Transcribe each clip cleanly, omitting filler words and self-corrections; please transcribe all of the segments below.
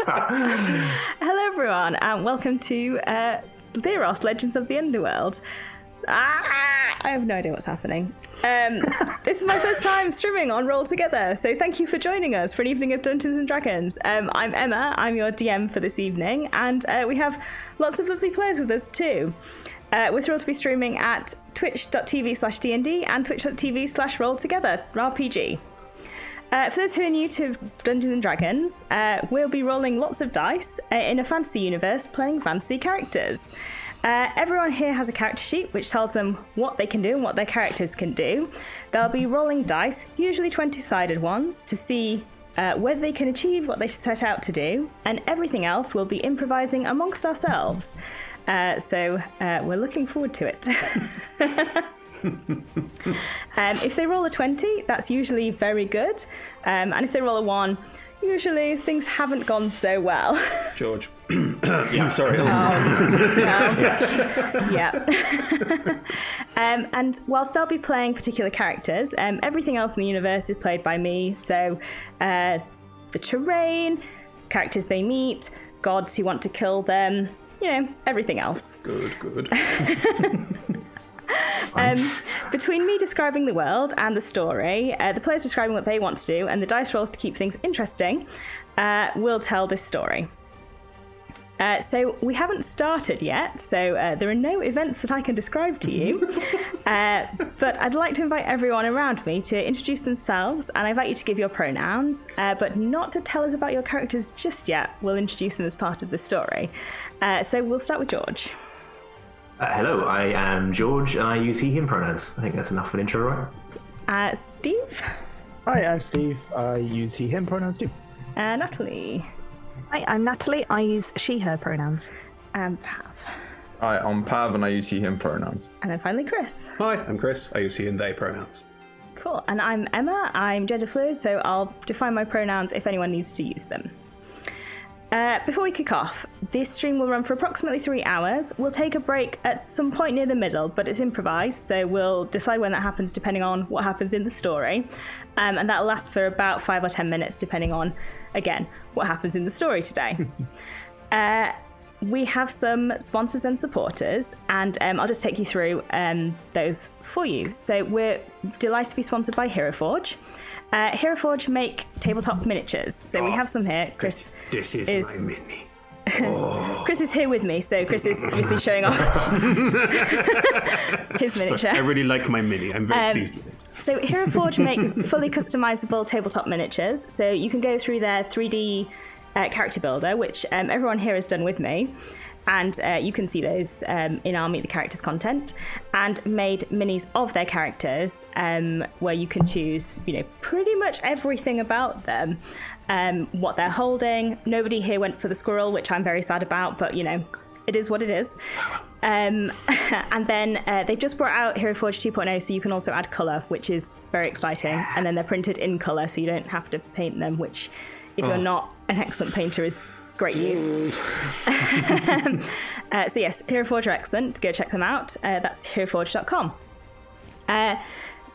Hello everyone, and welcome to Theros, Legends of the Underworld. I have no idea what's happening. This is my first time streaming on Roll Together, so thank you for joining us for an evening of Dungeons and Dragons. I'm Emma, I'm your DM for this evening, and we have lots of lovely players with us too. We're thrilled to be streaming at twitch.tv/DND and twitch.tv/rolltogetherrpg. For those who are new to Dungeons & Dragons, we'll be rolling lots of dice in a fantasy universe playing fantasy characters. Everyone here has a character sheet which tells them what they can do and what their characters can do. They'll be rolling dice, usually 20-sided ones, to see whether they can achieve what they set out to do, and everything else we'll be improvising amongst ourselves. So we're looking forward to it. If they roll a 20, that's usually very good. And if they roll a 1, usually things haven't gone so well. George. Yeah, I'm sorry. Yeah. And whilst they'll be playing particular characters, everything else in the universe is played by me. So the terrain, characters they meet, gods who want to kill them, everything else. Good. Between me describing the world and the story, the players describing what they want to do, and the dice rolls to keep things interesting, we'll tell this story. So we haven't started yet, so there are no events that I can describe to you. But I'd like to invite everyone around me to introduce themselves, and I invite you to give your pronouns, but not to tell us about your characters just yet. We'll introduce them as part of the story. So we'll start with George. Hello, I am George, and I use he, him pronouns. I think that's enough of an intro, right? Steve. Hi, I'm Steve. I use he, him pronouns too. Natalie. Hi, I'm Natalie. I use she, her pronouns. And Pav. Hi, I'm Pav, and I use he, him pronouns. And then finally Chris. Hi, I'm Chris. I use he and they pronouns. Cool. And I'm Emma. I'm gender fluid, so I'll define my pronouns if anyone needs to use them. Before we kick off, this stream will run for approximately 3 hours. We'll take a break at some point near the middle, but it's improvised, so we'll decide when that happens depending on what happens in the story. And that'll last for about 5 or 10 minutes, depending on, again, what happens in the story today. We have some sponsors and supporters, and I'll just take you through those for you. So we're delighted to be sponsored by HeroForge. HeroForge make tabletop miniatures. So we have some here. Chris This is my mini. Chris is here with me, so Chris is obviously showing off his miniature. Sorry, I really like my mini. I'm very pleased with it. So HeroForge make fully customizable tabletop miniatures. So you can go through their 3D character builder, which everyone here has done with me. And you can see those in our Meet the Characters content, and made minis of their characters where you can choose, pretty much everything about them, what they're holding. Nobody here went for the squirrel, which I'm very sad about, but it is what it is. And then they've just brought out HeroForge 2.0, so you can also add colour, which is very exciting. And then they're printed in colour, so you don't have to paint them, which, if you're not an excellent painter, is great news. So yes, HeroForge are excellent. Go check them out. That's heroforge.com.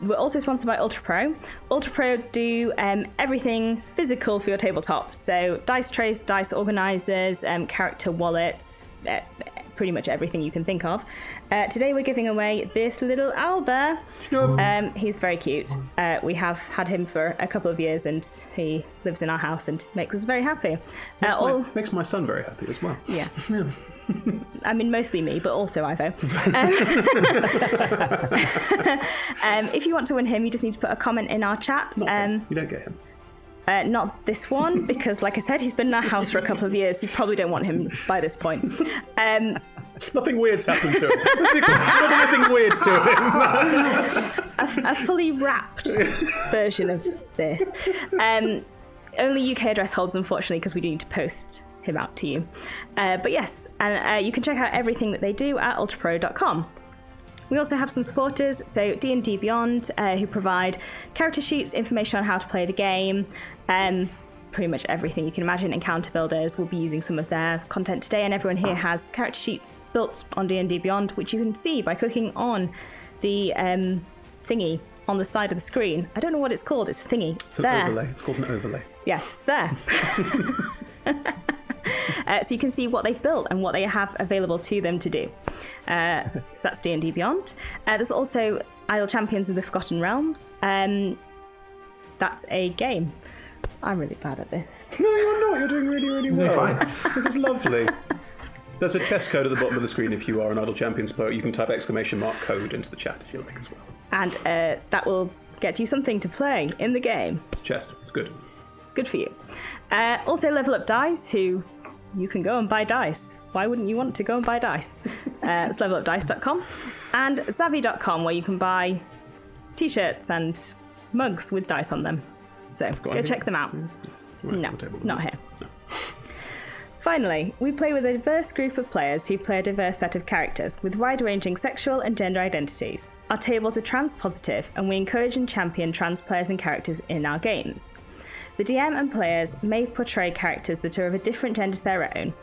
We're also sponsored by UltraPro. UltraPro do everything physical for your tabletop. So dice trays, dice organizers, character wallets, pretty much everything you can think of. Today we're giving away this little Alba. He's very cute. We have had him for a couple of years, and he lives in our house and makes us very happy. Makes my son very happy as well. Yeah. I mean, mostly me, but also Ivo. If you want to win him, you just need to put a comment in our chat. You don't get him. Not this one, because like I said, he's been in our house for a couple of years. You probably don't want him by this point. Nothing weird's happened to him. Nothing weird to him. A fully wrapped version of this. Only UK address holds, unfortunately, because we do need to post him out to you. But yes, and you can check out everything that they do at ultrapro.com. We also have some supporters, so D&D Beyond, who provide character sheets, information on how to play the game, pretty much everything you can imagine. Encounter builders will be using some of their content today, and everyone here has character sheets built on D&D Beyond, which you can see by clicking on the thingy on the side of the screen. I don't know what it's called. It's a thingy. It's there. Overlay. It's called an overlay. Yeah, it's there. so you can see what they've built and what they have available to them to do. So that's D&D Beyond. There's also Idle Champions of the Forgotten Realms. That's a game. I'm really bad at this. No, you're not. You're doing really, really well. Fine. This is lovely. There's a chess code at the bottom of the screen if you are an Idle Champions player. You can type !code into the chat if you like as well. And that will get you something to play in the game. Chest. It's good. Good for you. Also, Level Up Dice, who you can go and buy dice. Why wouldn't you want to go and buy dice? It's levelupdice.com. And Zavvy.com, where you can buy t-shirts and mugs with dice on them. So go check them out. No, not here. No. Finally, we play with a diverse group of players who play a diverse set of characters with wide-ranging sexual and gender identities. Our tables are trans-positive, and we encourage and champion trans players and characters in our games. The DM and players may portray characters that are of a different gender to their own.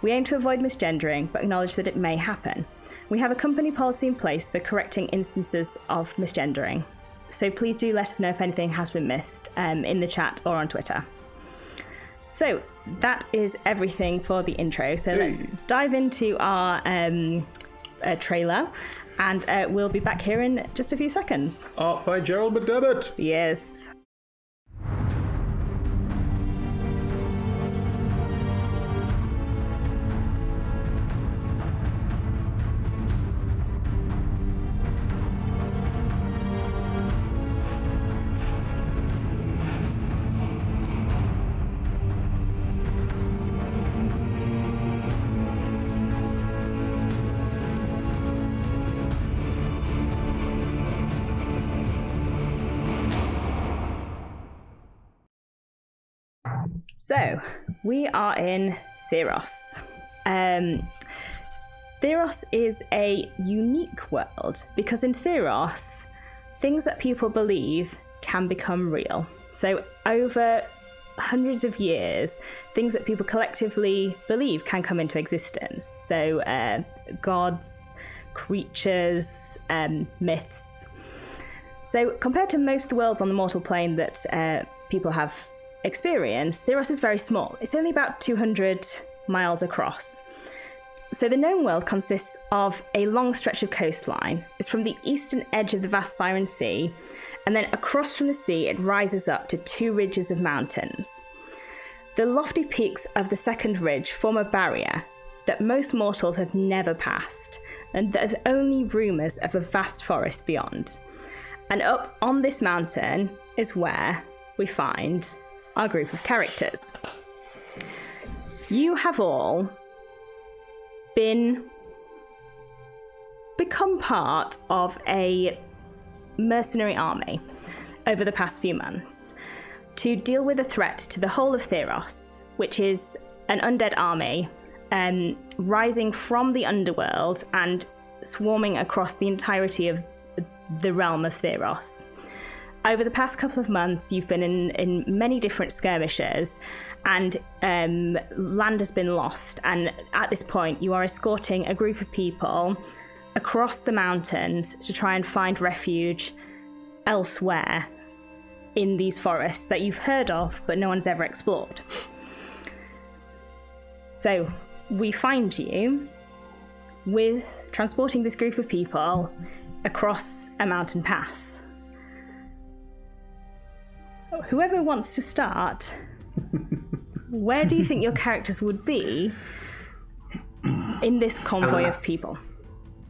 We aim to avoid misgendering, but acknowledge that it may happen. We have a company policy in place for correcting instances of misgendering. So please do let us know if anything has been missed in the chat or on Twitter. So that is everything for the intro. So let's dive into our trailer, and we'll be back here in just a few seconds. Art by Gerald McDermott. Yes. So, we are in Theros. Theros is a unique world because in Theros, things that people believe can become real. So, over hundreds of years, things that people collectively believe can come into existence. So, gods, creatures, myths. So, compared to most of the worlds on the mortal plane that people have experience, Theros is very small. It's only about 200 miles across. So the known world consists of a long stretch of coastline. It's from the eastern edge of the vast Siren Sea, and then across from the sea it rises up to two ridges of mountains. The lofty peaks of the second ridge form a barrier that most mortals have never passed, and there's only rumours of a vast forest beyond. And up on this mountain is where we find our group of characters. You have all become part of a mercenary army over the past few months to deal with a threat to the whole of Theros, which is an undead army rising from the Underworld and swarming across the entirety of the realm of Theros. Over the past couple of months, you've been in many different skirmishes, and land has been lost. And at this point, you are escorting a group of people across the mountains to try and find refuge elsewhere in these forests that you've heard of, but no one's ever explored. So we find you with transporting this group of people across a mountain pass. Whoever wants to start, where do you think your characters would be in this convoy of people?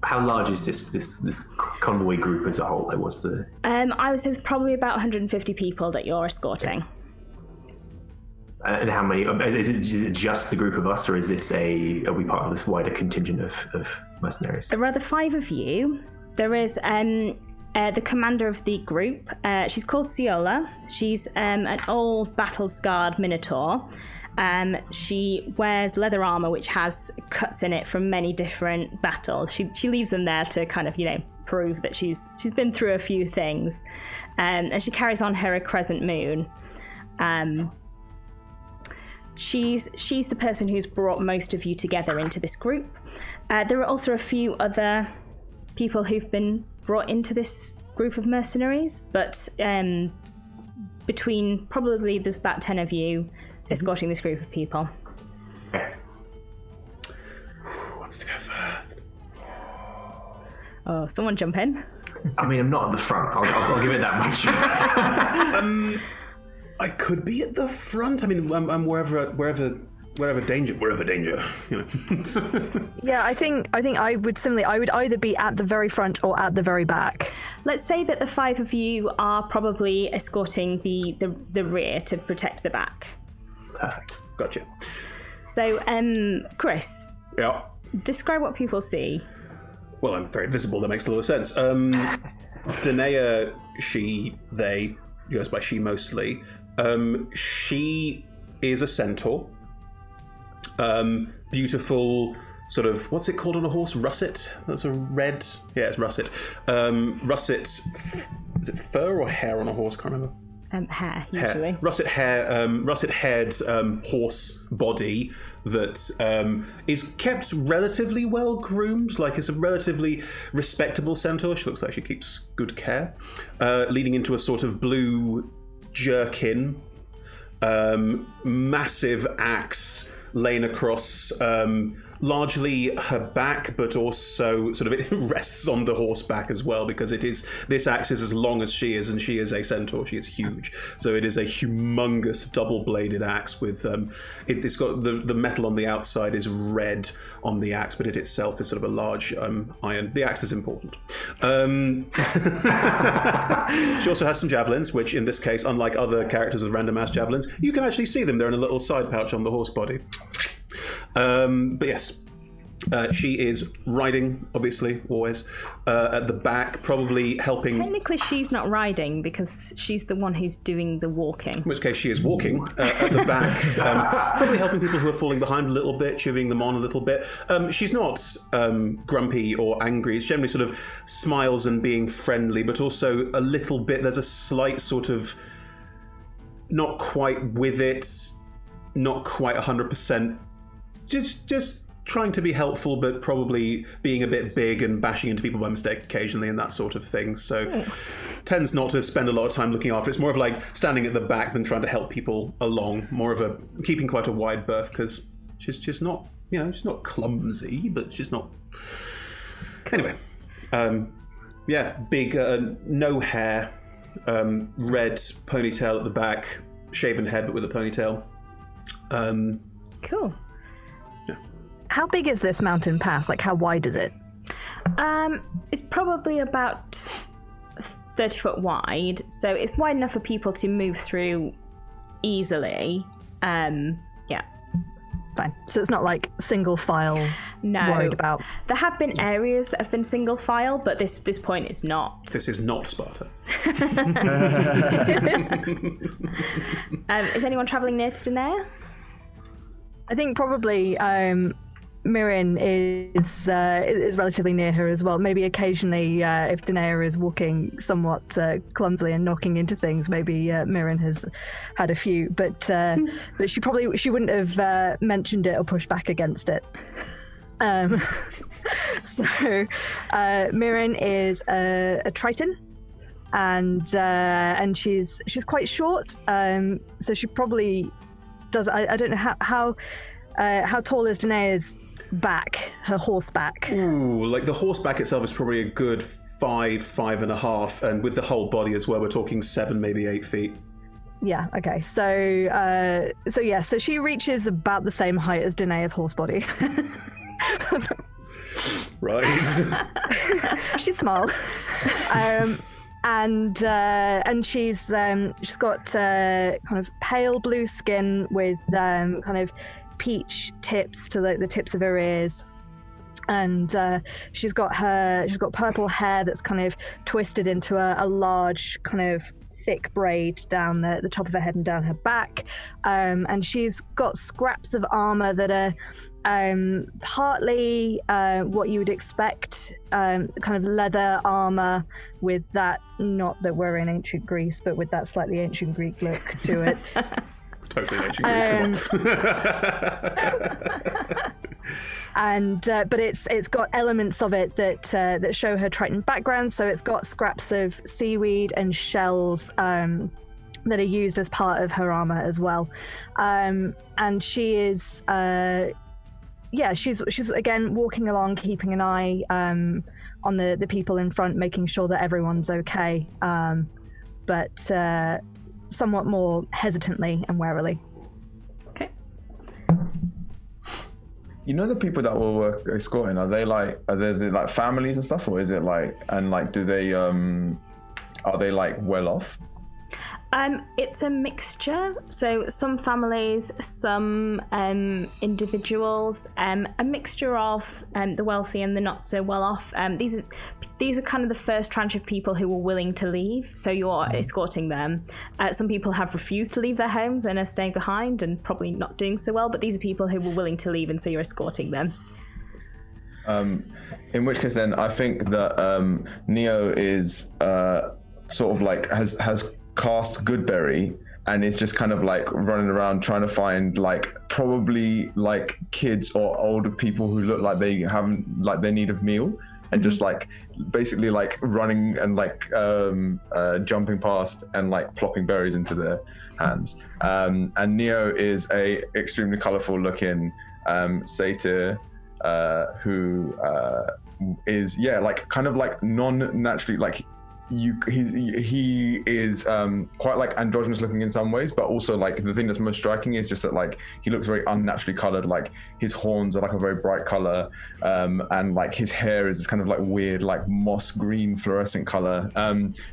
How large is this convoy group as a whole? Like, what's the? I would say there's probably about 150 people that you're escorting. And how many? Is it just the group of us, or are we part of this wider contingent of mercenaries? There are the five of you. There is the commander of the group. She's called Ciola. She's an old battle-scarred Minotaur. She wears leather armor which has cuts in it from many different battles. She leaves them there to kind of, prove that she's been through a few things. And she carries on her crescent moon. She's the person who's brought most of you together into this group. There are also a few other people who've been brought into this group of mercenaries, but between probably there's about 10 of you escorting this group of people. Okay. Oh, someone jump in. I mean, I'm not at the front. I'll give it that much. I could be at the front. I mean, I'm wherever danger. You know. Yeah, I think I would similarly. I would either be at the very front or at the very back. Let's say that the 5 of you are probably escorting the rear to protect the back. Perfect. Gotcha. So, Chris, Yeah. describe what people see. Well, I'm very visible. That makes a lot of sense. Danae, she, they, goes by she mostly. She is a centaur. Beautiful, sort of, what's it called on a horse? Russet? That's a red. Yeah, it's russet. Russet. Is it fur or hair on a horse? I can't remember. Hair, usually. Russet-haired horse body that is kept relatively well groomed. Like, it's a relatively respectable centaur. She looks like she keeps good care. Leading into a sort of blue jerkin, massive axe laying across largely her back, but also sort of it rests on the horse back as well, because this axe is as long as she is, and she is a centaur. She is huge, so it is a humongous double-bladed axe with it's got the metal on the outside is red on the axe, but it itself is sort of a large iron. The axe is important. She also has some javelins, which in this case, unlike other characters with random ass javelins, you can actually see them. They're in a little side pouch on the horse body. But yes, she is riding, obviously, always, at the back, probably helping... Technically, she's not riding because she's the one who's doing the walking. In which case, she is walking at the back, probably helping people who are falling behind a little bit, cheering them on a little bit. She's not grumpy or angry. It's generally sort of smiles and being friendly, but also a little bit, there's a slight sort of not quite with it, not quite 100%, just trying to be helpful, but probably being a bit big and bashing into people by mistake occasionally and that sort of thing. So tends not to spend a lot of time looking after. It's more of like standing at the back than trying to help people along. More of a keeping quite a wide berth, because she's just not, she's not clumsy, but she's not. Anyway, yeah, big, no hair, red ponytail at the back, shaven head but with a ponytail. Cool. How big is this mountain pass? Like, how wide is it? It's probably about 30 foot wide, so it's wide enough for people to move through easily. Yeah. Fine. So it's not like single file. No. Worried about. There have been areas that have been single file, but this point it's not. This is not Sparta. Is anyone travelling near to Danae? I think probably Mirren is relatively near her as well. Maybe occasionally, if Danae is walking somewhat clumsily and knocking into things, maybe Mirren has had a few. But she wouldn't have mentioned it or pushed back against it. So Mirren is a Triton, and she's quite short. So she probably does. I don't know how tall is Danae's back, her horseback? Ooh, like the horseback itself is probably a good 5.5, and with the whole body as well, we're talking 7, maybe 8 feet. Yeah. Okay. So she reaches about the same height as Danae's horse body. Right. She's small. And she's got kind of pale blue skin with kind of peach tips to the tips of her ears, and she's got purple hair that's kind of twisted into a large kind of thick braid down the top of her head and down her back, and she's got scraps of armor that are partly what you would expect, kind of leather armor with that, not that we're in ancient Greece, but with that slightly ancient Greek look to it. Totally ancient Greece, come on. But it's got elements of it that show her Triton background. So it's got scraps of seaweed and shells that are used as part of her armor as well. And she is yeah, she's again walking along, keeping an eye on the people in front, making sure that everyone's okay, but somewhat more hesitantly and warily. Okay. You know, the people that were escorting, are they like families and stuff, or is it like, and like, do they are they like well off? It's a mixture. So some families, some individuals, a mixture of the wealthy and the not so well off. These are kind of the first tranche of people who were willing to leave. So you're escorting them. Some people have refused to leave their homes and are staying behind and probably not doing so well. But these are people who were willing to leave, and so you're escorting them. In which case, then I think that Neo is sort of like has cast Goodberry and is just kind of like running around trying to find like probably like kids or older people who look like they need a meal, and just like basically like running and like jumping past and like plopping berries into their hands. And Neo is a extremely colorful looking satyr who is like kind of like non-naturally like he is quite like androgynous looking in some ways, but also like the thing that's most striking is just that like he looks very unnaturally colored. Like his horns are like a very bright color, and like his hair is this kind of like weird like moss green fluorescent color,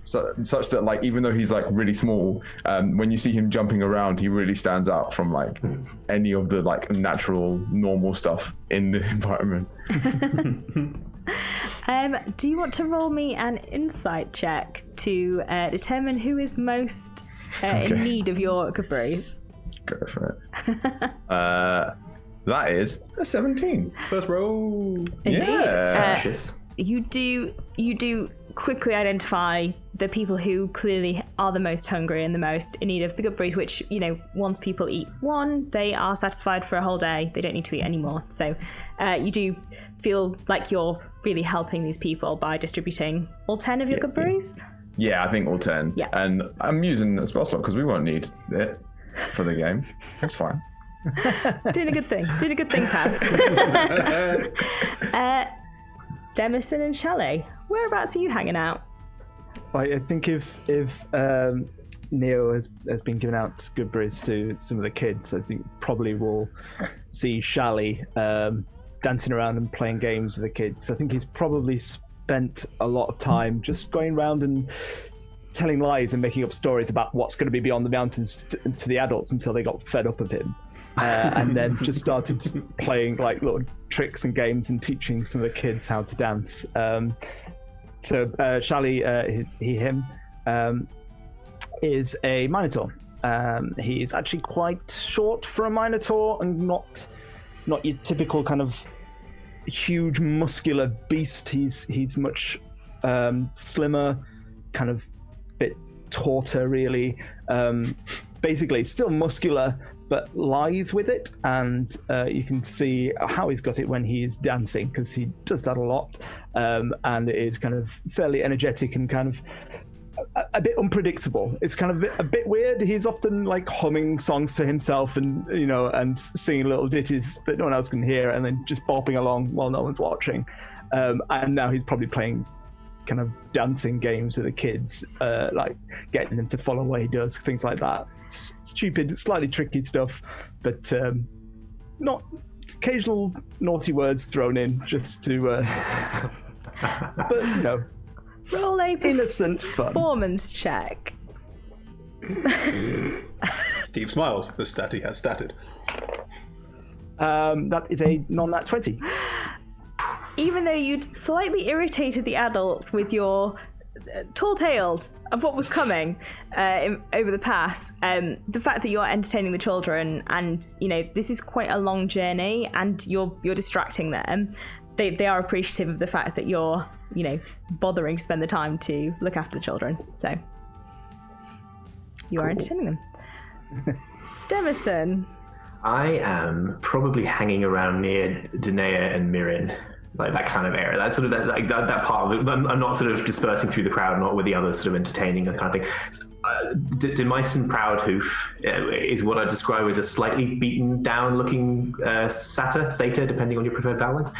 such that like even though he's like really small, when you see him jumping around, he really stands out from like any of the like natural normal stuff in the environment. Do you want to roll me an insight check to determine who is most in need of your Goodberries? Go for it. That is a 17. First roll. Indeed. Yeah. You do quickly identify the people who clearly are the most hungry and the most in need of the Goodberries, which, you know, once people eat one, they are satisfied for a whole day. They don't need to eat anymore. So you do feel like you're really helping these people by distributing all 10 of your Goodberries? Yeah, I think all 10. Yeah. And I'm using a spell slot because we won't need it for the game. That's fine. Doing a good thing, Pav. Demison and Shelley, whereabouts are you hanging out? I think if Neo has been giving out Goodberries to some of the kids, I think probably we'll see Shally dancing around and playing games with the kids. I think he's probably spent a lot of time just going around and telling lies and making up stories about what's going to be beyond the mountains to the adults until they got fed up of him. And then just started playing like little tricks and games and teaching some of the kids how to dance. So Shally, him, is a Minotaur. He is actually quite short for a Minotaur and not your typical kind of huge muscular beast. He's much slimmer, kind of bit tauter really. Basically still muscular but lithe with it, and you can see how he's got it when he's dancing, because he does that a lot, and it is kind of fairly energetic and kind of a bit unpredictable. It's kind of a bit weird. He's often like humming songs to himself and, you know, and singing little ditties that no one else can hear, and then just bopping along while no one's watching. And now he's probably playing kind of dancing games with the kids, like getting them to follow what he does, things like that. Stupid, slightly tricky stuff, but not occasional naughty words thrown in just to but you know, Roll a innocent fun. Performance check. Steve smiles. The stat he has statted. That is a non-nat 20. Even though you'd slightly irritated the adults with your tall tales of what was coming over the pass, the fact that you're entertaining the children, and you know this is quite a long journey, and you're distracting them, they are appreciative of the fact that you're, you know, bothering to spend the time to look after the children. So you are entertaining them. Demison. I am probably hanging around near Danae and Mirin, like that kind of area. That sort of that part of it. I'm not sort of dispersing through the crowd, not with the others sort of entertaining, that kind of thing. Demyson Proudhoof is what I describe as a slightly beaten down looking satyr, depending on your preferred vowel.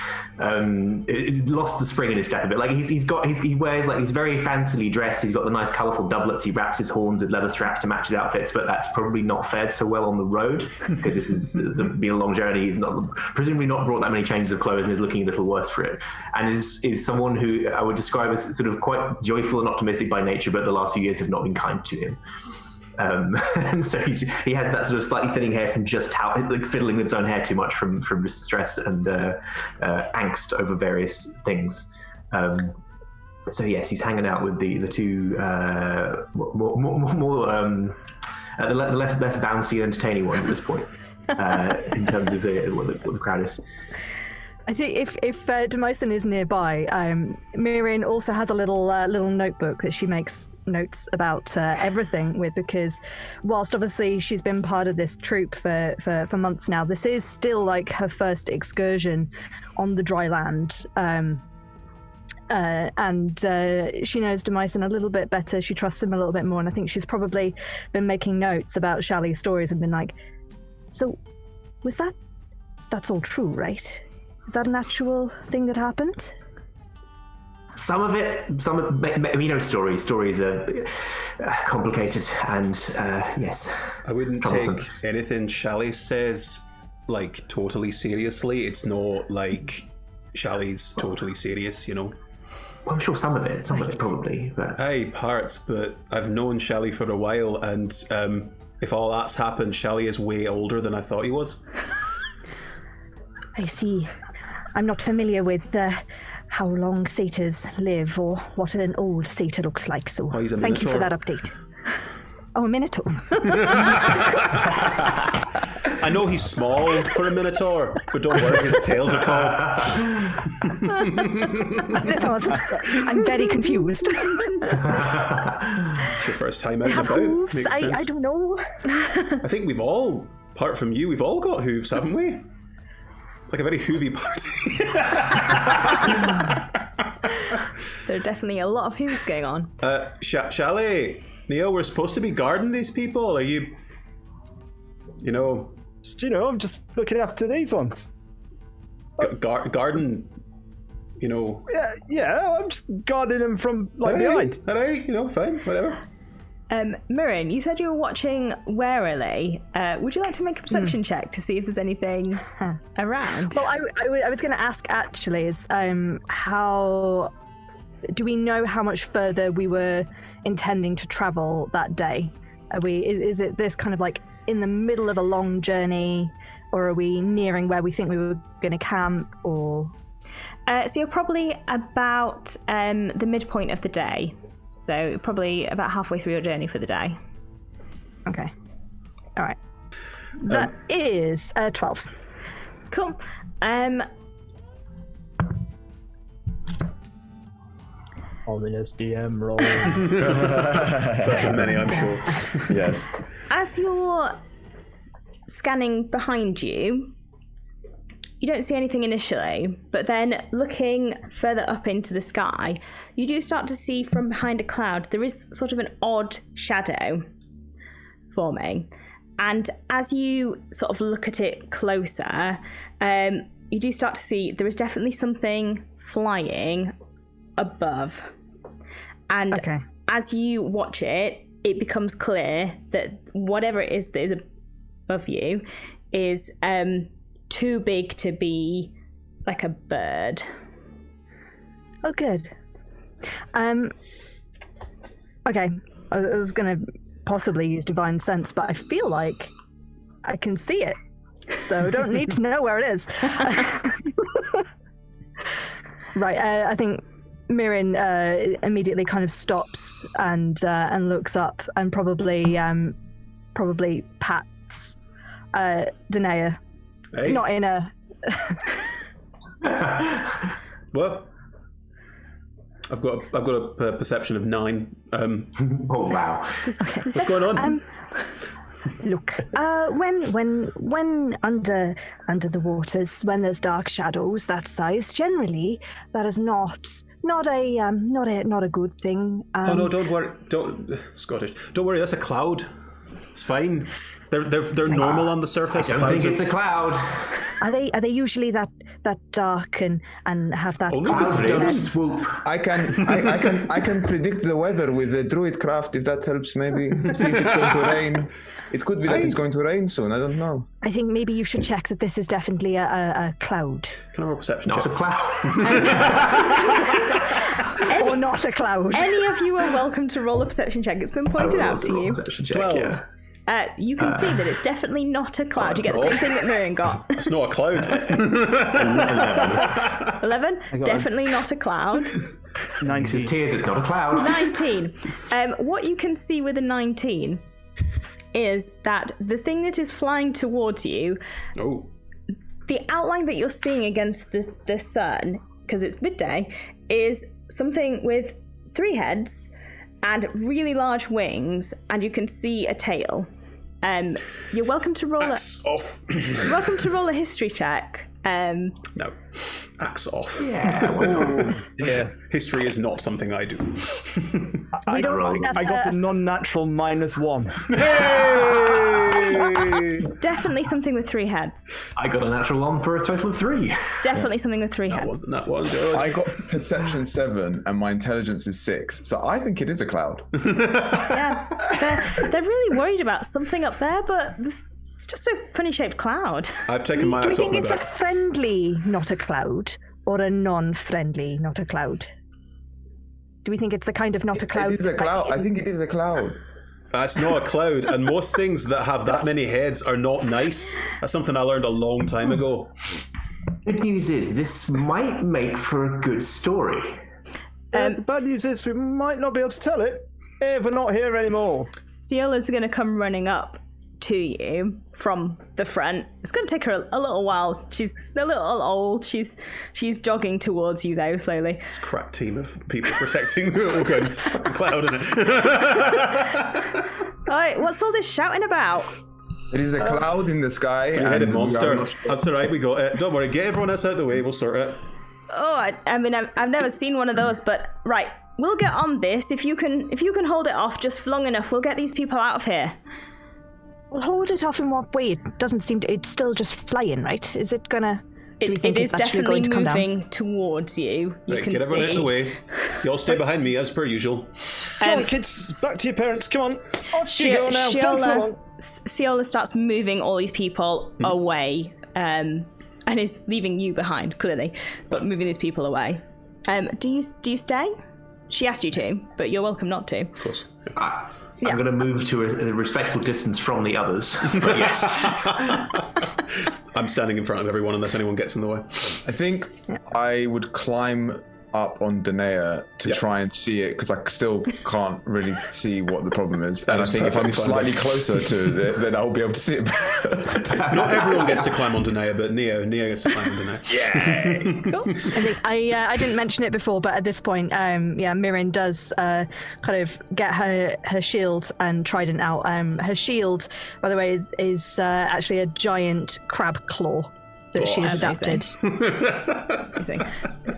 It lost the spring in his step a bit. Like he wears like he's very fancily dressed. He's got the nice colourful doublets. He wraps his horns with leather straps to match his outfits, but that's probably not fared so well on the road because it's been a long journey. He's presumably not brought that many changes of clothes and is looking a little worse for it. And is someone who I would describe as sort of quite joyful and optimistic by nature, but the last few years have not been kind to him. And so he has that sort of slightly thinning hair from just fiddling with his own hair too much from stress and angst over various things. So yes, he's hanging out with the two the less bouncy, entertaining ones at this point in terms of what the crowd is. I think if Demyson is nearby, Miriam also has a little notebook that she makes notes about everything with, because whilst obviously she's been part of this troupe for months now, this is still like her first excursion on the dry land. And she knows Demyson a little bit better. She trusts him a little bit more, and I think she's probably been making notes about Shally's stories and been like, so that's all true, right? Is that an actual thing that happened? Some of stories are complicated and yes. I wouldn't troublesome. take anything Shally says like totally seriously. It's not like Shally's totally serious, you know. Well, I'm sure some of it probably. But... Aye, parts, but I've known Shally for a while, and if all that's happened, Shally is way older than I thought he was. I see. I'm not familiar with how long satyrs live or what an old satyr looks like, so thank you for that update. Oh, a Minotaur. I know he's small for a Minotaur, but don't worry, his tails are tall. Minotaurs. I'm very confused. It's your first time out and about. Hooves? Makes sense. I don't know. I think we've all, apart from you, we've all got hooves, haven't we? It's like a very hoovy party. There are definitely a lot of hooves going on. Shally, Neo, we're supposed to be guarding these people. Are you... I'm just looking after these ones. Garden, Yeah, I'm just guarding them from behind. All right, fine, whatever. Mirren, you said you were watching warily. Would you like to make a perception check to see if there's anything around? Well, I was going to ask actually is how do we know how much further we were intending to travel that day? Is it this kind of like in the middle of a long journey, or are we nearing where we think we were going to camp, or? So you're probably about the midpoint of the day. So probably about halfway through your journey for the day. Okay. All right. That is 12. Cool. Ominous DM roll. Such a many, I'm sure. Yes. As you're scanning behind you, you don't see anything initially, but then looking further up into the sky, you do start to see from behind a cloud, there is sort of an odd shadow forming. And as you sort of look at it closer, you do start to see there is definitely something flying above. And as you watch it, it becomes clear that whatever it is that is above you is too big to be like a bird. Oh, good. Okay, I was going to possibly use divine sense, but I feel like I can see it, so don't need to know where it is. Right, I think Mirren immediately kind of stops and looks up and probably pats Danae. Hey. Not in a... Well, I've got a perception of 9. Oh wow! What's going on? Look, when under the waters, when there's dark shadows that size, generally that is not a good thing. Oh no, don't worry. Scottish. Don't worry. That's a cloud. It's fine. They're normal on the surface. I don't think it's a cloud. Are they usually that dark and have that? Only if it's Clouds raining. don't swoop. I can predict the weather with the druid craft if that helps. Maybe see if it's going to rain. It could be that it's going to rain soon. I don't know. I think maybe you should check that this is definitely a cloud. Can I roll perception Not check? a cloud. Or not a cloud. Any of you are welcome to roll a perception check. It's been pointed out to you. 12. You can see that it's definitely not a cloud. You get the same thing that Miriam got. It's not a cloud. 11? Definitely not a cloud. 19. It's tears, it's not a cloud. 19. What you can see with a 19 is that the thing that is flying towards you, Oh. the outline that you're seeing against the sun, because it's midday, is something with 3 heads and really large wings, and you can see a tail. You're welcome to roll Axe off. welcome to roll a history check. No. Axe off. Yeah. History is not something I do. We don't know. I got a non-natural -1. It's definitely something with 3 heads. I got a natural 1 for a total of 3. It's definitely something with 3 heads. Wasn't that one good? I got perception 7 and my intelligence is 6, so I think it is a cloud. Yeah, they're really worried about something up there, but it's just a funny shaped cloud. I've taken my Do we axe off think my it's a back. friendly, not a cloud, or a non-friendly, not a cloud? Do we think it's a kind of not a cloud? It is a cloud. I think it is a cloud. That's not a cloud, and most things that have that many heads are not nice. That's something I learned a long time ago. Good news is, this might make for a good story. The bad news is we might not be able to tell it if we're not here anymore. Ciola's going to come running up to you from the front. It's going to take her a little while. She's a little old. She's jogging towards you, though, slowly. It's a crack team of people protecting the organ. It's a fucking cloud, isn't it? All right, what's all this shouting about? It is a cloud in the sky. Three-headed and we are monster. not sure. That's all right. We got it. Don't worry. Get everyone else out of the way. We'll sort it. Oh, I mean, I've never seen one of those, but right, we'll get on this. If you can hold it off just long enough, we'll get these people out of here. Well, hold it off in what way? It doesn't seem to. It's still just flying, right? Is it gonna? Do we think It is it's actually definitely going to come down? moving towards you. You Right, can get everyone out of the see. way. You all stay behind me as per usual. Come on, kids, back to your parents. Come on. Off you go now. Dance along. Ciola starts moving all these people away, and is leaving you behind, clearly, but moving these people away. Do you stay? She asked you to, but you're welcome not to. Of course. I'm going to move to a respectable distance from the others. But yes. I'm standing in front of everyone unless anyone gets in the way. I think I would climb up on Danae to try and see it because I still can't really see what the problem is. And I is think if I'm perfectly fine. slightly closer to it, then I'll be able to see it better. Not everyone gets to climb on Danae, but Neo gets to climb on Danae. Cool. I think I didn't mention it before, but at this point, Mirren does kind of get her shield and trident out. Her shield, by the way, is actually a giant crab claw that she has adapted. Amazing.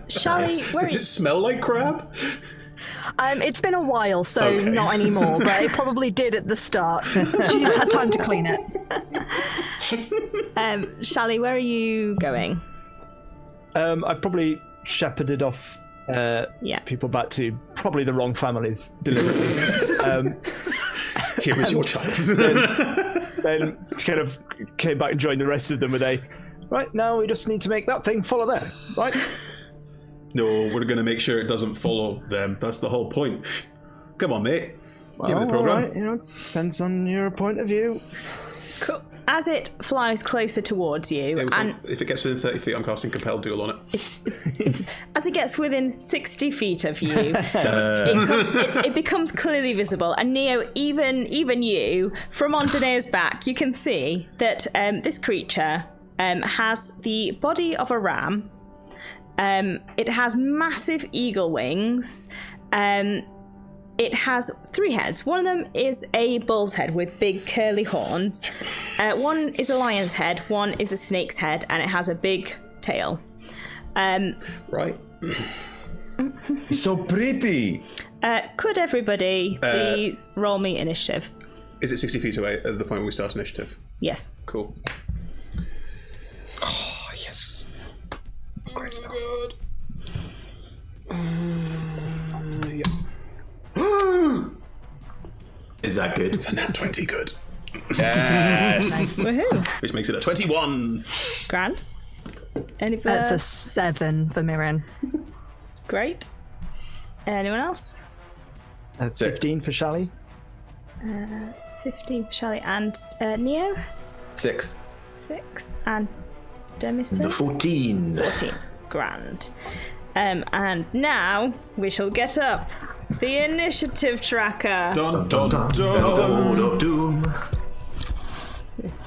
Shally, where Does it smell like crab? It's been a while, so Okay. not anymore, but it probably did at the start. She's had time to clean it. Shally, where are you going? I probably shepherded off people back to probably the wrong families deliberately. Here is your child. Then kind of came back and joined the rest of them with a, right, now we just need to make that thing follow there, right? No, we're going to make sure it doesn't follow them. That's the whole point. Come on, mate. Give me the program. All right, depends on your point of view. Cool. As it flies closer towards you, and If it gets within 30 feet, I'm casting Compelled Duel on it. it's as it gets within 60 feet of you, it becomes clearly visible. And Neo, even you, from on Danae's back, you can see that this creature has the body of a ram. It has massive eagle wings. it has 3 heads. One of them is a bull's head with big curly horns. One is a lion's head. One is a snake's head, and it has a big tail. Right. It's so pretty. Could everybody please roll me initiative? Is it 60 feet away at the point where we start initiative? Yes. Cool. Oh, yes. Great stuff. Yeah. Is that good? It's a nat 20 good. Yes. Woohoo! Which makes it a 21. Grand. Any That's a 7 for Mirren. Great. Anyone else? That's 15 for Shally. 15 for Shally and Neo. 6. 6 and Demison. 14. 14. Grand. And now we shall get up the initiative tracker, Dun, dun, dun, Lord of Doom.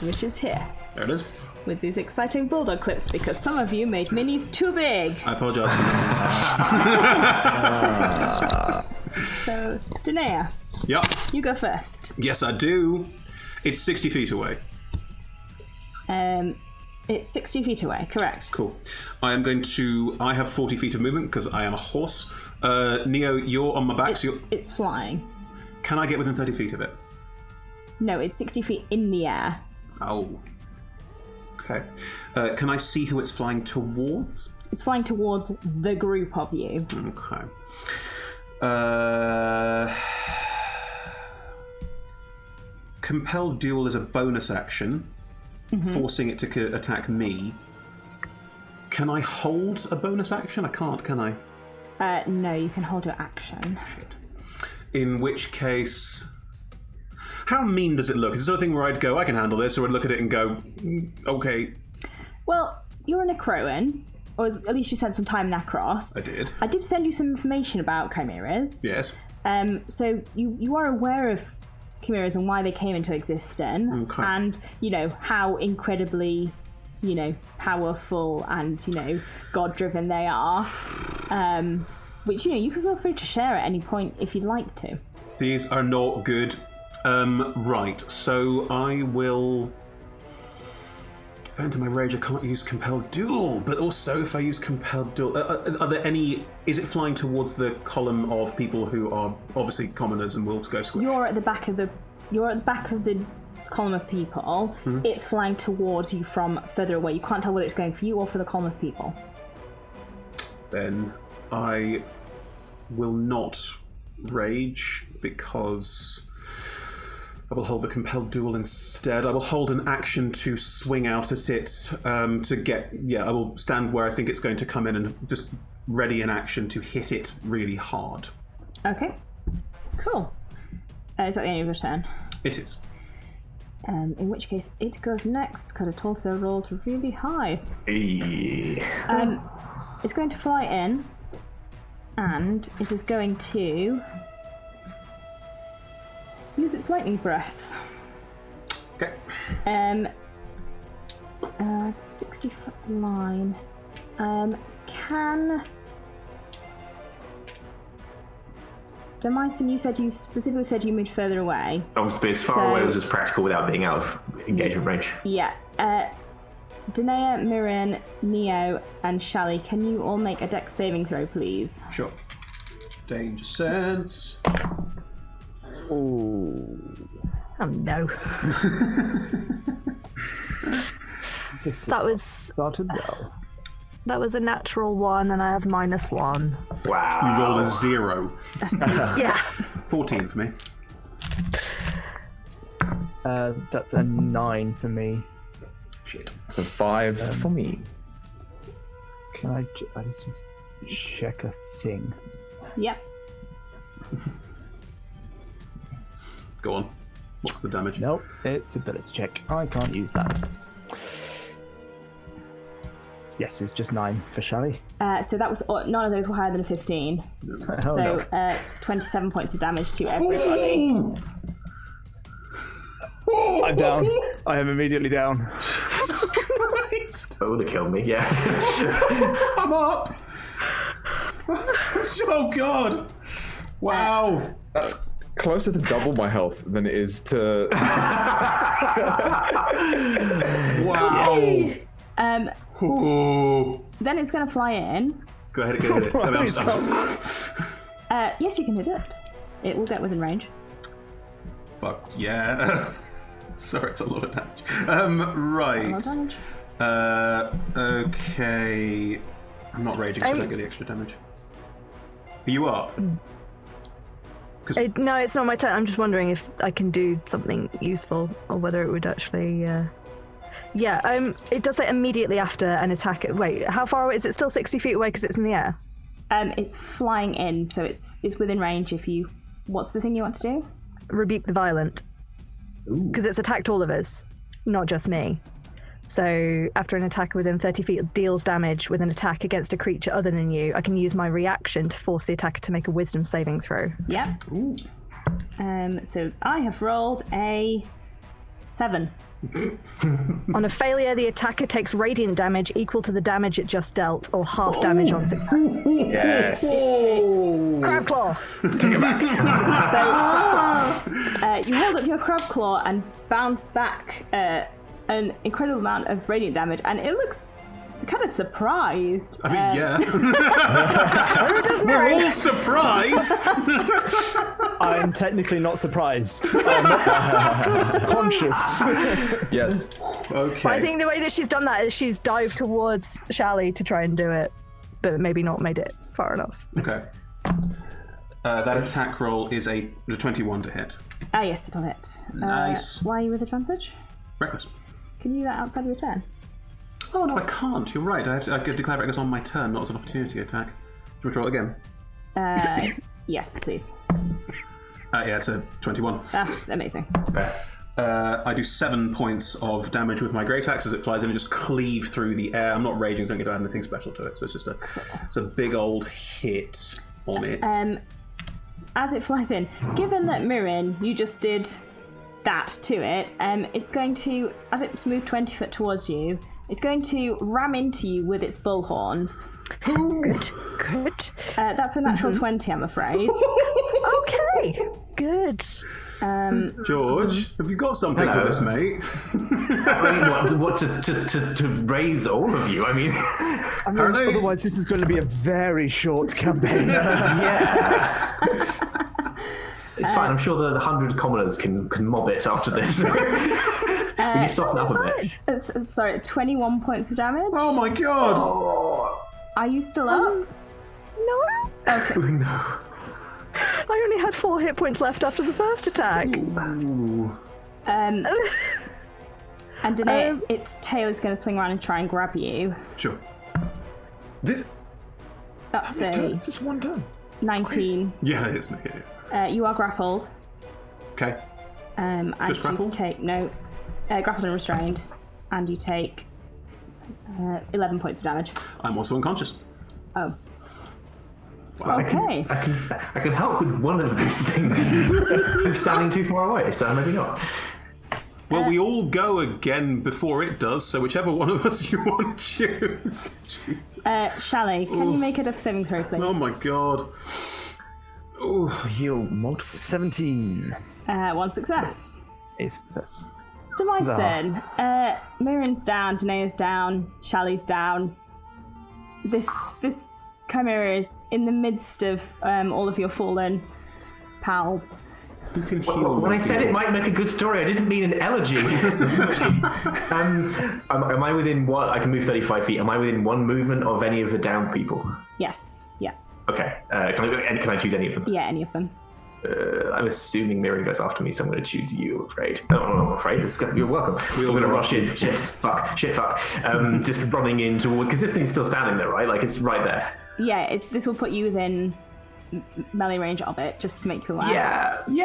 which is here There it is. with these exciting bulldog clips because some of you made minis too big. I apologise for that. So, Danae, Yep. you go first. Yes, I do. It's 60 feet away. It's 60 feet away, correct? Cool. I have 40 feet of movement because I am a horse. Neo, you're on my back, so It's flying. can I get within 30 feet of it? No, it's 60 feet in the air. Oh. Okay. Can I see who it's flying towards? It's flying towards the group of you. Okay. Compelled Duel is a bonus action, forcing it to attack me. Can I hold a bonus action? I can't, can I? No, you can hold your action. Shit. In which case... How mean does it look? Is it sort of thing where I'd go, I can handle this, or I'd look at it and go, okay. Well, you're a Necroan, or at least you spent some time in Necros. I did. I did send you some information about chimeras. Yes. So you are aware of chimeras and why they came into existence, Okay. and how incredibly powerful and god-driven they are. Which you can feel free to share at any point if you'd like to. These are not good. Right, so I will... If I enter my rage, I can't use Compelled Duel, but also if I use Compelled Duel... are there any... Is it flying towards the column of people who are obviously commoners and will go squish? You're at the back of the column of people. Mm-hmm. It's flying towards you from further away. You can't tell whether it's going for you or for the column of people. Then I will not rage because I will hold the Compelled Duel instead. I will hold an action to swing out at it to get... Yeah, I will stand where I think it's going to come in and just ready an action to hit it really hard. Okay. Cool. Is that the end of your turn? It is. In which case, it goes next because it also rolled really high. Hey. It's going to fly in, and it is going to use its lightning breath. Okay. It's a 60-foot line. Can Demyson, you specifically said you moved further away. Obviously, as far away as was practical without being out of engagement range. Yeah. Danae, Mirren, Neo, and Shally, can you all make a dex saving throw, please? Sure. Danger sense. Oh. Oh no. That was Started well. that was a natural 1, and I have -1. Wow. You rolled a 0. Yeah. 14 for me. That's a 9 for me. Shit. It's a 5 for me. Can I just check a thing? Yep. Go on. What's the damage? Nope, it's ability check. I can't use that. Yes, it's just 9 for Shally. So that was none of those were higher than a 15. Oh, So no. 27 points of damage to everybody. I'm down. I am immediately down. That would have killed me, yeah. I'm up! Oh, God! Wow! That's closer to double my health than it is to. Wow. Ooh. Then it's going to fly in. Go ahead and get it. I mean, Yes, you can hit it. It will get within range. Fuck yeah. Sorry, it's a lot of damage. Right. Okay. I'm not raging, so I don't get the extra damage. Are you up? No, it's not my turn. I'm just wondering if I can do something useful, or whether it would actually. Yeah. It does it immediately after an attack. Wait, how far away is it? Still 60 feet away because it's in the air. It's flying in, so it's within range. If you, what's the thing you want to do? Rebuke the violent. Because it's attacked all of us, not just me. So after an attacker within 30 feet deals damage with an attack against a creature other than you, I can use my reaction to force the attacker to make a wisdom saving throw. Yeah. Ooh. So I have rolled a 7. On a failure, the attacker takes radiant damage equal to the damage it just dealt, or half damage on success. Yes. Crab claw. Take it back. So you hold up your crab claw and bounce back an incredible amount of radiant damage, and it looks kind of surprised. I mean, yeah. We're all surprised. I'm technically not surprised. I'm not conscious. Yes. Okay. But I think the way that she's done that is she's dived towards Shally to try and do it, but maybe not made it far enough. Okay. That attack roll is a 21 to hit. Ah, yes, it'll hit. Nice. Why are you with advantage? Reckless. Can you do that outside of your turn? Oh, no, I can't. You're right. I could declare reckless on my turn, not as an opportunity attack. Do you want to roll it again? Yes, please. Yeah, it's a 21. Ah, amazing. I do 7 points of damage with my great axe as it flies in and just cleave through the air. I'm not raging, so I don't add anything special to it. So it's just a big old hit on it. As it flies in, given that Mirren, you just did that to it, it's going to, as it's moved 20 foot towards you, it's going to ram into you with its bullhorns. Good. That's a natural 20, I'm afraid. Okay. Good. George, have you got something for this, mate? I mean, what to raise all of you? I mean, Otherwise, this is going to be a very short campaign. yeah. It's fine. I'm sure the 100 commoners can mob it after this. Can you soften up a bit? Sorry, 21 points of damage. Oh my god! Are you still up? No. Okay. No. I only had 4 hit points left after the first attack. And then its tail is going to swing around and try and grab you. Sure. This That's It's just one turn. 19. Yeah, it is me. You are grappled. Okay. And Just grappled? you take grappled and restrained, and you take 11 points of damage. I'm also unconscious. Oh. Wow. Okay. I can help with one of these things. I'm standing too far away, so maybe not. Well, we all go again before it does, so whichever one of us you want to choose. Shally, can you make a death saving throw, please? Oh my god. Oh, heal multiple. 17. One success. A success. Demyson, Mirren's down, Danae's down, Shally's down. This chimera is in the midst of all of your fallen pals. Who can heal? When I said it might make a good story, I didn't mean an elegy. Am I within what? I can move 35 feet. Am I within one movement of any of the downed people? Yes. Yeah. Okay. Can I choose any of them? Yeah, any of them. I'm assuming Mirren goes after me, so I'm going to choose you, I'm afraid. No, I'm afraid. You're welcome. We're going to rush in. Shit, fuck. Just running in toward... Because this thing's still standing there, right? Like, it's right there. Yeah, this will put you within melee range of it, just to make you aware. This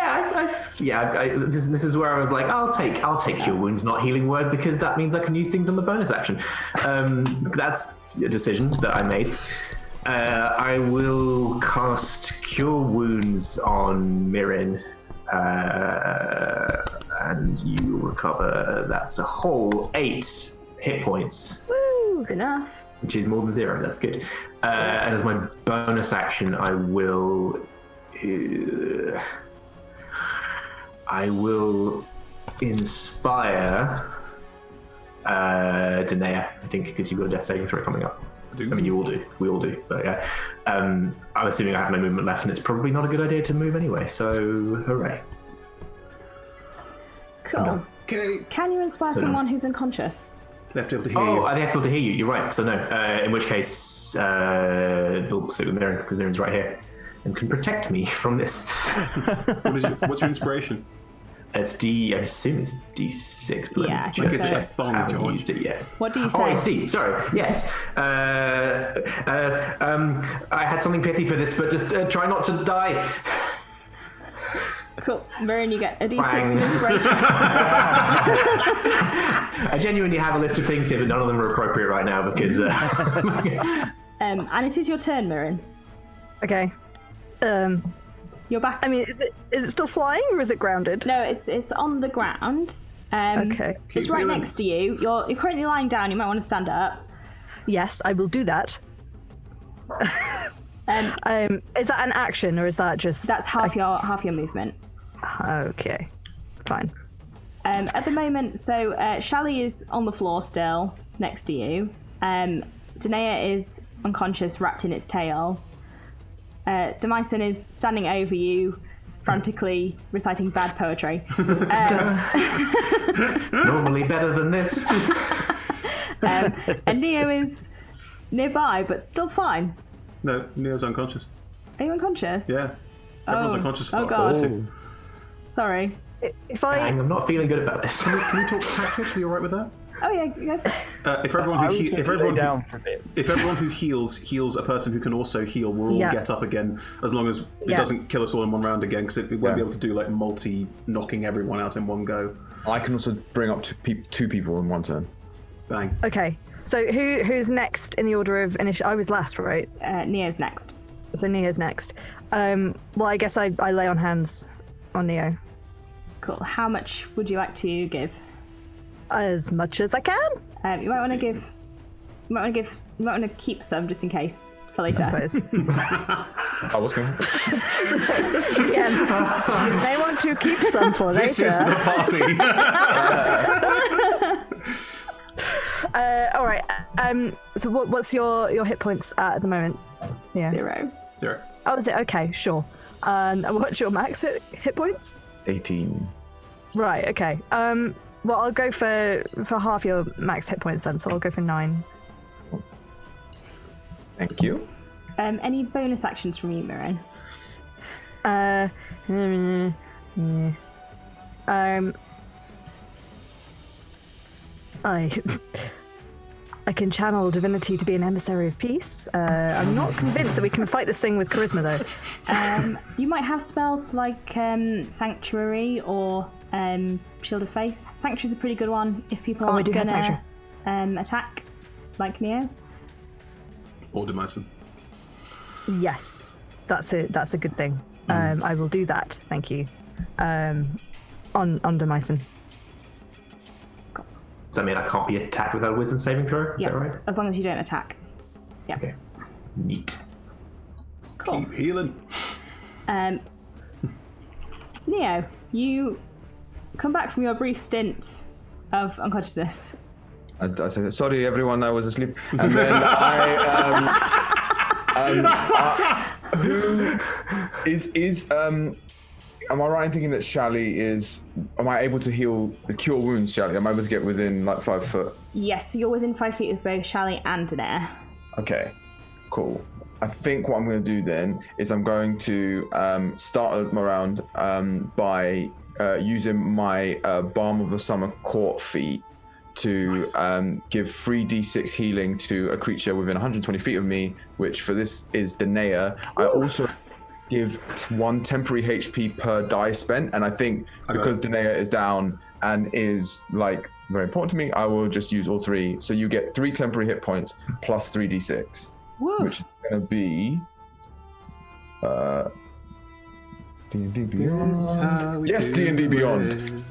is where I was like, I'll take Cure Wounds, not Healing Word, because that means I can use things on the bonus action. That's a decision that I made. I will cast Cure Wounds on Mirren, and you recover. That's a whole 8 hit points. Woo, that's enough. Which is more than 0. That's good. And as my bonus action, I will I will inspire Danae, I think, because you've got a death saving throw coming up. I mean, you all do. We all do. But yeah. I'm assuming I have no movement left, and it's probably not a good idea to move anyway, so hooray. Cool. Okay. Can you inspire someone who's unconscious? They have to be able to hear you. Oh, are they able to hear you? You're right, so no. In which case, we'll stick with Mirren, because Mirren's right here and can protect me from this. What's your inspiration? It's I assume it's D6, but Yeah, I just think so. A thong, haven't George. used it yet. What do you say? Oh, I see. Sorry. Yes. I had something pithy for this, but just try not to die. Cool. Mirren, you get a D6 Bang. of inspiration. I genuinely have a list of things here, but none of them are appropriate right now because. And it is your turn, Mirren. Okay. You're back. I mean, is it still flying or is it grounded? No, it's on the ground. Okay. It's right next to you. You're currently lying down. You might want to stand up. Yes, I will do that. Is that an action or is that just? That's half your movement. Okay, fine. At the moment, so Shally is on the floor still next to you. Danae is unconscious, wrapped in its tail. Demyson is standing over you, frantically reciting bad poetry. Normally better than this. And Neo is nearby, but still fine. No, Neo's unconscious. Are you unconscious? Yeah. Everyone's unconscious. Oh god. Sorry. If I Dang, I'm not feeling good about this. Can we talk tactics? Are you alright with that? Oh yeah, go for it. If everyone who if everyone who heals a person who can also heal, we'll all get up again, as long as it doesn't kill us all in one round again, because we won't be able to do like knocking everyone out in one go. I can also bring up two people in one turn. Bang. Okay. So who's next in the order of initiative? I was last, right? Neo's next. So Neo's next. Well, I guess I lay on hands on Neo. Cool. How much would you like to give? As much as I can. You might want to give. You might want to keep some just in case for later. I suppose. Oh, what's going on? Yeah. You may want to keep some for later. This is the party. All right. So what's your hit points at the moment? Yeah. 0. 0. Oh, is it? Okay, sure. What's your max hit points? 18. Right. Okay. Well, I'll go for half your max hit points then. So I'll go for 9. Thank you. Any bonus actions from you, Mirren? I can channel divinity to be an emissary of peace. I'm not convinced that we can fight this thing with charisma, though. You might have spells like Sanctuary or Shield of Faith. Sanctuary's a pretty good one if people aren't going to attack, like Neo. Or Demyson. Yes, that's a good thing. I will do that. Thank you. On Demyson. Does that mean I can't be attacked without a wisdom saving throw? Is Yes, that right? as long as you don't attack. Yeah. Okay. Neat. Cool. Keep healing. Neo, you come back from your brief stint of unconsciousness. I said, sorry everyone, I was asleep. And then who is am I right in thinking that Shally am I able to cure wounds, Shally? Am I able to get within like 5 foot? Yes, so you're within 5 feet of both Shally and Danae. Okay, cool. I think what I'm going to do then is I'm going to start my round by using my Balm of the Summer Court feat to give 3d6 healing to a creature within 120 feet of me, which for this is Danae. I also give 1 temporary HP per die spent, and I think because Danae is down and is like very important to me, I will just use all 3. So you get 3 temporary hit points plus 3d6. Woo. Which is going to be D&D Beyond. Yes, D&D Beyond.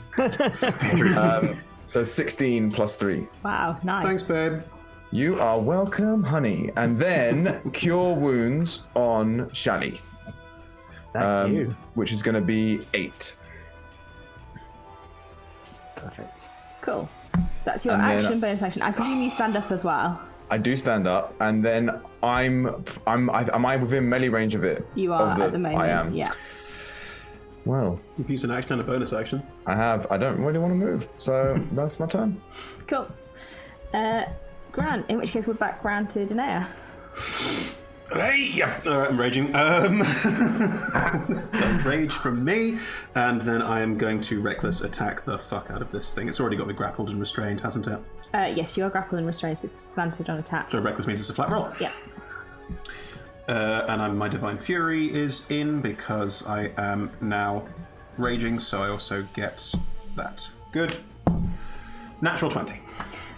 So 16 plus 3. Wow, nice. Thanks, babe. You are welcome, honey. And then cure wounds on Shally. Thank you. which is going to be 8. Perfect. Cool. That's your And then- action, bonus action. I presume you stand up as well. I do stand up, and then am I within melee range of it? You are at the moment. I am. Yeah. Well, You've used an action and a bonus action. I have. I don't really want to move, so that's my turn. Cool. Grant, in which case we're back round to Danae. Hey, yeah. I'm raging. So rage from me, and then I am going to reckless attack the fuck out of this thing. It's already got me grappled and restrained, hasn't it? Yes, you are grappled and restrained, so it's disadvantage on attacks. So reckless means it's a flat roll. Yeah. And my divine fury is in because I am now raging, so I also get that. Good. Natural 20.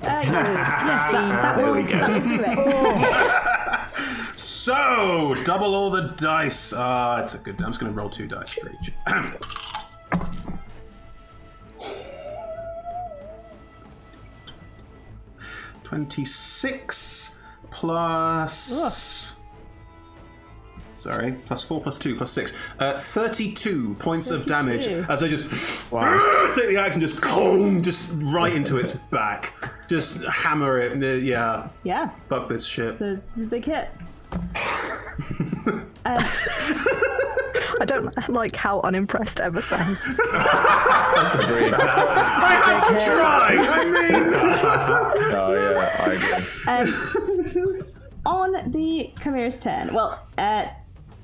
Yes, that There will, we go. that will do it. So, double all the dice. It's a good. I'm just going to roll 2 dice for each. 26 plus. Sorry, plus 4 plus 2 plus 6. 32 points of damage as I just take the axe and just right into its back. Just hammer it. Yeah. Yeah. Fuck this shit. So it's a big hit. I don't like how unimpressed Emma sounds. Agreed. I had to try! I mean... Oh yeah, I agree. On the Chimera's turn,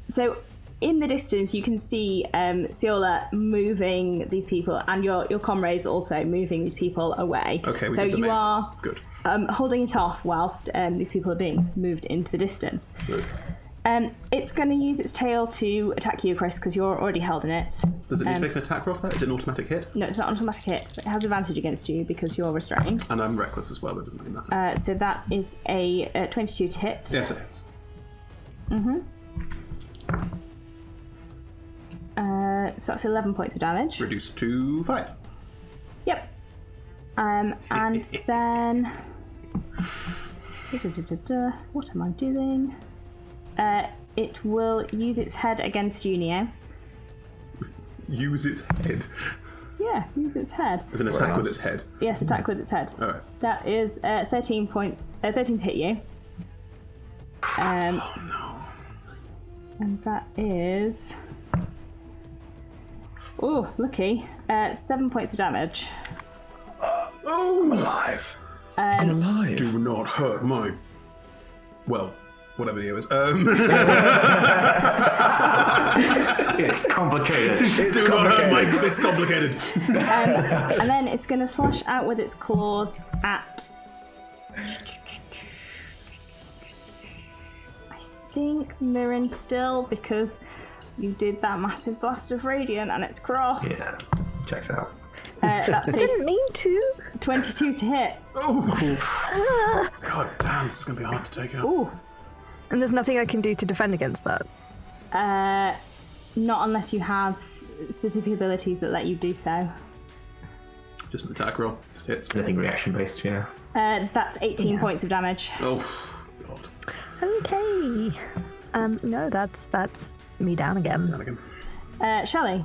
so in the distance you can see Ciola moving these people, and your comrades also moving these people away. Okay, we so did the you main. are Good. holding it off whilst these people are being moved into the distance. Good. It's going to use its tail to attack you, Chris, because you're already held in it. Does it need to make an attack roll for that? Is it an automatic hit? No, it's not an automatic hit, but it has advantage against you because you're restrained. And I'm reckless as well, that doesn't mean that. So that is a 22 to hit. Yes, it hits. So that's 11 points of damage. Reduced to 5. Yep. And then... What am I doing? It will use its head against you, Neo. Use its head. Yeah, use its head. With an attack with its head. Yes, attack with its head. Alright. That is 13 to hit you. Oh no. And that is... Oh, lucky. 7 points of damage. Oh! Alive. I'm alive. Do not hurt my... Well, whatever the name is. It's complicated. Do not hurt my... It's complicated. And then it's going to slash out with its claws at... I think Mirren still, because you did that massive blast of radiant and it's crossed. Yeah, checks out. That's I a didn't mean to. 22 to hit. Oh! God damn, this is going to be hard to take out. Ooh. And there's nothing I can do to defend against that. Not unless you have specific abilities that let you do so. Just an attack roll. Just hits. I think reaction based, yeah. That's 18 points of damage. Oh, God. Okay. No, that's me down again. Down again. Shelley.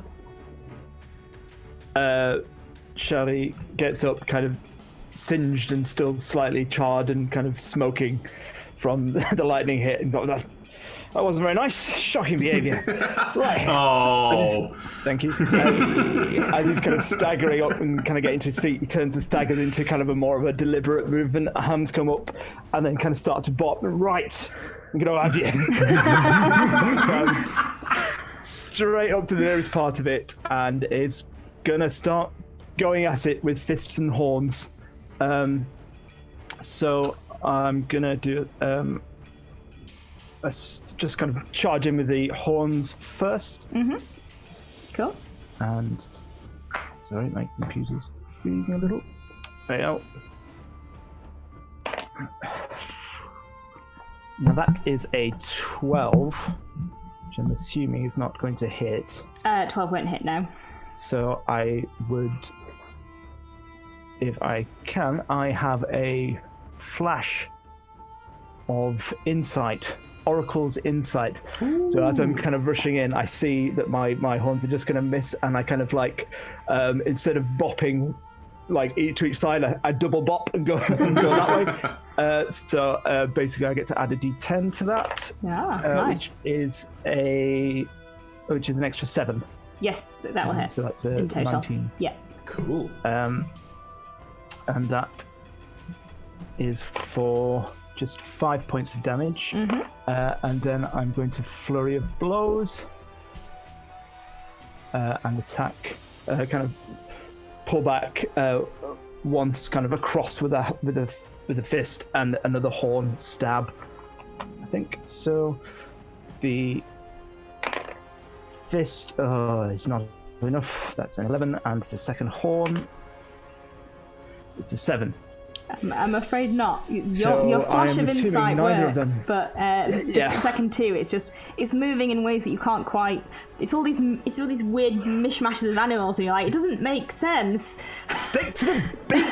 Shelley gets up, kind of singed and still slightly charred and kind of smoking from the lightning hit, and got that wasn't very nice. Shocking behaviour. Right. Oh. Thank you. As he's kind of staggering up and kind of getting to his feet, he turns and staggers into kind of a more of a deliberate movement. Hands come up and then kind of start to bop. Right, I'm going to have you. Straight up to the nearest part of it, and is going to start going at it with fists and horns. So I'm going to do just kind of charge in with the horns first. Mm-hmm. Cool. And sorry, my computer's freezing a little. There you go. Now that is a 12, which I'm assuming is not going to hit. 12 won't hit now. So I would, if I can, I have a flash of insight Oracle's Insight. So as I'm kind of rushing in, I see that my horns are just going to miss, and I kind of like, instead of bopping like to each side, I double bop and go that way. So basically I get to add a D10 to that, nice. which is an extra 7. Yes, that will hit. So that's a in total. 19. Yeah. Cool. And that is for just 5 points of damage. And then I'm going to Flurry of Blows and attack, kind of pull back once, kind of across with a fist, and another horn stab, I think. So the fist is not enough. That's an 11, and the second horn, it's a 7. I'm afraid not. Your flash of insight works, but the second two, it's moving in ways that you can't quite. It's all these weird mishmashes of animals, and you're like, it doesn't make sense. Stick to the beat.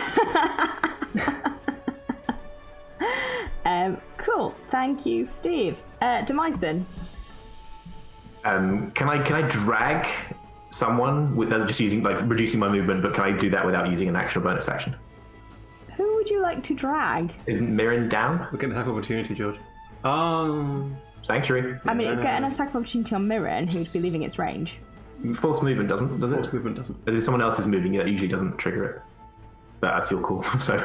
Cool. Thank you, Steve. Demyson. Can I drag someone without just using reducing my movement? But can I do that without using an action or bonus action? Who would you like to drag? Isn't Mirren down? We're going to have opportunity, George. Sanctuary. I mean, get an attack of opportunity on Mirren, who would be leaving its range. Force movement does it? Force movement doesn't. If someone else is moving, that usually doesn't trigger it. But that's your call. So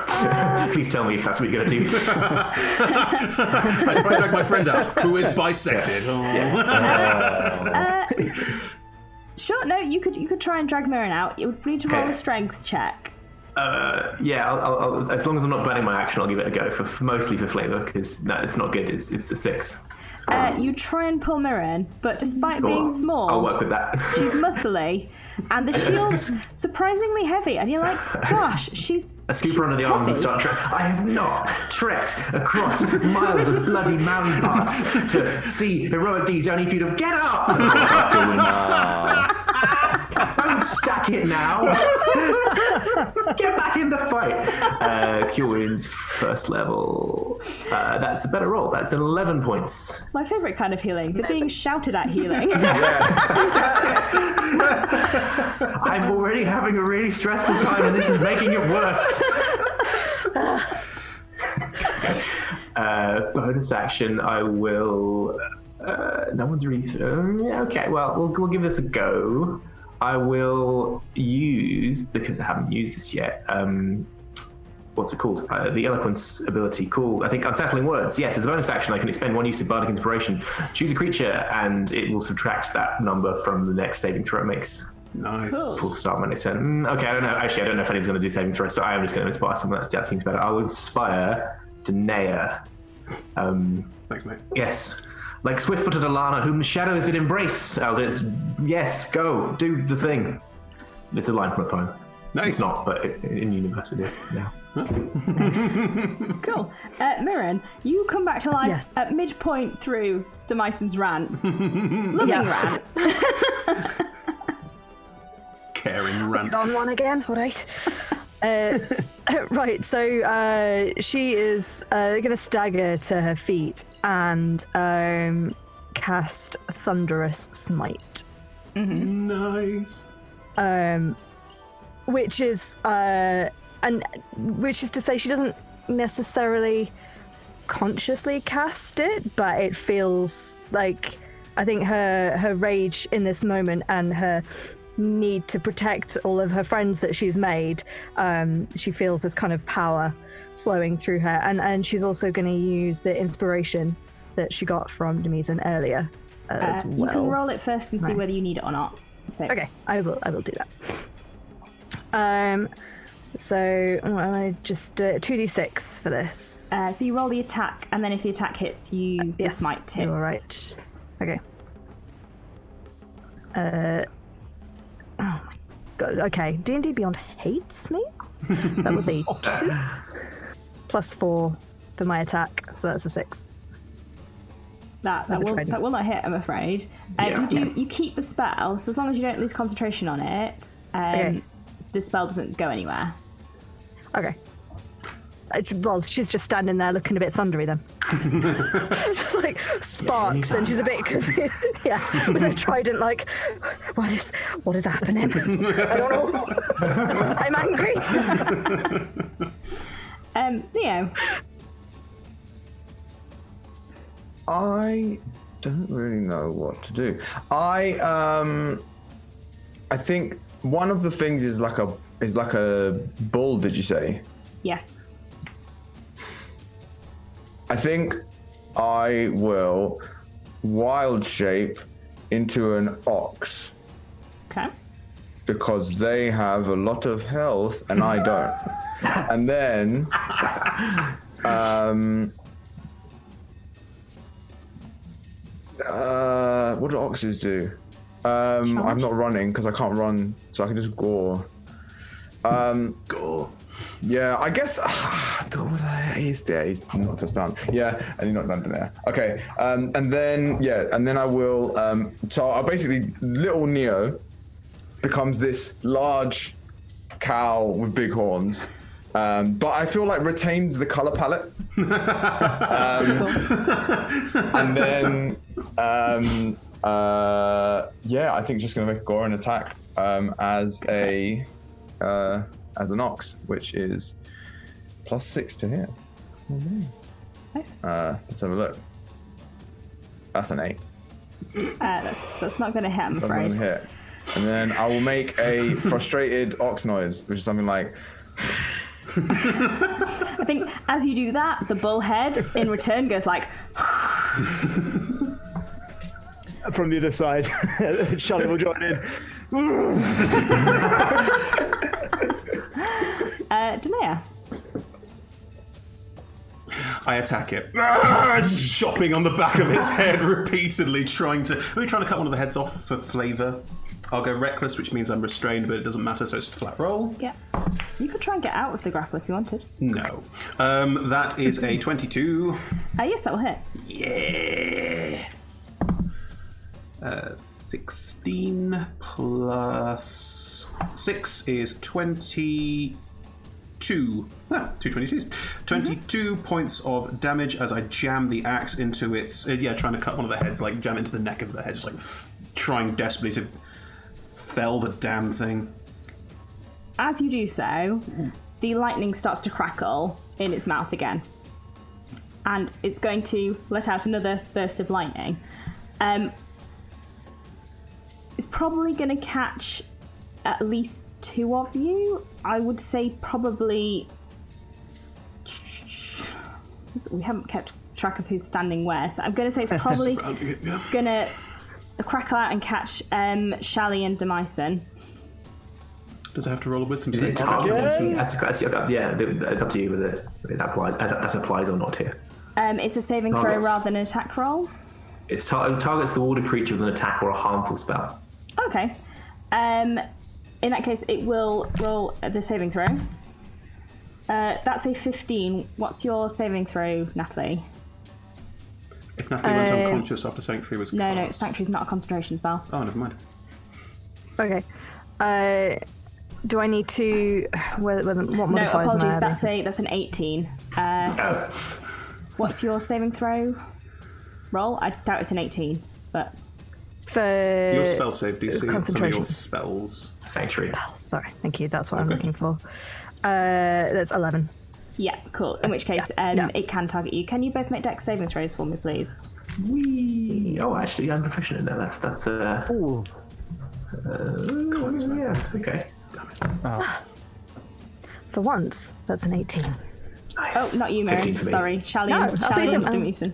please tell me if that's what you're going to do. I try to drag my friend out, who is bisected. Sure. No, you could try and drag Mirren out. You would need to roll a strength check. I'll, as long as I'm not burning my action, I'll give it a go, mostly for flavour, because no, it's not good. It's a 6. You try and pull Mirren, but despite being small, I'll work with that. She's muscly, and the shield's surprisingly heavy, and you're like, gosh, she's a scooper under the arms and start I have not trekked across miles of bloody mountain paths to see heroic deeds only if you'd have get up! Don't stack it now! Get back in the fight! Cure Wounds, first level. That's a better roll. That's 11 points. It's my favourite kind of healing. The being shouted at healing. I'm already having a really stressful time, and this is making it worse. Bonus action, I will. No one's really. Yeah, okay. Well, we'll give this a go. I will use, because I haven't used this yet. What's it called? The Eloquence ability. Cool. I think Unsettling Words. Yes, as a bonus action, I can expend 1 use of Bardic Inspiration. Choose a creature, and it will subtract that number from the next saving throw it makes. Nice. Full start my next turn. Okay, I don't know. Actually, I don't know if anyone's going to do saving throws, so I am just going to inspire someone. That seems better. I will inspire Danaea. Thanks, mate. Yes. Like swift-footed Alana, whom the shadows did embrace. Yes, go, do the thing. It's a line from a poem. Nice. It's not, but in universe it is now. Cool. Mirren, you come back to life at midpoint through Demyson's rant. Loving rant. Caring rant. On one again, all right. Right, so she is going to stagger to her feet and cast Thunderous Smite. Nice. Which is to say she doesn't necessarily consciously cast it, but it feels like, I think her rage in this moment and her need to protect all of her friends that she's made, she feels this kind of power flowing through her, and she's also going to use the inspiration that she got from Demyson earlier as well. You can roll it first and see whether you need it or not. So. Okay, I will do that. So I just 2d6 for this. So you roll the attack, and then if the attack hits, the smite hits. You're right. Okay. Oh my god. Okay. D&D Beyond hates me. That was a 2 plus 4 for my attack, so that's a 6. That will not hit, I'm afraid. You keep the spell, so as long as you don't lose concentration on it, the spell doesn't go anywhere. Okay. Well, she's just standing there looking a bit thundery then. Just like sparks, and she's a bit confused. Yeah, with her trident, like, what is happening? I don't know. I'm angry. Theo. I don't really know what to do. I think one of the things is like a bull. Did you say? Yes. I think I will wild shape into an ox. Okay. Because they have a lot of health and I don't. And then what do oxes do? I'm not running because I can't run, so I can just gore. Gore. Yeah, I guess he's knocked us down. Yeah, and he knocked down there. Okay, and then I will. So I'll basically, little Neo becomes this large cow with big horns, but I feel like retains the color palette. And then, I think just gonna make a Goran attack as an ox, which is +6 to hit. Nice. Let's have a look. That's an 8. That's not going to hit, I'm That's afraid. not a hit. And then I will make a frustrated ox noise, which is something like. I think as you do that, the bullhead in return goes like. From the other side, Charlie will join in. Danae. I attack it. It's chopping on the back of its head repeatedly, trying to cut one of the heads off for flavour. I'll go reckless, which means I'm restrained, but it doesn't matter, so it's a flat roll. Yeah. You could try and get out of the grapple if you wanted. No. That is a 22. Yes, that will hit. Yeah. 16 plus 6 is 22. 2 22s. 22 points of damage as I jam the axe into its... trying to cut one of the heads, like jam into the neck of the head, just like trying desperately to fell the damn thing. As you do so, the lightning starts to crackle in its mouth again. And it's going to let out another burst of lightning. It's probably going to catch at least 2 of you. I would say probably... We haven't kept track of who's standing where, so I'm going to say it's probably going to crackle out and catch Shally and Demyson. Does it have to roll a wisdom save? It's up to you whether that applies or not here. It's a saving throw rather than an attack roll. It targets the water creature with an attack or a harmful spell. Okay. In that case, it will roll the saving throw. That's a 15. What's your saving throw, Natalie? If Natalie went unconscious after Sanctuary was No, cast. Sanctuary's not a concentration spell. Oh, never mind. Okay. Do I need to... What modifiers apologies, am I adding? that's an 18. What's your saving throw roll? I doubt it's an 18, but... For Your spell save DC, some of concentration. your spells. Sanctuary. Oh, sorry, thank you. That's what I'm looking for. That's 11. Yeah, cool. In which case, it can target you. Can you both make dex saving throws for me, please? Oh, actually, I'm proficient in that. That's Ooh. yeah, okay. For once, that's an 18. Nice. Oh, not you, Mary. 15 for me. Sorry. Shally No, and I'll please him. Demyson.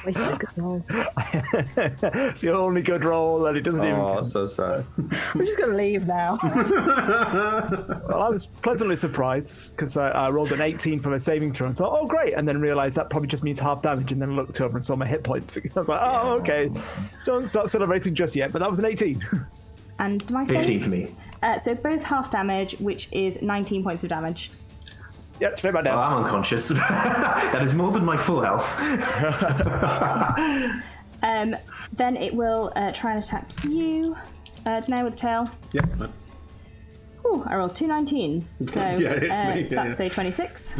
Wasted a good roll. It's the only good roll, and it doesn't even. So sad. We're just going to leave now. Well, I was pleasantly surprised because I rolled an 18 for my saving throw and thought, oh, great, and then realised that probably just means half damage, and then looked over and saw my hit points. I was like, oh, okay. Don't start celebrating just yet, but that was an 18. And Demyson? 15 for me. So both half damage, which is 19 points of damage. Yeah, straight back Well, down. I'm unconscious. That is more than my full health. Then it will try and attack you. Danae with the tail. Yep. No. Ooh, I rolled 2 19s. So Yeah, it's me, yeah, that's yeah. a 26.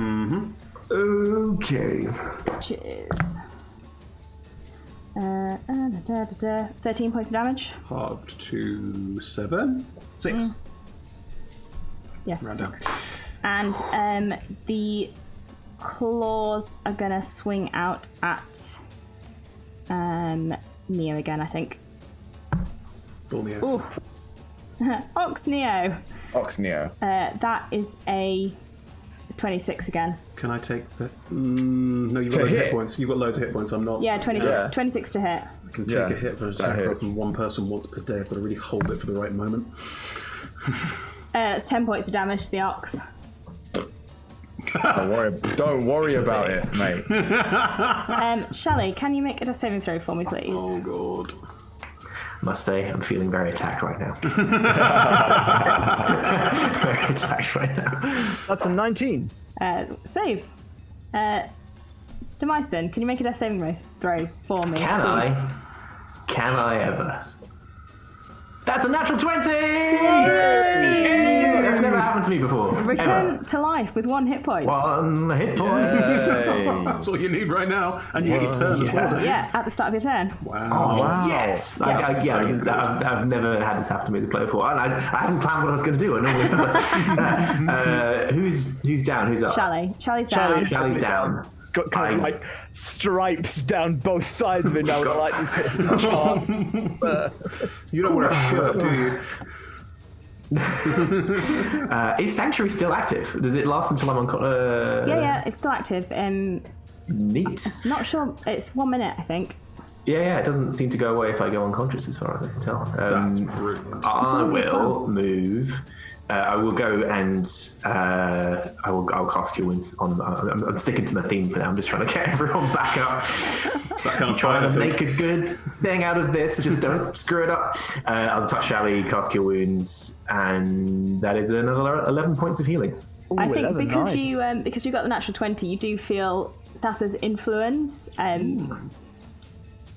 Okay. Which is 13 points of damage. Halved to 7? 6. Yes. Round down. And the claws are gonna swing out at Neo again, I think. Ball Neo. Ooh. Ox Neo. Oxneo. That is a 26 again. Can I take the... no, you've got loads of hit points. You've got loads of hit points. I'm not... Yeah, 26, Yeah. 26 to hit. I can take a hit for an that attack roll hits. from one person once per day. I've got to really hold it for the right moment. It's 10 points of damage to the ox. Don't worry about it, mate. Shelley, can you make a death saving throw for me, please? Oh, God. Must say, I'm feeling very attacked right now. Very attacked right now. That's a 19. Save. Demyson, can you make a death saving throw for me? Can please? I? Can I ever? That's a natural 20! That's never happened to me before. Return Ever. to life with 1 hit point. 1 hit point. That's all you need right now. And you get your turn as well, don't you? Yeah, at the start of your turn. Wow. Oh, Wow. yes! Yes. I've never had this happen to me to play before. And I hadn't planned what I was going to do. I normally who's down? Who's up? Shelley. Shelley's down. Shelley's down. Got kind of like stripes down both sides of it now. Like it's a chart. You don't wear a shirt, do you? Is Sanctuary still active? Does it last until I'm on... Yeah, it's still active. Neat. Not sure. It's 1 minute, I think. Yeah, it doesn't seem to go away if I go unconscious as far as I can tell. That's brilliant. I will move. I will go and I'll cast Cure Wounds on. I'm sticking to my theme for now. I'm just trying to get everyone back up. It's that kind of Trying fight, to I think. make a good thing out of this. Just don't screw it up. I'll touch Shally, cast Cure Wounds, and that is another 11 points of healing. I think 11, because nice. because you got the natural 20, you do feel Thassa's influence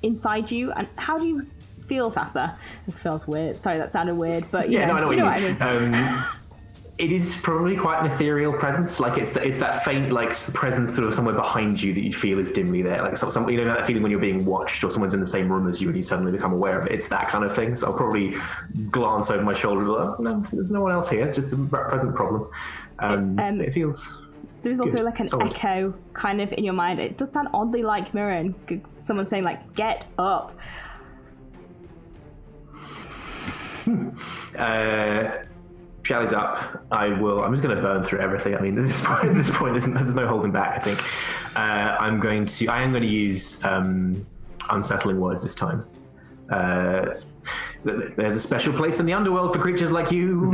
inside you. And how do you feel, Thassa? This feels weird. Sorry, that sounded weird, but I know you know what I mean. It is probably quite an ethereal presence. Like it's that faint like presence sort of somewhere behind you that you feel is dimly there. Like some you know that feeling when you're being watched or someone's in the same room as you and you suddenly become aware of it. It's that kind of thing. So I'll probably glance over my shoulder and be like, oh, no, there's no one else here. It's just a present problem. It feels. There's also good. like an Solid. echo kind of in your mind. It does sound oddly like Mirren. Someone saying like, "Get up." Shally's up. I'm just going to burn through everything. I mean, at this point, there's no holding back. I think I am going to use unsettling words this time. There's a special place in the underworld for creatures like you.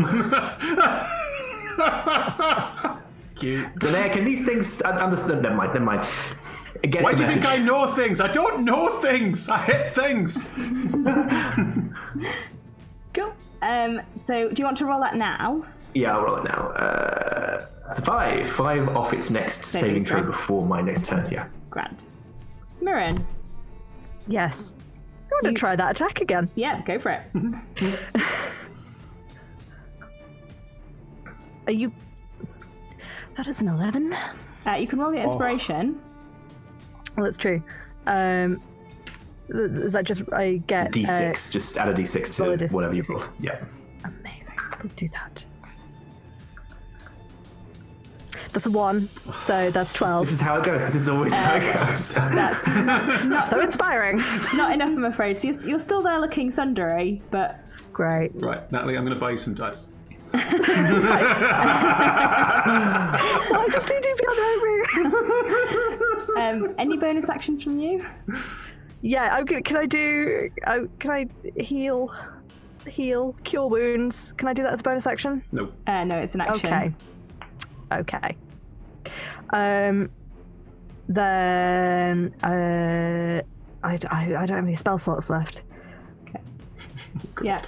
Cute. So there, can these things understand? Never mind. It gets Why the do you think message. I know things? I don't know things. I hit things. Cool. So do you want to roll that now? Yeah, I'll roll it now. It's a 5. 5 off its next saving throw before my next turn. Yeah. Grand. Mirren. Yes. I want to try that attack again. Yeah, go for it. Are you... That is an 11. You can roll your inspiration. Well, that's true. Is that just I get... D6. Just add a D6 roll a to D6. whatever you roll. Yeah. Amazing. We'll do that. That's a 1, so that's 12. This is how it goes. This is always how it goes. That's not, So inspiring. not enough, I'm afraid. So you're still there looking thundery, but Great. Right, Natalie, I'm going to buy you some dice. Well, I just need to be on any bonus actions from you? Yeah, can I heal cure wounds? Can I do that as a bonus action? No. No, it's an action. Okay. Then I don't have any spell slots left. Yeah.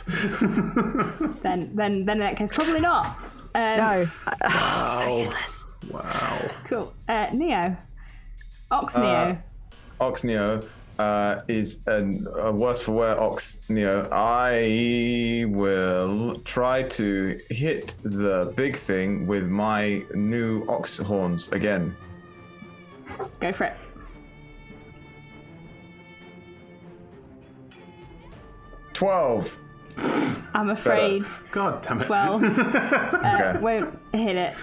then in that case, probably not. No. So useless. Wow. Cool. Neo. Ox Neo. Oxneo. is a worse for wear ox, Neo. I will try to hit the big thing with my new ox horns again. Go for it. $12. I'm afraid God damn it. 12 Okay. won't hit it.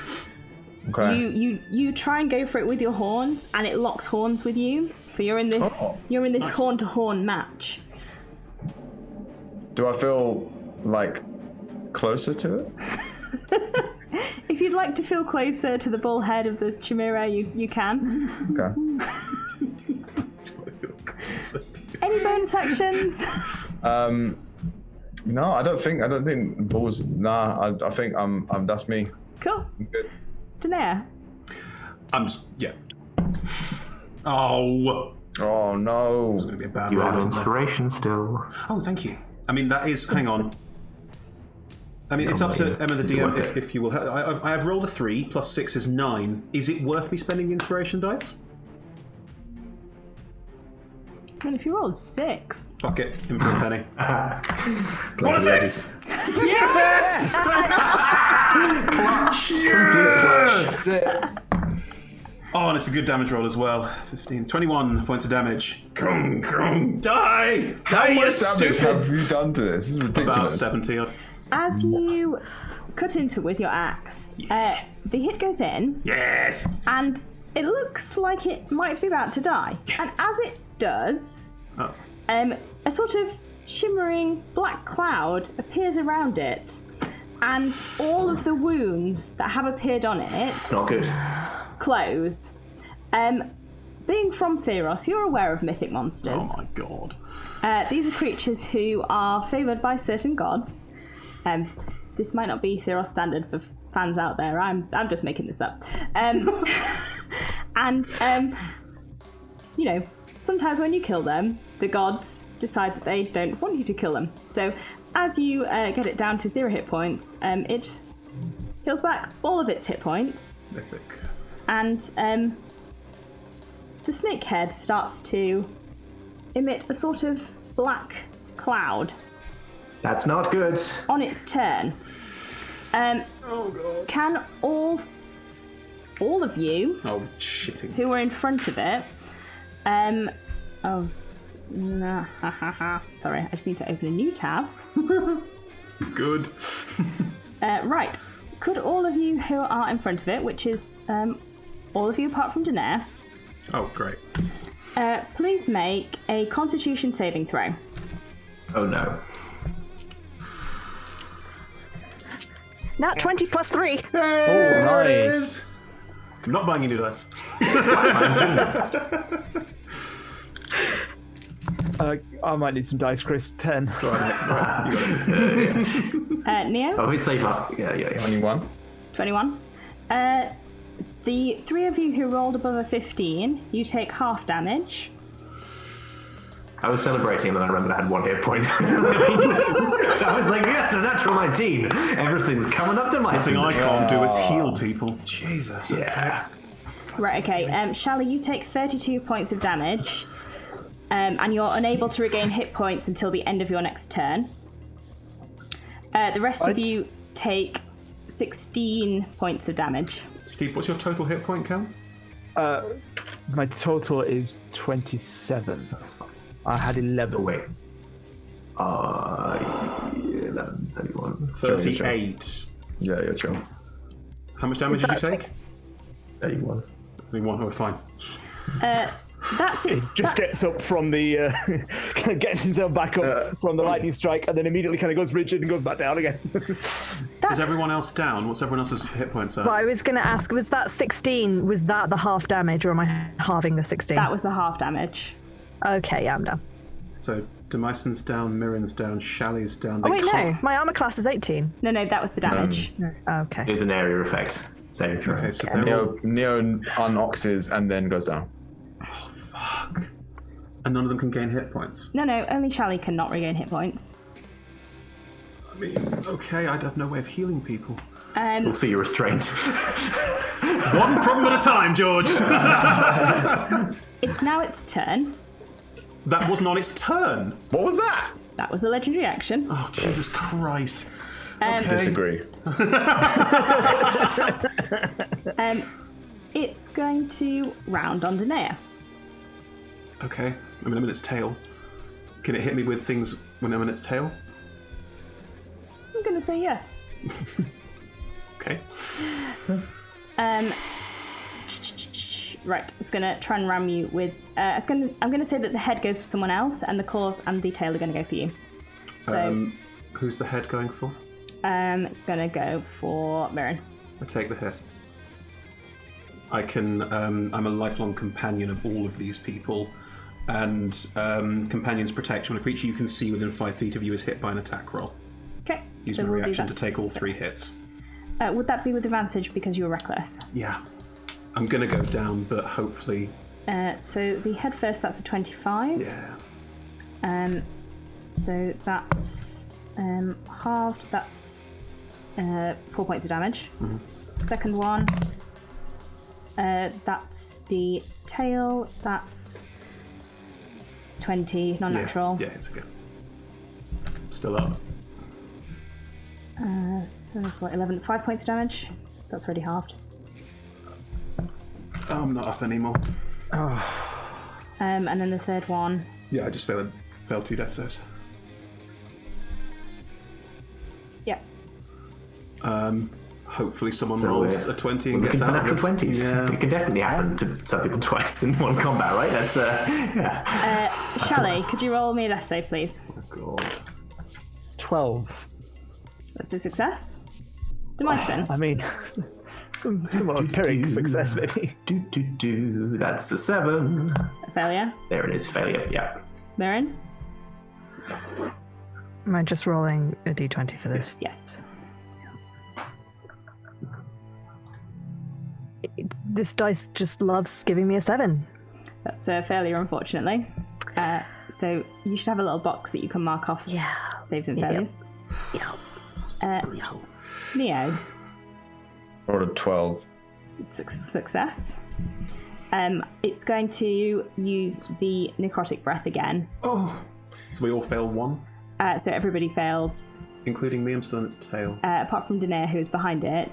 Okay. You try and go for it with your horns, and it locks horns with you. So you're in this Nice. horn to horn match. Do I feel like closer to it? If you'd like to feel closer to the bullhead of the Chimera, you can. Okay. Any bonus actions? No, I don't think bulls. Nah, I think I'm that's me. Cool. I'm good. Danae. Yeah. Oh. Oh no. It's going to be a bad You roll, have isn't it? inspiration still. Oh, thank you. I mean, that is. Hang on. I mean, it's up to Emma the Is it worth DM it? if you will. I have rolled a 3 plus 6 is 9. Is it worth me spending the inspiration dice? And if you rolled 6. Fuck it. In for a penny. What a 6! Yes! That's it. Oh, and it's a good damage roll as well. 15, 21 points of damage. Die! Die, How you much damage stupid! have you done to this? This is About ridiculous. 70 odd. As you cut into it with your axe, the hit goes in, Yes! and it looks like it might be about to die. Yes. And as it does, Oh. a sort of shimmering black cloud appears around it, and all of the wounds that have appeared on it Not good. close. Being from Theros, you're aware of Mythic Monsters. Oh my god. These are creatures who are favoured by certain gods. This might not be Theros standard for fans out there. I'm just making this up. And you know, sometimes when you kill them, the gods decide that they don't want you to kill them. So as you get it down to 0 hit points, it heals back all of its hit points, Mythic. and the snake head starts to emit a sort of black cloud That's not good. on its turn. Oh god. Can all of you Oh, shitting. who were in front of it, sorry, I just need to open a new tab. Good. Right, could all of you who are in front of it, which is all of you apart from Danae, Oh, great. please make a Constitution saving throw. Oh no. Nat 20 plus 3. Oh, nice. I'm not buying any dice. I might need some dice, Chris. 10. Right, you got it. Neo, Oh, it's safe up. Yeah. 21. 21. The 3 of you who rolled above a 15, you take half damage. I was celebrating, and then I remembered I had 1 hit point. I was like, yes, a natural 19. Everything's coming up to my The thing I can't do is heal people. Jesus. Yeah. Right, okay. Shally, you take 32 points of damage, and you're unable to regain hit points until the end of your next turn. The rest of you take 16 points of damage. Steve, what's your total hit point count? My total is 27. I had 11. Oh, wait. 11, 31. 38. Yeah, chill. How much damage did you take? 31. 31. Oh, fine. That's it. Just gets up from the, kind of gets himself back up from the lightning strike, and then immediately kind of goes rigid and goes back down again. Is everyone else down? What's everyone else's hit points at? Well, I was going to ask, was that 16, was that the half damage, or am I halving the 16? That was the half damage. Okay, yeah, I'm down. So, Demison's down, Mirren's down, Shally's down. Oh, They wait, no. can't- My armor class is 18. No, that was the damage. Okay. It is an area effect. Saving throw. Okay, so they're all... Neo unoxes and then goes down. Oh, fuck. And none of them can gain hit points. No, only Shally cannot regain hit points. I mean, okay, I'd have no way of healing people. We'll see your restraint. One problem at a time, George! It's now its turn. That wasn't on its turn. What was that? That was a legendary action. Oh, Jesus Christ. Disagree. It's going to round on Danae. Okay. I mean, I'm in its tail. Can it hit me with things when I'm in its tail? I'm going to say yes. Okay. Right, it's going to try and ram you with... I'm going to say that the head goes for someone else, and the claws and the tail are going to go for you. So, who's the head going for? it's going to go for Mirren. I take the hit. I can... I'm a lifelong companion of all of these people, and Companion's Protection. When a creature you can see within 5 feet of you is hit by an attack roll. Okay. Use my reaction to take all 3 hits. Would that be with advantage because you were reckless? Yeah. I'm going to go down, but hopefully... So the head first, that's a 25. Yeah. So that's halved, that's 4 points of damage. Mm-hmm. Second one, that's the tail, that's 20, non-natural. Yeah, it's again. Still up. 11, 5 points of damage. That's already halved. Oh, I'm not up anymore. And then the third one. Yeah, I just failed 2 death saves. Yeah. Hopefully someone rolls a 20 and we're gets looking out for of natural this. 20s. Yeah. It can definitely happen to some people twice in one combat, right? That's yeah. Shelley, could you roll me a death save, please? Oh, God. 12. That's a success. Demyson. I mean, somewhat of Pyrrhic success, maybe. That's a 7. A failure. There it is, failure. Yeah. Mirren? Am I just rolling a d20 for this? Yes. This dice just loves giving me a 7. That's a failure, unfortunately. So you should have a little box that you can mark off saves and failures. Neo. Or a 12. Success. It's going to use the necrotic breath again. Oh! So we all fail 1? So everybody fails. Including me, I'm still in its tail. Apart from Danae, who is behind it.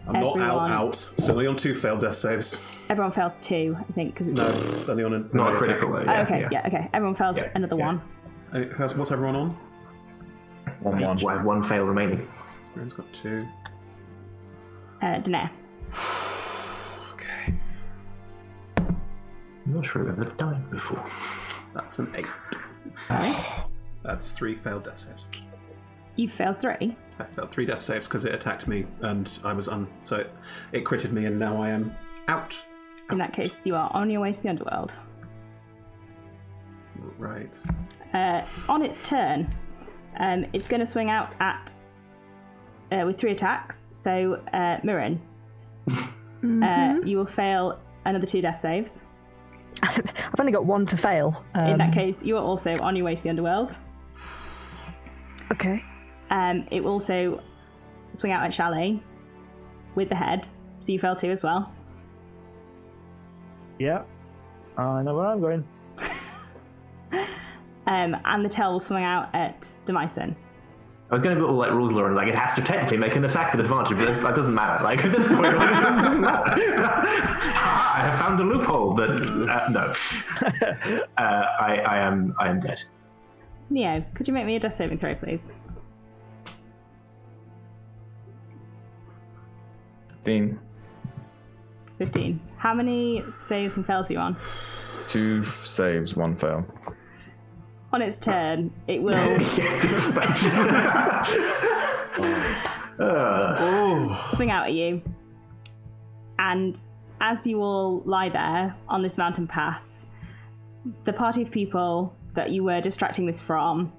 I'm not out. Still only on 2 failed death saves. Everyone fails 2, I think, because it's... No, it's only on a... It's not a critical, though. Yeah, okay. Everyone fails another 1. What's everyone on? 1-1. I have 1 fail remaining. Everyone's got 2. Danae. Okay. I'm not sure I've ever died before. That's an 8. That's 3 failed death saves. You failed 3? I failed 3 death saves because it attacked me and I was so it critted me and now I am out. In that case, you are on your way to the Underworld. Right. On its turn, it's going to swing out at with 3 attacks. So, Mirren, you will fail another 2 death saves. I've only got 1 to fail. In that case, you are also on your way to the Underworld. Okay. It will also swing out at Chalet with the head, so you fail 2 as well. Yeah, I know where I'm going. And the tail will swing out at Demyson. I was going to put all rules law, it has to technically make an attack with advantage, but that doesn't matter. At this point, it doesn't matter. I have found a loophole that no. I am dead. Neo, could you make me a death saving throw, please? 15. How many saves and fails are you on? 2 saves, 1 fail. On its turn, it will swing out at you. And as you all lie there on this mountain pass, the party of people that you were distracting this from,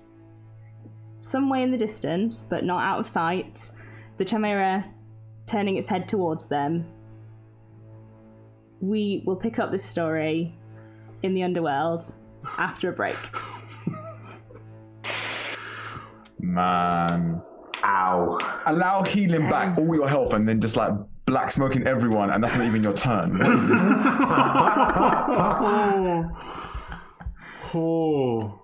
some way in the distance, but not out of sight, the Chimera turning its head towards them. We will pick up this story in the Underworld after a break. Man. Ow. Allow healing back all your health and then just black smoking everyone and that's not even your turn. What is this? Oh.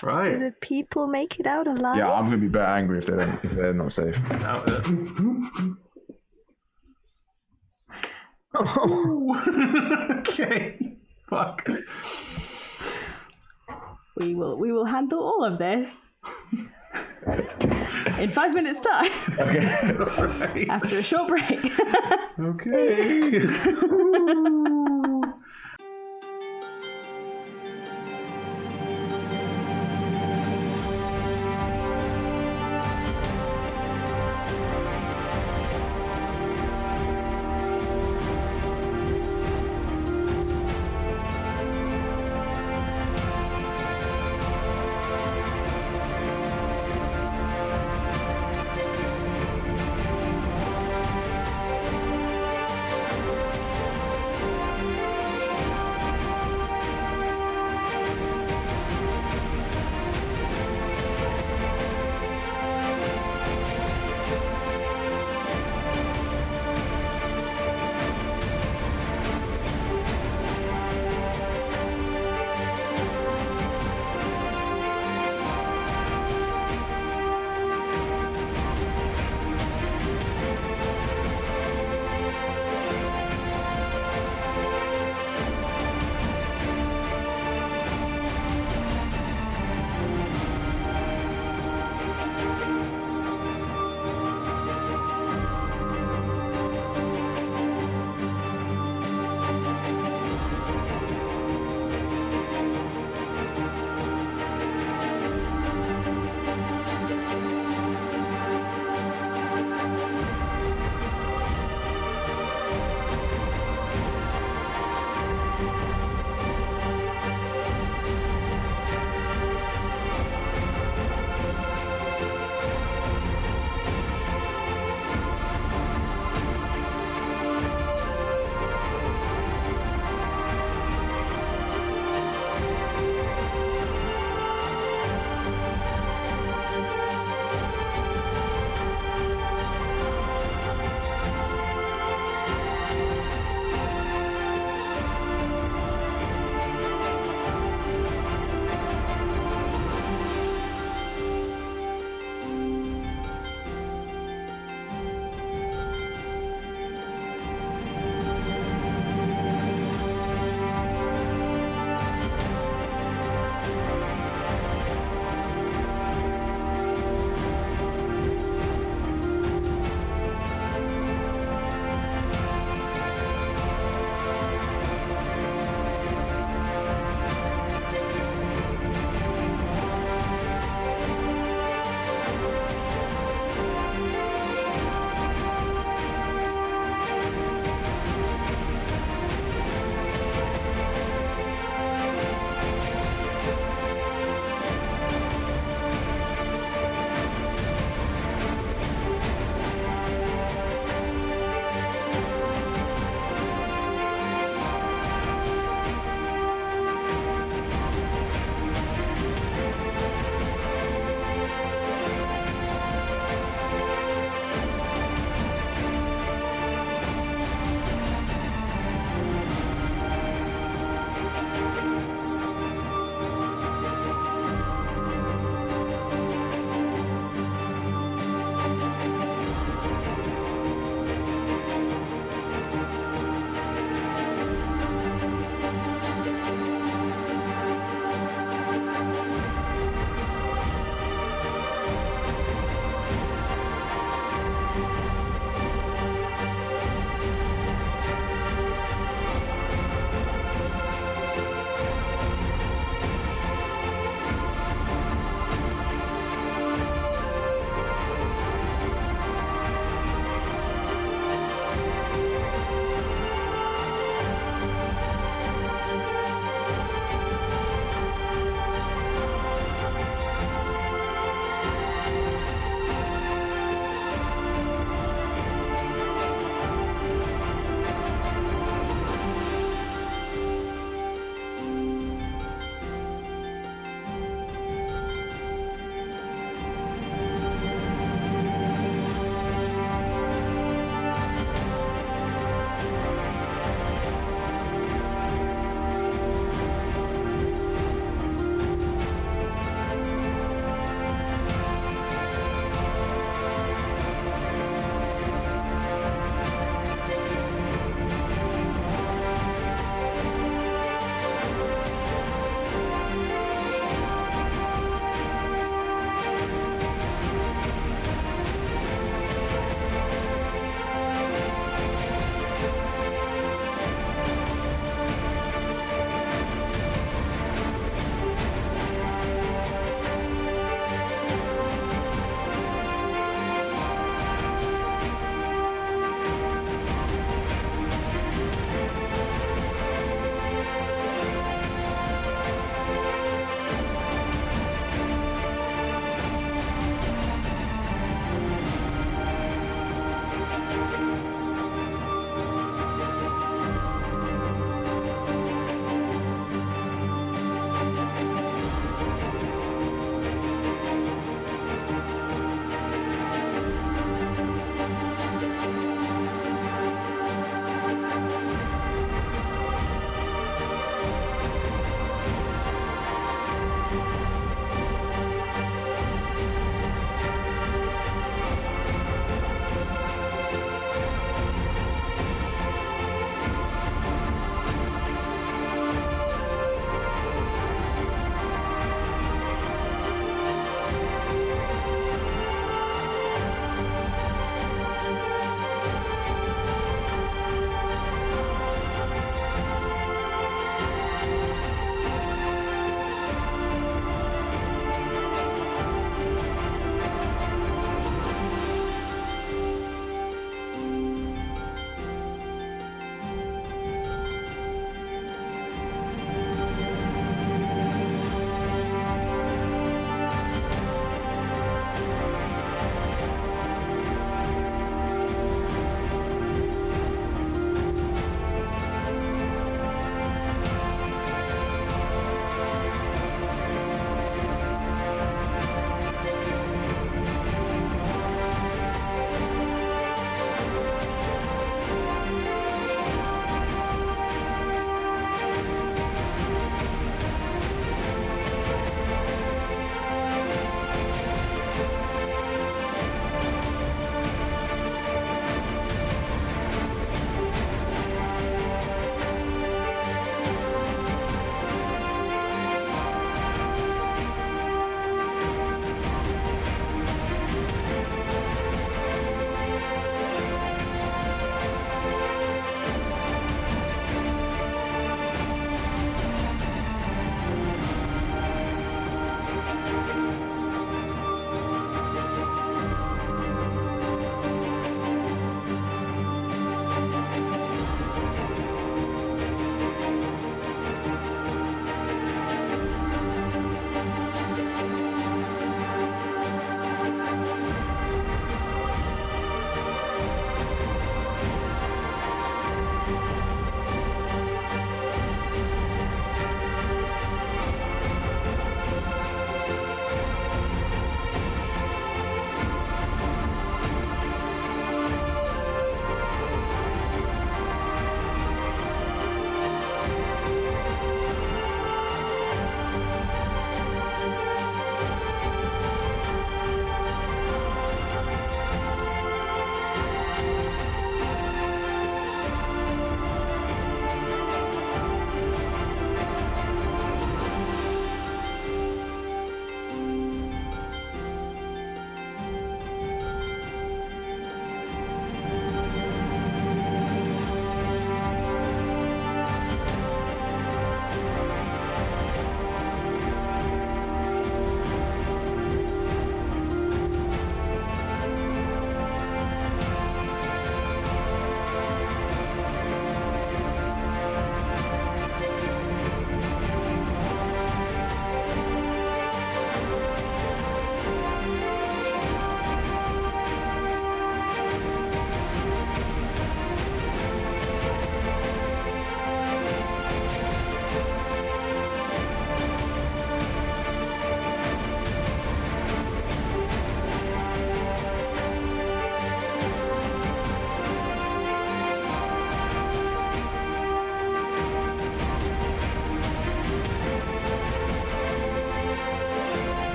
Do Right. the people make it out alive? Yeah, I'm gonna be better angry if they're not safe. Okay. Fuck. We will handle all of this in 5 minutes' time Right. after a short break. Okay.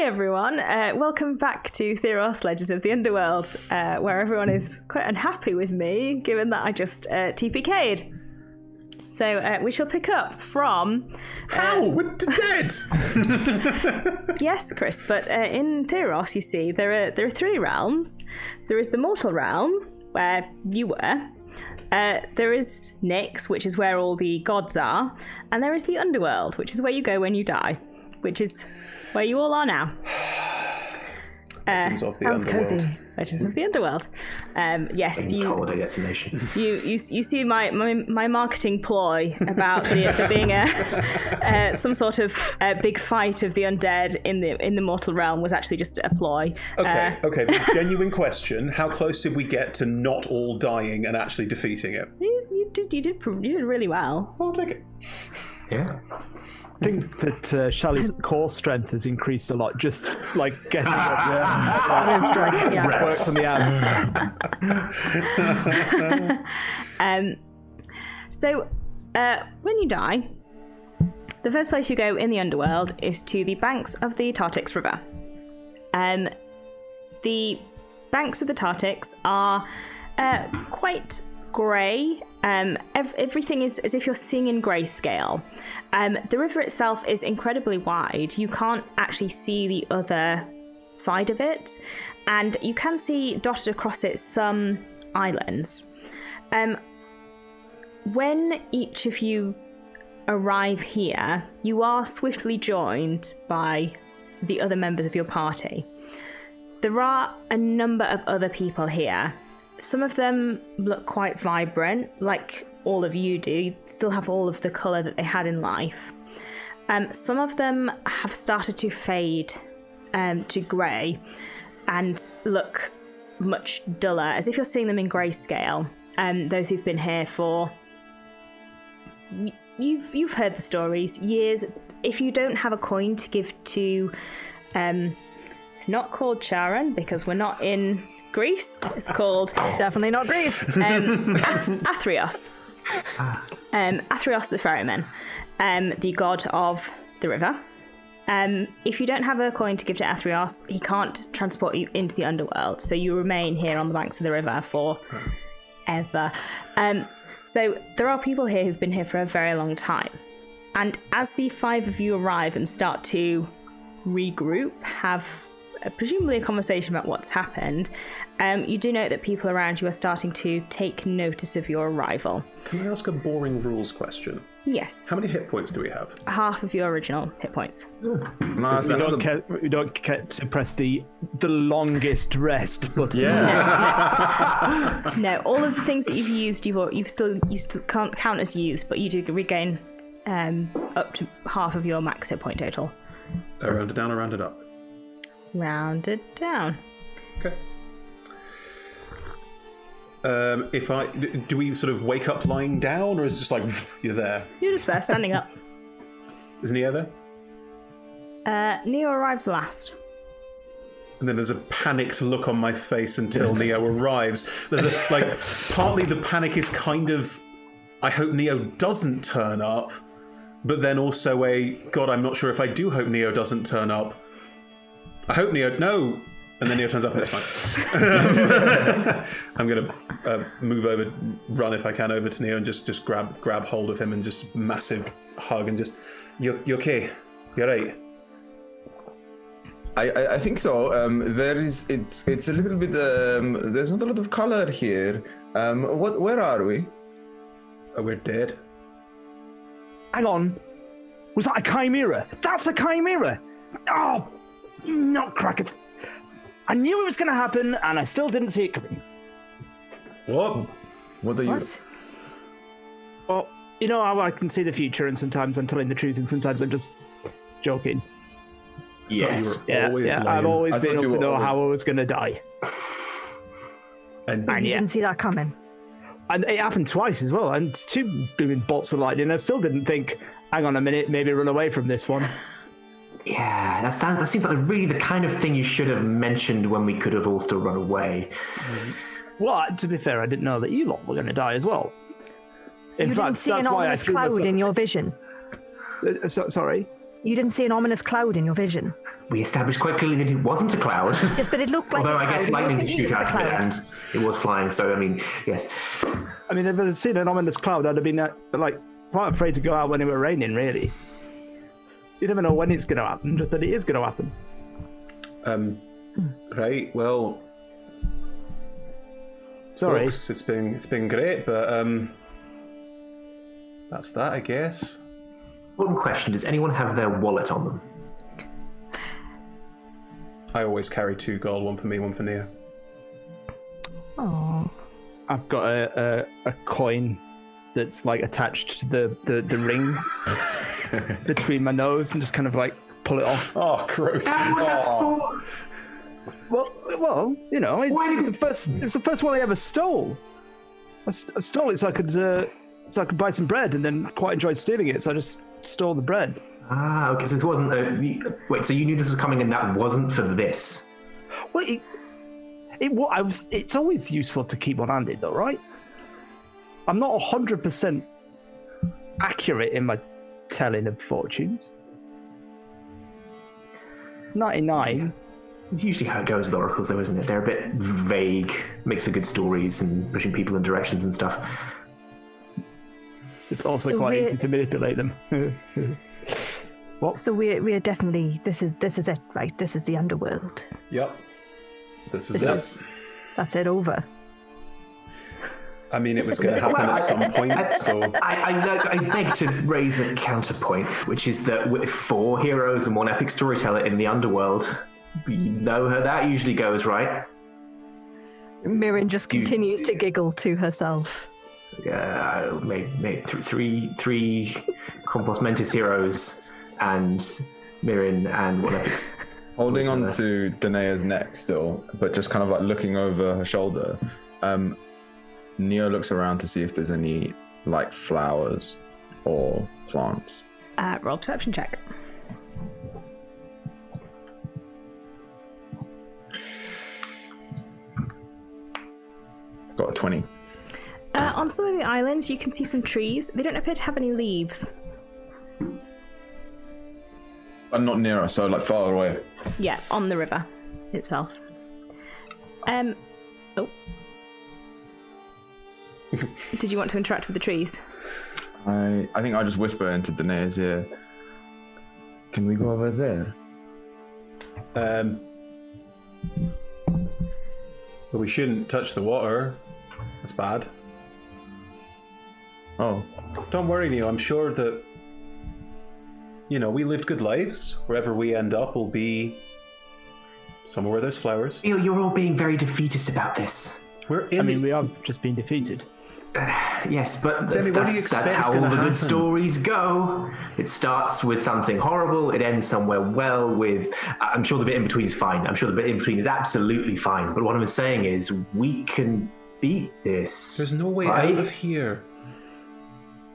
everyone. Welcome back to Theros, Legends of the Underworld, where everyone is quite unhappy with me, given that I just TPK'd. So we shall pick up from... How? We're dead! Yes, Chris, but in Theros, you see, there are 3 realms. There is the mortal realm, where you were. There is Nyx, which is where all the gods are. And there is the Underworld, which is where you go when you die, which is where you all are now. Legends of the Sounds Underworld. cozy. Legends of the Underworld. Yes, Holiday destination. you see my marketing ploy about there being some sort of big fight of the undead in the mortal realm was actually just a ploy. Okay. Genuine question: how close did we get to not all dying and actually defeating it? You did really well. I'll take it. Yeah. I think that Shelley's core strength has increased a lot, just like getting up there. Strength, yeah. Works on the abs. So when you die, the first place you go in the Underworld is to the banks of the Tartix River. The banks of the Tartix are quite grey. Everything is as if you're seeing in grayscale. The river itself is incredibly wide. You can't actually see the other side of it, and you can see dotted across it some islands. When each of you arrive here, you are swiftly joined by the other members of your party. There are a number of other people here. Some of them look quite vibrant, like all of you do. You still have all of the colour that they had in life. Some of them have started to fade to grey and look much duller, as if you're seeing them in grayscale. Those who've been here for... You've heard the stories, years. If you don't have a coin to give to... it's not called Charon, because we're not in... Greece. It's called Definitely not Greece. Athreos. Athreos the ferryman, the god of the river. If you don't have a coin to give to Athreos, he can't transport you into the Underworld, so you remain here on the banks of the river forever. So there are people here who've been here for a very long time, and as the 5 of you arrive and start to regroup, have presumably a conversation about what's happened, you do note that people around you are starting to take notice of your arrival. Can I ask a boring rules question? Yes. How many hit points do we have? Half of your original hit points. We don't get to press the longest rest button. Yeah. No, all of the things that you've used, you still can't count as used, but you do regain up to half of your max hit point total. Round it down or round it up? Rounded down. Okay. Do we sort of wake up lying down, or is it just like you're there? You're just there, standing up. Is Neo there? Neo arrives last. And then there's a panicked look on my face until Neo arrives. There's partly the panic is kind of, I hope Neo doesn't turn up, but then also God, I'm not sure if I do hope Neo doesn't turn up. I hope Neo... No! And then Neo turns up and it's fine. I'm going to move over, run if I can over to Neo and just grab hold of him and just massive hug and just... You okay? You're right? I think so. It's a little bit... there's not a lot of color here. Where are we? We're dead. Hang on. Was that a chimera? That's a chimera! Oh! Nutcrackers. I knew it was going to happen, and I still didn't see it coming. What? What are you... Well, you know how I can see the future, and sometimes I'm telling the truth, and sometimes I'm just joking. Yes. I've always been able to know how I was going to die. And You didn't see that coming. And it happened twice as well, and 2 booming bolts of lightning. I still didn't think, hang on a minute, maybe run away from this one. Yeah, that seems like really the kind of thing you should have mentioned when we could have all still run away. Well, to be fair, I didn't know that you lot were going to die as well. So you didn't see an ominous cloud in your vision? Sorry? You didn't see an ominous cloud in your vision? we established quite clearly that it wasn't a cloud. Yes, but it looked like Although a I cloud. guess lightning did shoot out of it, cloud. and it was flying. So I mean, yes. I mean, if I'd seen an ominous cloud, I'd have been quite afraid to go out when it were raining. Really, you never know when it's going to happen. Just that it is going to happen. Right. Well, Sorry, folks, it's been great, but that's that, I guess. One question: does anyone have their wallet on them? I always carry 2 gold, one for me, one for Nia. Oh. I've got a coin that's like attached to the ring between my nose and just kind of like pull it off. Oh, gross. Well, you know, it's the first one I ever stole. I stole it so I could buy some bread, and then I quite enjoyed stealing it, so I just stole the bread. Ah, okay. So this wasn't. Wait. So you knew this was coming, and that wasn't for this. Well, it's always useful to keep one-handed, though, right? I'm not 100% accurate in my telling of fortunes. 99. It's usually how it goes with oracles, though, isn't it? They're a bit vague, makes for good stories and pushing people in directions and stuff. It's also So quite easy to manipulate them. What? So we're definitely this is it, right? This is the underworld. Yep. This is it. That's it over. I mean, it was going to happen at some point, so... I beg to raise a counterpoint, which is that with 4 heroes and 1 epic storyteller in the underworld, you know how that usually goes, right? Mirren just continues to giggle to herself. Made three Compos Mentis heroes and Mirren and 1 epic. Holding on to Danea's neck still, but just kind of like looking over her shoulder. Neo looks around to see if there's any like flowers or plants. Roll perception check. Got a 20. On some of the islands, you can see some trees. They don't appear to have any leaves. But not near us, so like far away. Yeah, on the river itself. Oh. Did you want to interact with the trees? I think I just whisper into Danea's ear. Can we go over there? But we shouldn't touch the water. That's bad. Oh. Don't worry, Neo. I'm sure that, we lived good lives. Wherever we end up will be somewhere where there's flowers. You're all being very defeatist about this. We have just been defeated. Yes, but Demi, what do you expect that's how is all gonna the happen? good stories go. It starts with something horrible, it ends somewhere well with... I'm sure the bit in between is fine. I'm sure the bit in between is absolutely fine. But what I'm saying is, we can beat this. There's no way right? out of here.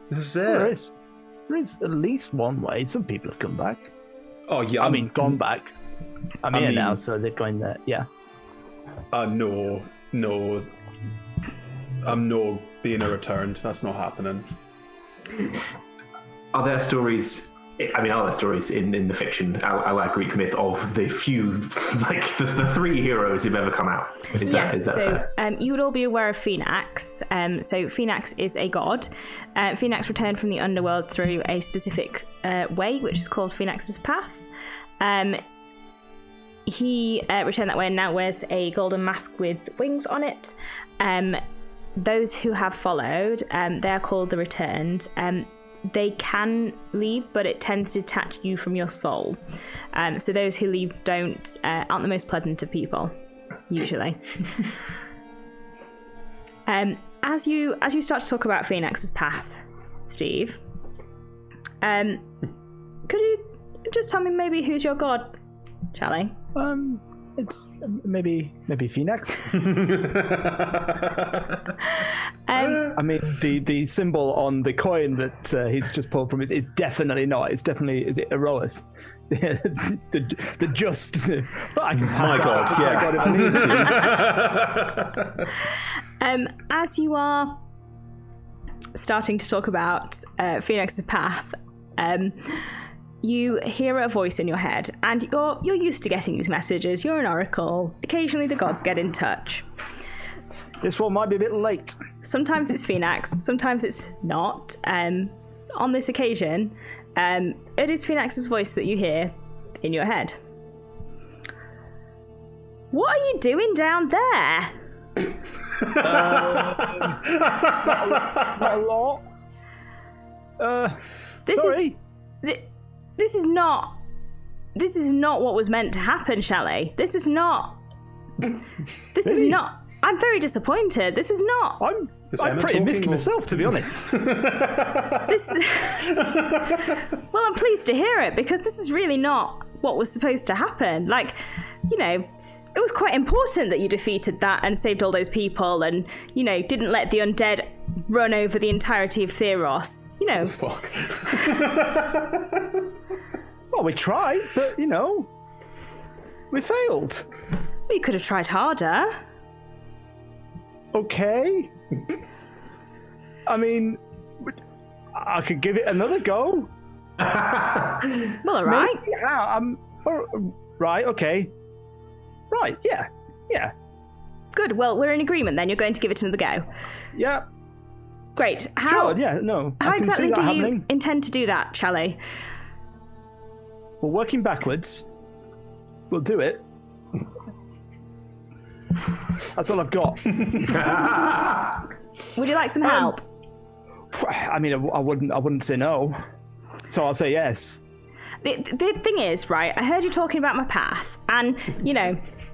This is it. There is at least one way. Some people have come back. Oh, yeah. Gone back. I'm here now, so they're going there. Yeah. No. I'm no being returned. That's not happening. Are there stories in the fiction, our Greek myth, of the few, like the 3 heroes who've ever come out? Is that fair? You would all be aware of Phoenix. So Phoenix is a god. Phoenix returned from the underworld through a specific way, which is called Phoenix's Path. He returned that way and now wears a golden mask with wings on it. Those who have followed, they are called the Returned. They can leave, but it tends to detach you from your soul. So those who leave aren't the most pleasant of people, usually. As you start to talk about Phoenix's Path, Steve, could you just tell me maybe who's your god, Charlie? It's maybe Phoenix. I mean, the symbol on the coin that he's just pulled from is definitely not. It's definitely, is it Erois? the just. But I can pass As you are starting to talk about Phoenix's Path, you hear a voice in your head, and you're used to getting these messages. You're an oracle. Occasionally the gods get in touch. This one might be a bit late. Sometimes it's Phoenix, sometimes it's not. On this occasion, it is Phoenix's voice that you hear in your head. What are you doing down there? Not a lot. Sorry. This is not what was meant to happen, Shelley. This is not. I'm very disappointed. This is not. I'm pretty miffed myself, to be honest. Well, I'm pleased to hear it, because this is really not what was supposed to happen. Like, it was quite important that you defeated that and saved all those people and, didn't let the undead run over the entirety of Theros. Oh, fuck. Well, we tried, but, we failed. Well, you could have tried harder. Okay. I mean, I could give it another go. Well, all right. Right, okay. Right, yeah. Good, well, we're in agreement then. You're going to give it another go. Yeah. Great. Sure, yeah, no. How I can exactly see that do you happening. intend to do that, Shelley? Well, working backwards, we'll do it. That's all I've got. Would you like some help? I mean, I wouldn't say no. So I'll say yes. The thing is, right, I heard you talking about my path, and,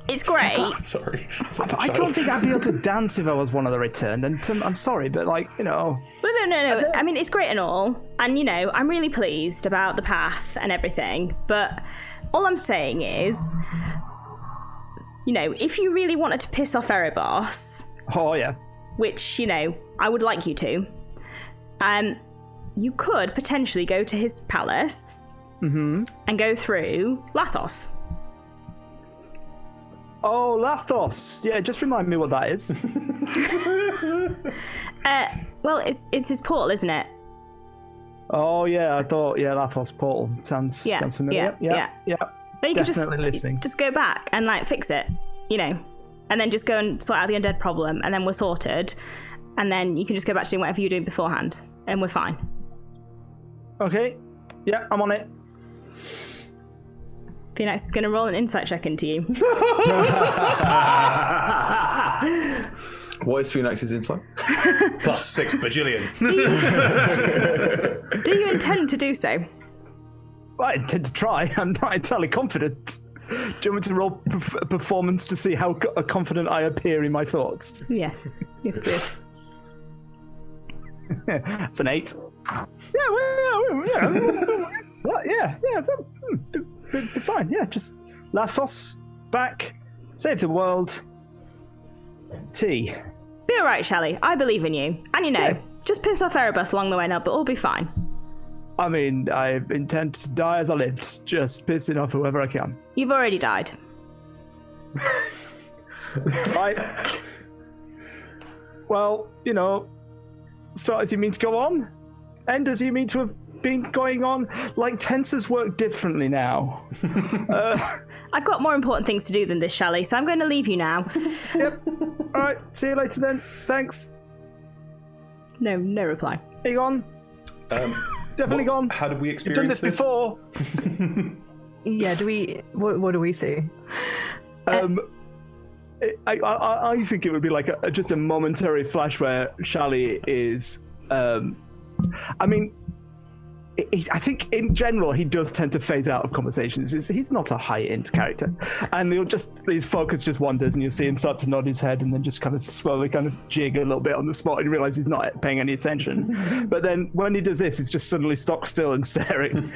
it's great. Sorry. I don't think I'd be able to dance if I was one of the returned, and I'm sorry, but, But no. I mean, it's great and all, and, I'm really pleased about the path and everything, but all I'm saying is, if you really wanted to piss off Erebos... Oh, yeah. Which, I would like you to, you could potentially go to his palace... Mm-hmm. And go through Lathos. Oh, Lathos. Yeah, just remind me what that is. Well, it's his portal, isn't it? Oh, yeah, I thought, Lathos portal. Sounds familiar. Yeah. Then you could listening. just go back and, fix it, and then just go and sort out the undead problem, and then we're sorted. And then you can just go back to doing whatever you were doing beforehand, and we're fine. Okay. Yeah, I'm on it. Phoenix is going to roll an insight check into you. What is Phoenix's insight? Plus 6 bajillion. Do you intend to do so? Well, I intend to try. I'm not entirely confident. Do you want me to roll a performance to see how confident I appear in my thoughts? Yes. Yes, please. It's an 8. Be fine. Yeah, just Lathos back, save the world. Tea. Be all right, Shelley. I believe in you. And just piss off Erebus along the way now, but all be fine. I mean, I intend to die as I lived, just pissing off whoever I can. You've already died. Well, start as you mean to go on, end as you mean to have been going on. Like, tenses work differently now. I've got more important things to do than this, Shelley, so I'm going to leave you now. Yep. All right, see you later then. Thanks. No reply. Are you gone? Definitely gone. How did we You've experience done this before. Yeah, what do we see? I think it would be like just a momentary flash where Shally is. I think in general he does tend to phase out of conversations. He's not a high-end character, and his focus just wanders, and you'll see him start to nod his head, and then just kind of slowly kind of jig a little bit on the spot, and realize he's not paying any attention. But then when he does this, he's just suddenly stock still and staring,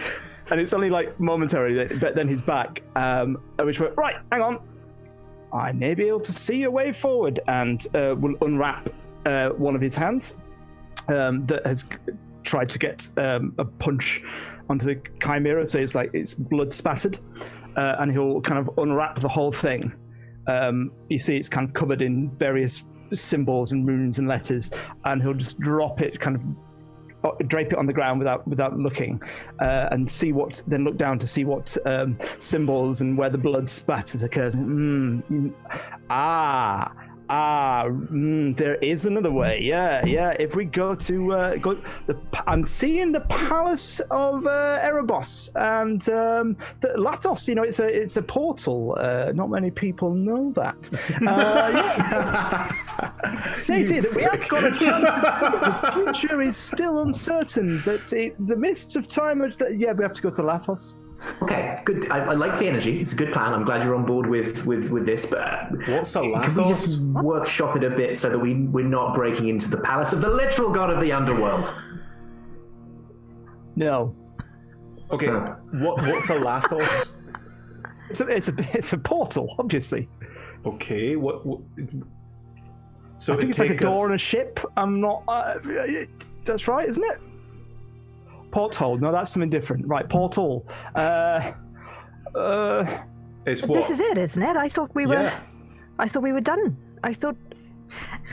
and it's only like momentary. But then he's back. At which point, right, hang on, I may be able to see a way forward, and will unwrap one of his hands that has tried to get a punch onto the chimera, so it's blood spattered, and he'll kind of unwrap the whole thing. You see it's kind of covered in various symbols and runes and letters, and he'll just drop it kind of drape it on the ground without looking, and then look down to see what symbols and where the blood splatters occurs. There is another way. Yeah. If we go to I'm seeing the Palace of Erebos and the Lathos. You know, it's a portal. Not many people know that. Stated that we have got a chance. The future is still uncertain. That the mists of time. We have to go to Lathos. Okay, good. I like the energy. It's a good plan. I'm glad you're on board with this. But what's a Lathos? Can we just workshop it a bit so that we're not breaking into the palace of the literal god of the underworld? No. Okay. What's a Lathos? It's a portal, obviously. Okay. What so I think it's like a door on a ship. I'm not. That's right, isn't it? Porthole. No, that's something different. Right, portal. It's what? This is it, isn't it? I thought we were. Yeah. I thought we were done. I thought.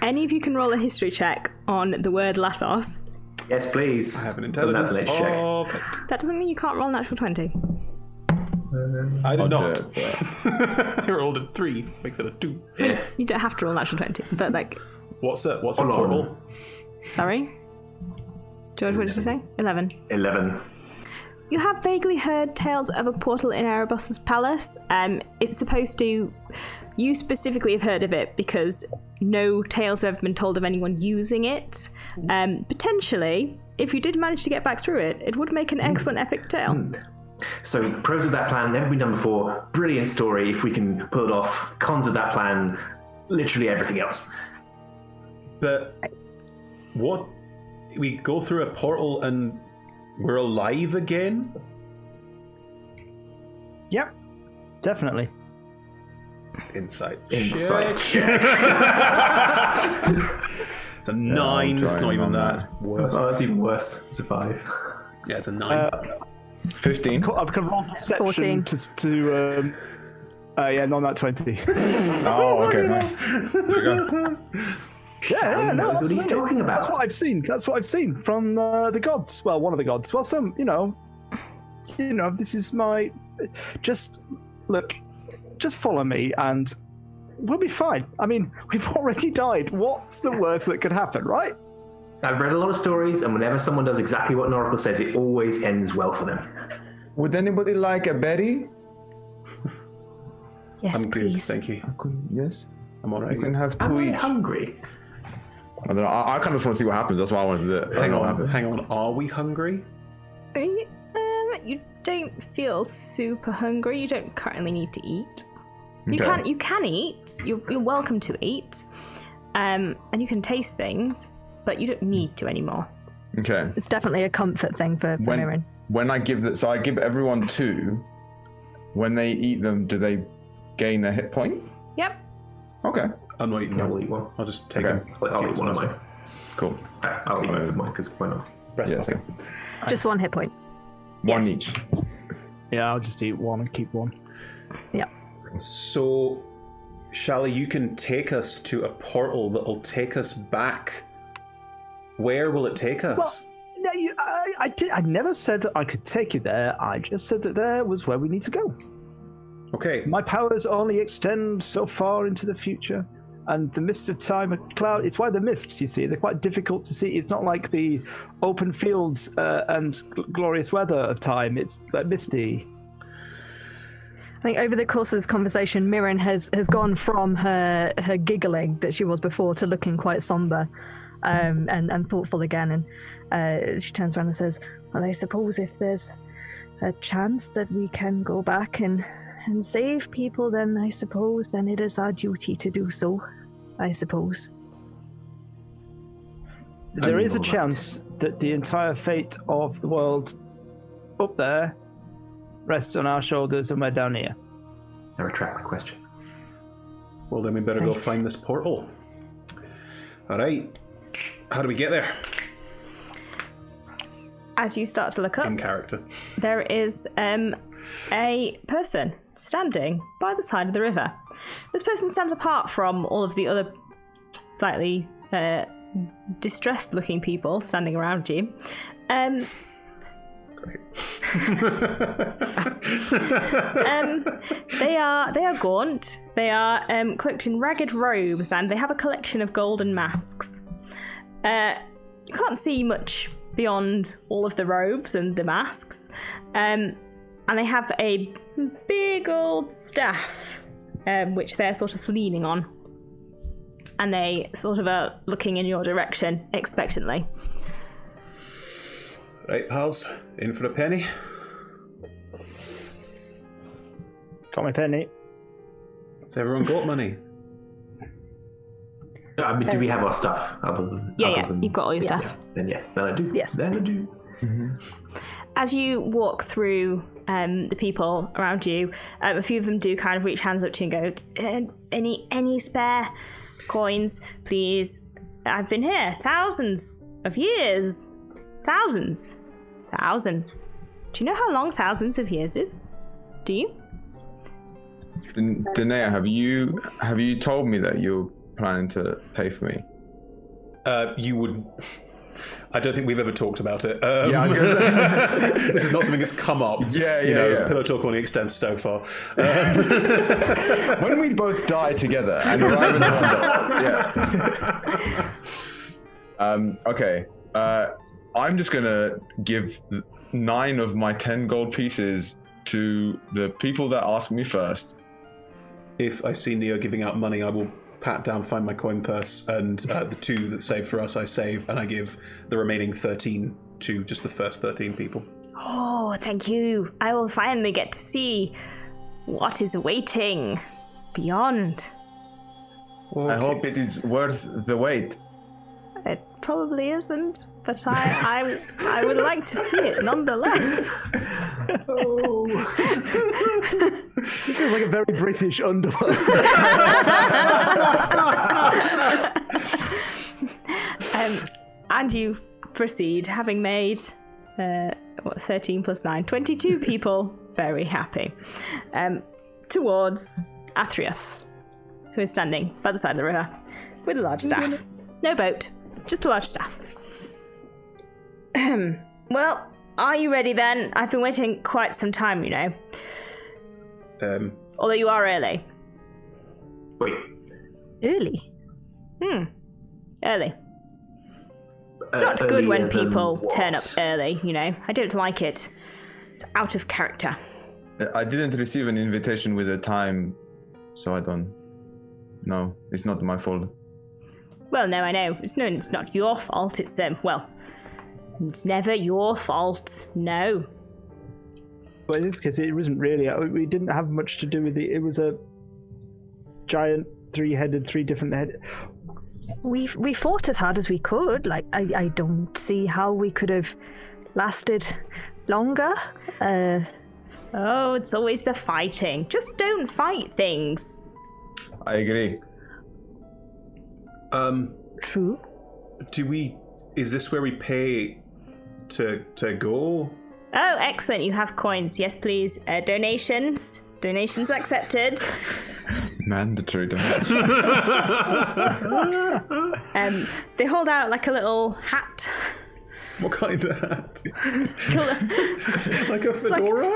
Any of you can roll a history check on the word Lathos. Yes, please. I have an intelligence. That doesn't mean you can't roll a natural 20. I did not. I rolled a 3. Makes it a 2. You don't have to roll a natural 20, but like. What's a portal? Sorry? George, what did you say? 11. 11. You have vaguely heard tales of a portal in Erebos' palace. It's supposed to... You specifically have heard of it because no tales have ever been told of anyone using it. Potentially, if you did manage to get back through it, it would make an excellent epic tale. So, pros of that plan, never been done before. Brilliant story if we can pull it off. Cons of that plan, literally everything else. But what... We go through a portal and we're alive again? Yep, definitely. Insight check. It's a 9. Not even that. It's worse. Oh, it's even worse. It's a 5. Yeah, it's a 9. 15. I've got rolled deception 14. Not that 20. Oh, okay. Nice. There we go. Yeah, no, that's what he's talking about. That's what I've seen from the gods. Well, one of the gods. Well, some, this is my. Just follow me, and we'll be fine. I mean, we've already died. What's the worst that could happen, right? I've read a lot of stories, and whenever someone does exactly what an oracle says, it always ends well for them. Would anybody like a berry? Yes, I'm good, please. thank you. Yes, I'm alright. You can have 2 I'm each. hungry. I don't know. I kind of want to see what happens. That's why I wanted to do it. Hang on. Are we hungry? You don't feel super hungry. You don't currently need to eat. Okay. You can eat. You're welcome to eat. And you can taste things, but you don't need to anymore. Okay. It's definitely a comfort thing for Mirren. When I give that, so I give everyone 2. When they eat them, do they gain a hit point? Yep. Okay. I'm not eating I'll eat one. I'll just take Okay. them. I'll eat one of mine. Cool. I'll eat both of mine because why not? Rest Yes. okay. Just 1 hit point. 1 Yes. each. Yeah, I'll just eat 1 and keep 1. Yeah. So, Shally, you can take us to a portal that'll take us back. Where will it take us? Well, no, I never said that I could take you there. I just said that there was where we need to go. Okay. My powers only extend so far into the future, and the mists of time are cloud. It's why the mists, you see, they're quite difficult to see. It's not like the open fields and glorious weather of time. It's misty. I think over the course of this conversation, Mirren has gone from her giggling that she was before to looking quite somber and thoughtful again. And she turns around and says, well, I suppose if there's a chance that we can go back and save people, then I suppose then it is our duty to do so, I suppose. There is a chance that the entire fate of the world up there rests on our shoulders and we're down here. I retract my question. Well, then we better go find this portal. All right. How do we get there? As you start to look up, In character. there is a person standing by the side of the river. This person stands apart from all of the other slightly distressed-looking people standing around you. They are gaunt. They are cloaked in ragged robes, and they have a collection of golden masks. You can't see much beyond all of the robes and the masks, and they have a big old staff, which they're sort of leaning on, and they sort of are looking in your direction expectantly. Right, pals, in for a penny. Got my penny. Has everyone got money? I mean, do we have our stuff? You've got all your stuff. Then yes, then I do. Yes. Then I do. Mm-hmm. As you walk through the people around you, a few of them do kind of reach hands up to you and go, any spare coins, please? I've been here thousands of years. Thousands. Do you know how long thousands of years is? Do you? Danae, have you told me that you're planning to pay for me? You would. I don't think we've ever talked about it. Yeah, I was going to say. This is not something that's come up. Yeah. Pillow talk only extends so far. When we both die together and arrive in the Wonder. Okay. I'm just going to give 9 of my 10 gold pieces to the people that ask me first. If I see Neo giving out money, I will pat down, find my coin purse, and the 2 that save for us, I save, and I give the remaining 13 to just the first 13 people. Oh, thank you. I will finally get to see what is awaiting beyond. Okay. I hope it is worth the wait. It probably isn't, but I would like to see it nonetheless. This is like a very British Underworld. And you proceed, having made 13 plus 9, 22 people very happy, towards Athreus, who is standing by the side of the river with a large staff. No boat, just a large staff. Well, are you ready then? I've been waiting quite some time, you know. Although you are early. Wait. Early? Early. It's not good when people turn up early, you know. I don't like it. It's out of character. I didn't receive an invitation with a time, so I don't know. It's not my fault. Well, no, I know. It's not your fault. It's it's never your fault. No. Well, in this case, it wasn't really. We didn't have much to do with it. It was a giant three different head. We fought as hard as we could. Like, I don't see how we could have lasted longer. Oh, it's always the fighting. Just don't fight things. I agree. True. Is this where we pay to go? Oh, excellent. You have coins. Yes, please. Donations. Donations accepted. Mandatory donations. They hold out like a little hat. What kind of hat? Like a fedora?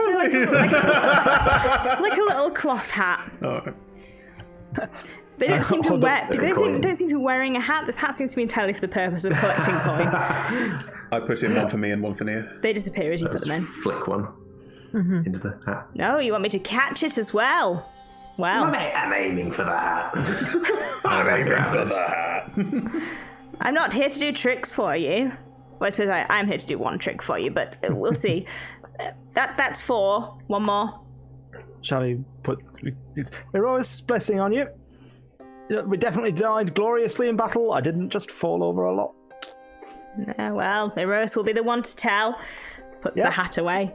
Like a little cloth hat. Oh. They don't seem to don't seem to be wearing a hat. This hat seems to be entirely for the purpose of collecting coin. I put in one for me and one for Nia. They disappear as you put them in. Flick one into the hat. No, you want me to catch it as well? Well, I'm aiming for the hat. I'm aiming for the hat. I'm not here to do tricks for you. Well, I suppose I'm here to do one trick for you, but we'll see. That's 4. One more. Shall we put Heroes' blessing on you? We definitely died gloriously in battle. I didn't just fall over a lot. Well, Theros will be the one to tell. Puts the hat away.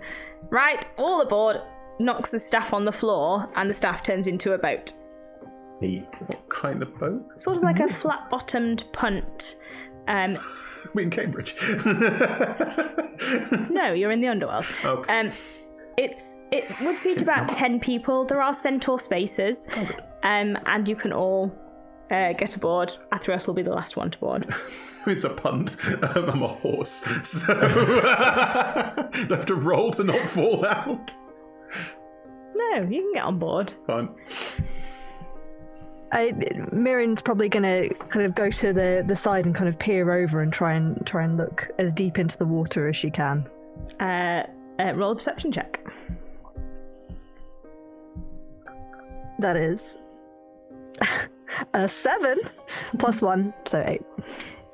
Right, all aboard. Knocks the staff on the floor, and the staff turns into a boat. What kind of boat? Sort of like a flat-bottomed punt. We in Cambridge. No, you're in the Underworld. Okay. It would seat about 10 people. There are centaur spaces, and you can all get aboard. Atheros will be the last one to board. It's a punt. I'm a horse, so I have to roll to not fall out. No, you can get on board. Fine. Mirren's probably going to kind of go to the side and kind of peer over and try and look as deep into the water as she can. Roll a perception check. That is a 7 plus 1, so 8.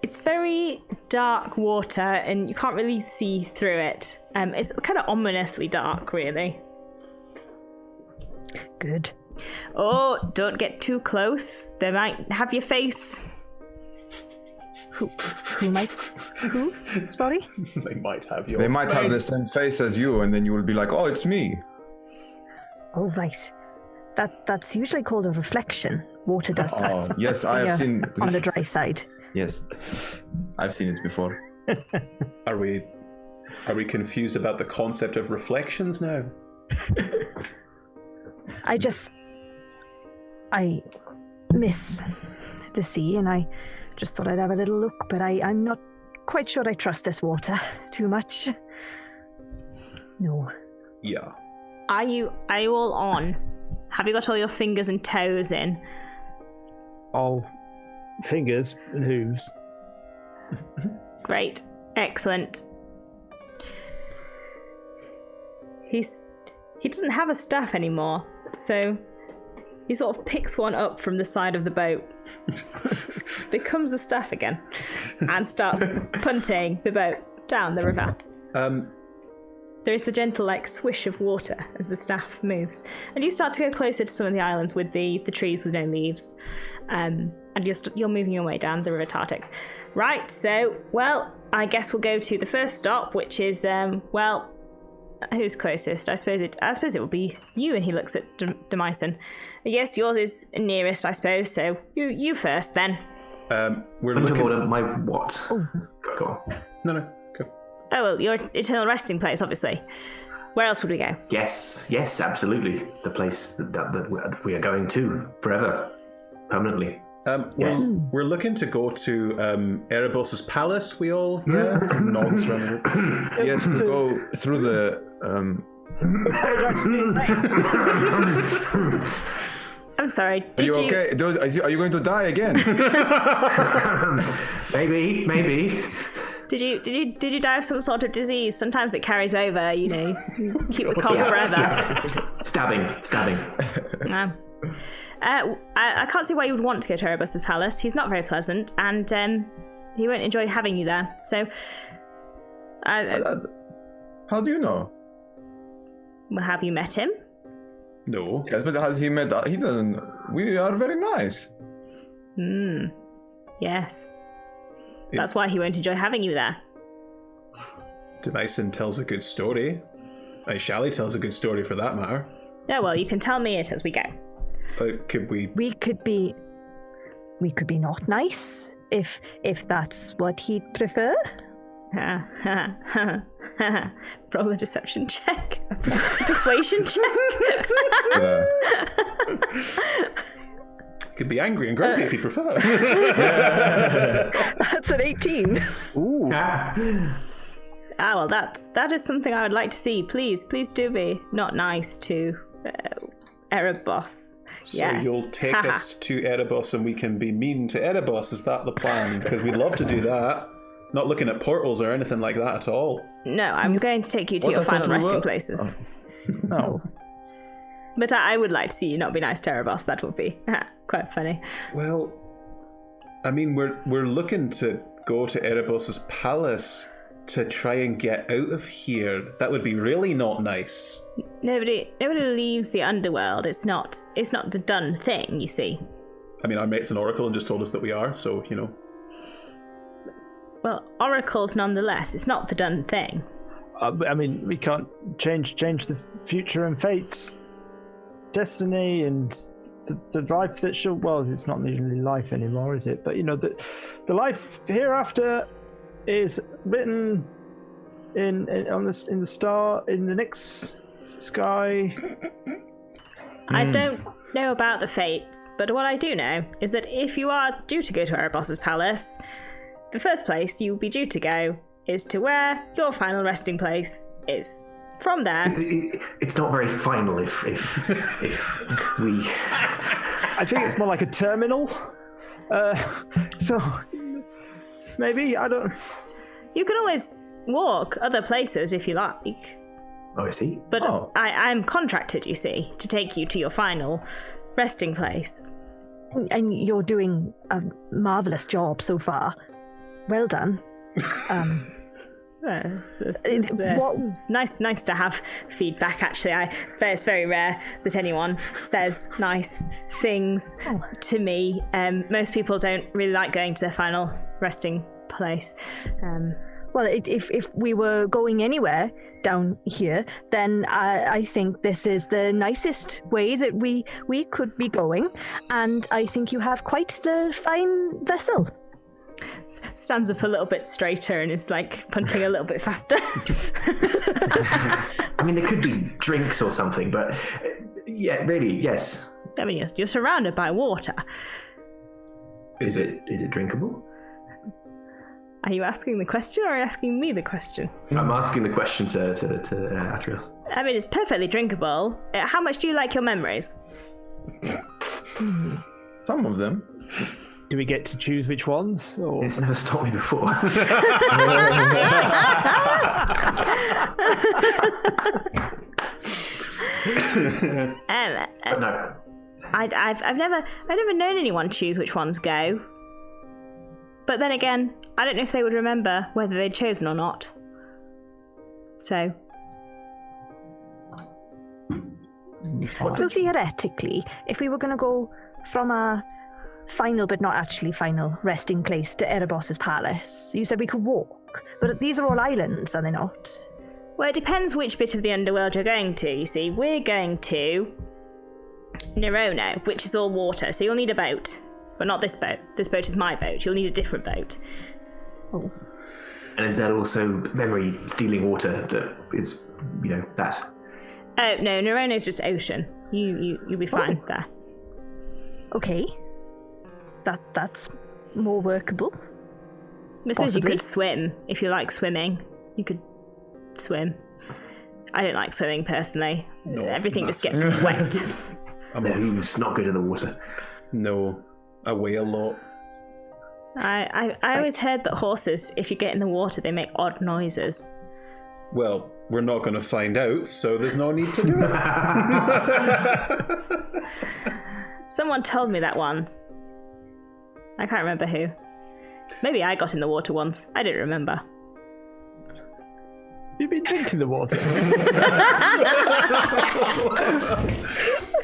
It's very dark water, and you can't really see through it. It's kind of ominously dark, really. Good. Oh, don't get too close. They might have your face. Who might? Who? Sorry? They might have your They might have the same face as you, and then you will be like, oh, it's me. Oh, right. That's usually called a reflection. Water does that. Oh, yes, I have seen on the dry side. Yes, I've seen it before. Are we confused about the concept of reflections now? I miss the sea, and I just thought I'd have a little look, but I'm not quite sure I trust this water too much. No. Yeah. Are you all on? Have you got all your fingers and toes in? All fingers and hooves. Great. Excellent. He doesn't have a staff anymore, so he sort of picks one up from the side of the boat, becomes a staff again, and starts punting the boat down the river. There is the gentle, swish of water as the staff moves. And you start to go closer to some of the islands with the trees with no leaves. And you're moving your way down the River Tartex. Right, so, I guess we'll go to the first stop, which is, who's closest? I suppose it will be you, and he looks at Demyson. Yes, yours is nearest, I suppose, so you first, then. We're looking... Order my what? Oh. Go on. No, go. Oh, well, your eternal resting place, obviously. Where else would we go? Yes, absolutely. The place that we are going to forever, permanently. Yes. We're looking to go to Erebos's palace. We all nods around. Yes, we go through the. I'm sorry. Are you okay? Are you going to die again? Maybe. Did you die of some sort of disease? Sometimes it carries over, keep the cough forever. Yeah. Stabbing. I can't see why you would want to go to Erebus's palace. He's not very pleasant, and he won't enjoy having you there. So, how do you know? Well, have you met him? No. Yes, but has he met? He doesn't. We are very nice. Yes. That's why he won't enjoy having you there. Demyson tells a good story. Shally tells a good story for that matter. Yeah, well, you can tell me it as we go. Could we? We could be not nice if that's what he'd prefer. Roll a deception check. Persuasion check. Could be angry and grumpy if you prefer. That's an 18. Ooh. Well, that is something I would like to see. Please do be not nice to Erebos. So yes. you'll take us to Erebos and we can be mean to Erebos. Is that the plan? Because we'd love to do that. Not looking at portals or anything like that at all. No, I'm going to take you to your final resting places. Oh. But I would like to see you not be nice to Erebos. That would be quite funny. Well, I mean, we're looking to go to Erebos's palace to try and get out of here. That would be really not nice. Nobody leaves the Underworld. It's not the done thing, you see. I mean, our mate's an oracle and just told us that we are, so, Well, oracles nonetheless. It's not the done thing. I mean, we can't change the future and fates, destiny, and the life that shall. Well, it's not really life anymore, is it? But the life hereafter is written in the star in the next sky. I don't know about the fates, but what I do know is that if you are due to go to Erebos's palace, the first place you'll be due to go is to where your final resting place is. From there... It's not very final if we... I think it's more like a terminal. So, maybe, I don't... You can always walk other places if you like. Oh, I see. But I'm contracted, you see, to take you to your final resting place. And you're doing a marvellous job so far. Well done. It's nice to have feedback, actually. It's very rare that anyone says nice things to me. Most people don't really like going to their final resting place. Well, if we were going anywhere down here, then I think this is the nicest way that we could be going, and I think you have quite the fine vessel. Stands up a little bit straighter and is like punting a little bit faster. I mean, there could be drinks or something, but yeah, really, yes. I mean, you're surrounded by water. Is it drinkable? Are you asking the question or are you asking me the question? I'm asking the question to Athreos. I mean, it's perfectly drinkable. How much do you like your memories? Some of them. Do we get to choose which ones? Or... It's never stopped me before. No. I've never known anyone choose which ones go. But then again, I don't know if they would remember whether they'd chosen or not. So theoretically, if we were going to go from a final but not actually final resting place to Erebos's palace, you said we could walk. But these are all islands, are they not? Well, it depends which bit of the Underworld you're going to, you see. We're going to Nerono, which is all water, so you'll need a boat. But not this boat. This boat is my boat. You'll need a different boat. Oh. And is that also memory stealing water that is, that? Oh, no, Nerono's just ocean. You'll be fine there. Okay. That's more workable. I suppose you Possibly. could swim. If you like swimming, you could swim. I don't like swimming, personally. No, Everything that's- just gets wet. Who's not good in the water? No, I weigh a lot. I always heard that horses, if you get in the water, they make odd noises. Well, we're not going to find out, so there's no need to do it. Someone told me that once. I can't remember who. Maybe I got in the water once. I don't remember. You've been drinking the water.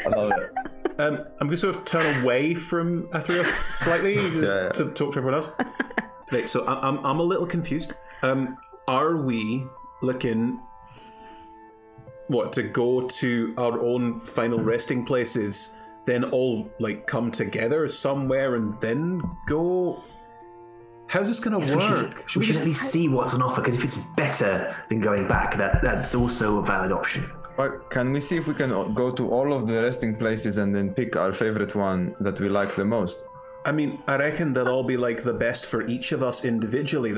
I love it. I'm going to sort of turn away from Athreos slightly to talk to everyone else. Right, so I'm a little confused. Are we looking, to go to our own final resting places, then all come together somewhere and then go? How's this going to work? We should at least see what's on offer, because if it's better than going back, that's also a valid option. But can we see if we can go to all of the resting places and then pick our favorite one that we like the most? I mean, I reckon they'll all be the best for each of us individually.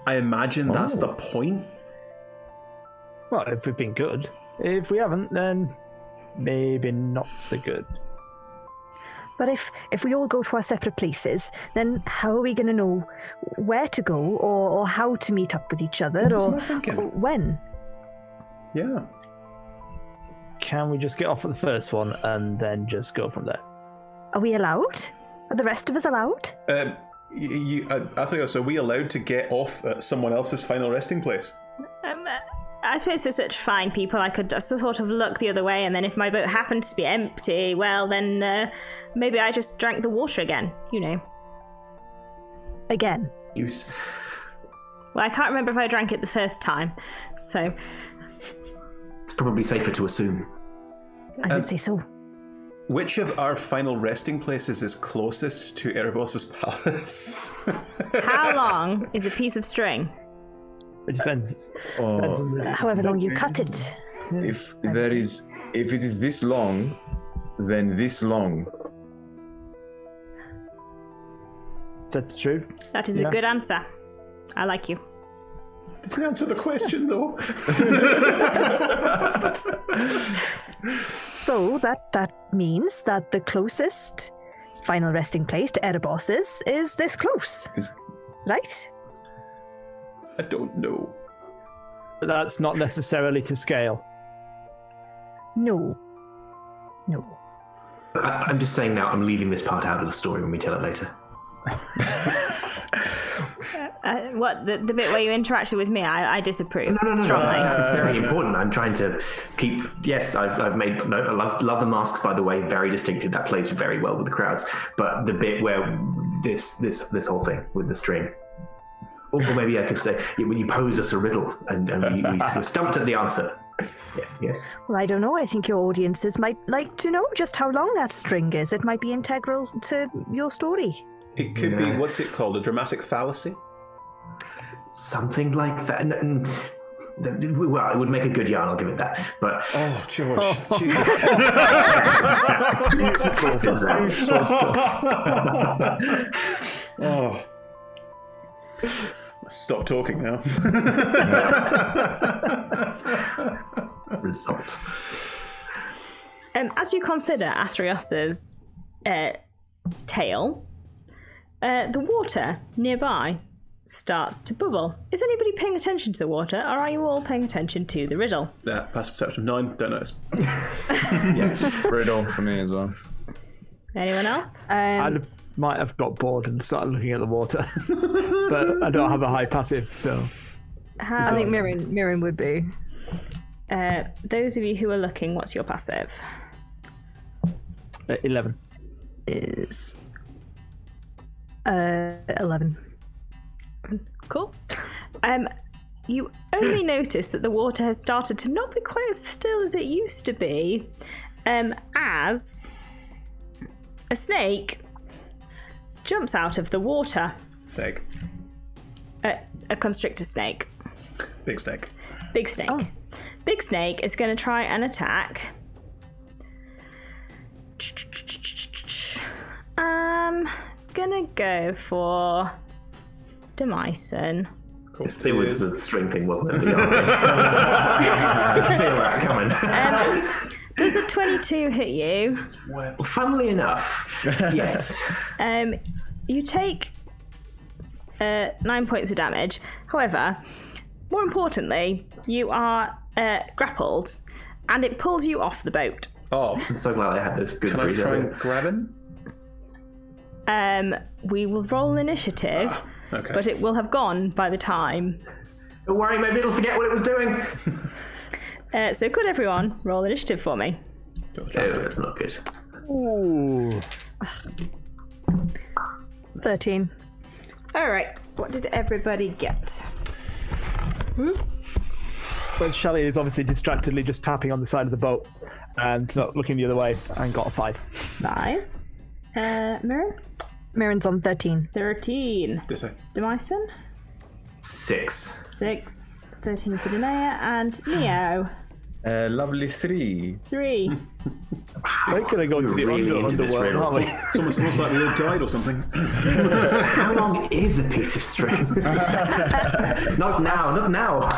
I imagine that's the point. Well, if we've been good. If we haven't, then maybe not so good. But if we all go to our separate places, then how are we going to know where to go or how to meet up with each other or when? Yeah. Can we just get off at the first one and then just go from there? Are we allowed? Are the rest of us allowed? I think so. Are we allowed to get off at someone else's final resting place? I suppose for such fine people, I could just sort of look the other way, and then if my boat happened to be empty, well, then maybe I just drank the water again, Again? Use. Well, I can't remember if I drank it the first time, so... It's probably safer to assume. I would say so. Which of our final resting places is closest to Erebos's palace? How long is a piece of string? It depends. However long you cut it. If it is this long, than this long. That's true. That is a good answer. I like you. Does it answer the question, though? So that means that the closest final resting place to Erebos is this close, right? I don't know. But that's not necessarily to scale. No. I'm just saying now, I'm leaving this part out of the story when we tell it later. What the bit where you interacted with me? I disapprove strongly. That's very important. I'm trying to keep. Yes, I've made. No, I love the masks, by the way. Very distinctive. That plays very well with the crowds. But the bit where this whole thing with the string, or maybe I could say when you pose us a riddle and we were stumped at the answer. Yeah, yes. Well, I don't know. I think your audiences might like to know just how long that string is. It might be integral to your story. It could be, what's it called? A dramatic fallacy? Something like that. Well, it would make a good yarn, I'll give it that. But Oh, George. Jesus. beautiful Oh. Stop talking now. result. As you consider Athreos's tale, the water nearby starts to bubble. Is anybody paying attention to the water, or are you all paying attention to the riddle? Pass perception of 9, don't notice. Riddle for me as well. Anyone else? I might have got bored and started looking at the water, but I don't have a high passive, so. I think Mirren would be. Those of you who are looking, what's your passive? 11. Is 11. Cool. You only notice that the water has started to not be quite as still as it used to be, as a snake jumps out of the water. Snake. A constrictor snake. Big snake. Big snake. Oh. Big snake is going to try and attack. It's going to go for Demyson. It was the string thing, wasn't it? I feel that coming. Does a 22 hit you? Well, funnily enough, yes. You take 9 points of damage. However, more importantly, you are grappled, and it pulls you off the boat. Oh. I'm so glad I had this good Can I breeze try earlier. and grab him? We will roll initiative, Okay. but it will have gone by the time. Don't worry, maybe it'll forget what it was doing. So could everyone roll initiative for me? Oh, that's not good. Ooh. 13. All right. What did everybody get? But Shelley is obviously distractedly just tapping on the side of the boat and not looking the other way, and got a 5. 5. Mirror? Mirren's on 13. 13. Ditto. Demyson? 6. 6. 13 for Danae. And Neo? Lovely 3. 3. We're going to go to the Underworld, aren't we? It's almost like we all died or something. How long is a piece of string? Not now.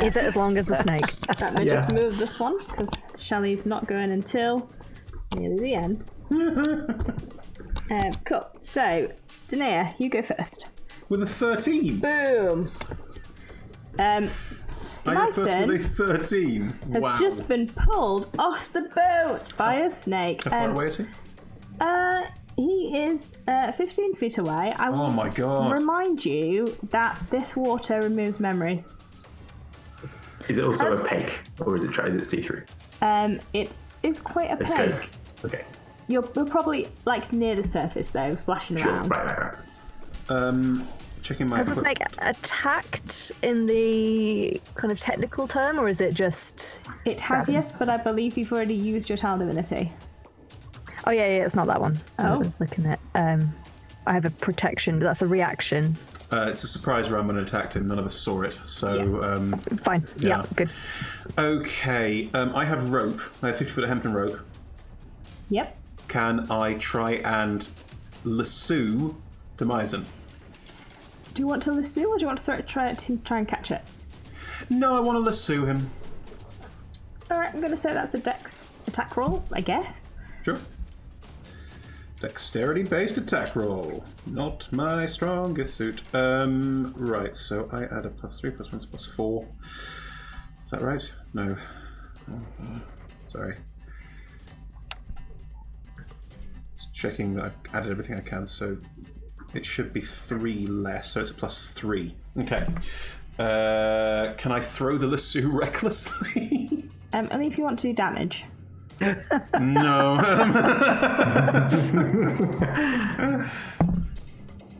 Is it as long as the snake? Let me just move this one, because Shelley's not going until nearly the end. Cool. So, Danae, you go first. With a 13. Boom. I go first Dyson with a 13. has Wow. just been pulled off the boat by a snake. How far away is he? He is 15 feet away. I will Oh my god. remind you that this water removes memories. Is it also opaque, or is it see-through? It is quite Let's go. opaque. Okay. You're probably like near the surface though, splashing Sure. around. Right. Checking my. Has the snake attacked in the kind of technical term, or is it just? It has, yes, but I believe you've already used your child divinity. Oh yeah, it's not that one. I Oh. was looking at. I have a protection, but that's a reaction. It's a surprise round when it attacked him. None of us saw it, so Fine. Yeah, good. Okay, I have rope. I have 50-foot Hampton rope. Yep. Can I try and lasso Demyzen? Do you want to lasso or do you want to try and catch it? No, I want to lasso him. Alright, I'm going to say that's a dex attack roll, I guess. Sure. Dexterity-based attack roll. Not my strongest suit. Right, so I add a +3, +1, +4. Is that right? No. Sorry. Just checking that I've added everything I can, so it should be 3 less, so it's a +3. Okay. Can I throw the lasso recklessly? Only if you want to do damage. No.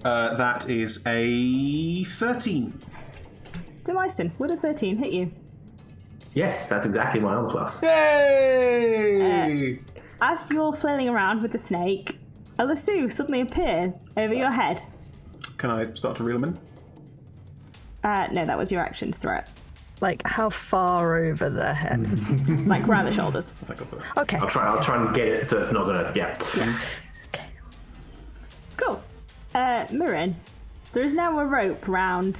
That is a 13. Demyson, would a 13 hit you? Yes, that's exactly my armor class. Yay! As you're flailing around with the snake, a lasso suddenly appears over your head. Can I start to reel him in? No, that was your action to throw it. Like, how far over the head? Like, around the shoulders. Thank God for that. Okay. I'll try and get it so it's not gonna. Yeah. Cool. Mirren, there is now a rope round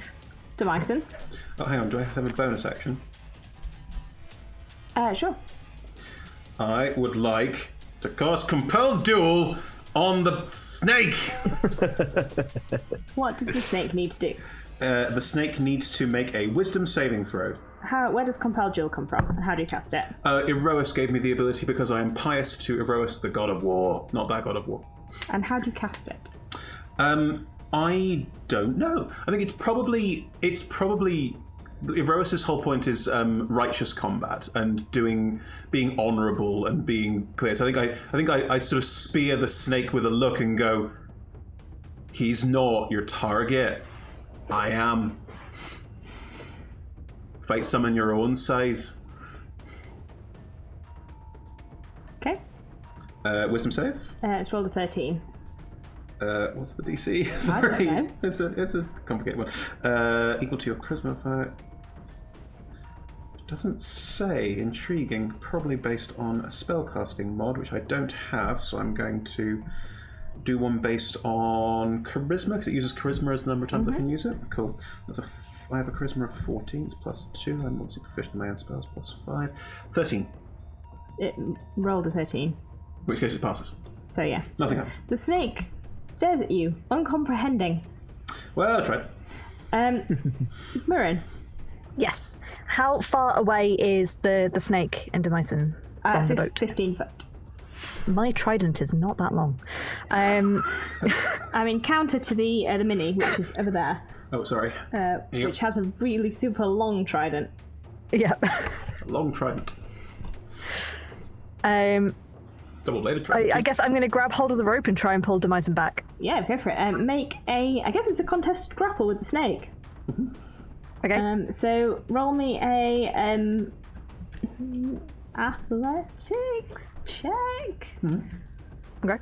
Demyson. Oh, hang on. Do I have a bonus action? Sure. I would like to cast Compelled Duel on the snake. What does the snake need to do? The snake needs to make a Wisdom saving throw. Where does Compelled Duel come from? And how do you cast it? Erois gave me the ability because I am pious to Erois, the god of war, not that god of war. And how do you cast it? I don't know. I think it's probably Erois's whole point is righteous combat and being honourable and being clear. So I think I sort of spear the snake with a look and go, he's not your target. I am. Fight someone your own size. Okay. Wisdom save? It's rolled a 13. What's the DC? I don't know. It's a complicated one. Equal to your charisma. Doesn't say. Intriguing. Probably based on a spellcasting mod, which I don't have, so I'm going to do one based on charisma, because it uses charisma as the number of times I can use it. Cool. I have a charisma of 14, it's +2. I'm obviously proficient in my own spells, +5. 13. It rolled a 13. In which case it passes. So yeah. Nothing happens. The snake stares at you, uncomprehending. Well, I tried. Mirren. Yes. How far away is the snake in Demyson from the boat? 15 foot. My trident is not that long. I mean, counter to the mini, which is over there. Oh, sorry. Which has a really super long trident. Yeah. A long trident. Double-bladed trident. I guess I'm going to grab hold of the rope and try and pull Demyson back. Yeah, go for it. I guess it's a contested grapple with the snake. Mm-hmm. Okay. So roll me a athletics check. Mm-hmm. Okay.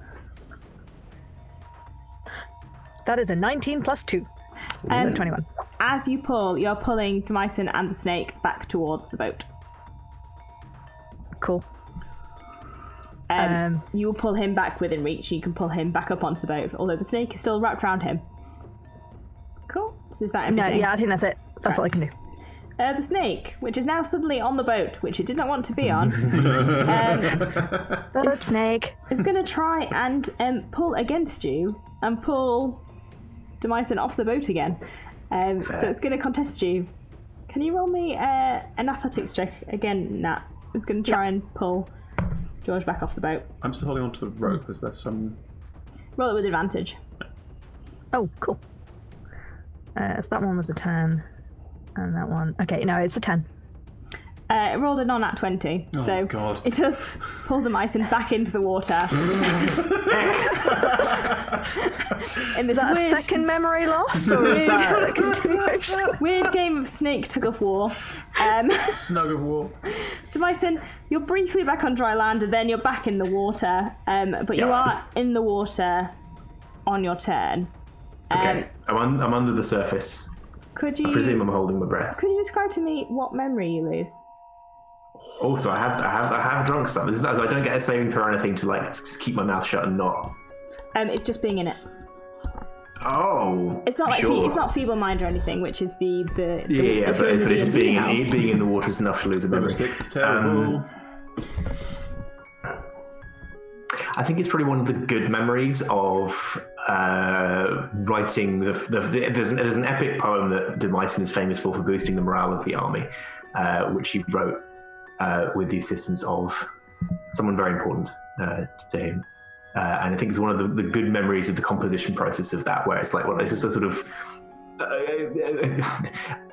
That is a 19 plus 2. 21. As you pull, you're pulling Demyson and the snake back towards the boat. Cool. You will pull him back within reach. You can pull him back up onto the boat, although the snake is still wrapped around him. Cool. So is that everything? Yeah, I think that's it. That's all I can do. The snake, which is now suddenly on the boat, which it did not want to be on, Boat snake. is going to try and pull against you and pull Demyson off the boat again. So it's going to contest you. Can you roll me an athletics check again, Nat? It's going to try and pull George back off the boat. I'm still holding onto the rope. Is there some... Roll it with advantage. Oh, cool. So that one was a 10. And that one... Okay, no, it's a 10. It rolled a non-nat 20, Oh, so God. it does pull Demyson back into the water. In this Is that weird, a second memory loss, or is that a continuation? weird game of snake tug-of-war. Snug of war. Demyson, you're briefly back on dry land, and then you're back in the water. But you are in the water on your turn. Okay, I'm under the surface. Could you? I presume I'm holding my breath. Could you describe to me what memory you lose? Oh, so I have drunk some. So I don't get a saving throw or anything to like just keep my mouth shut and not. It's just being in it. Oh, It's not like sure. it's not feeble mind or anything, which is the Yeah, if you're in but the it's just D&D being now. in the water is enough to lose a memory. Sticks is terrible. I think it's probably one of the good memories of writing there's an epic poem that Demycin is famous for boosting the morale of the army, which he wrote with the assistance of someone very important to him. And I think it's one of the good memories of the composition process of that, where it's like, well, it's just a sort of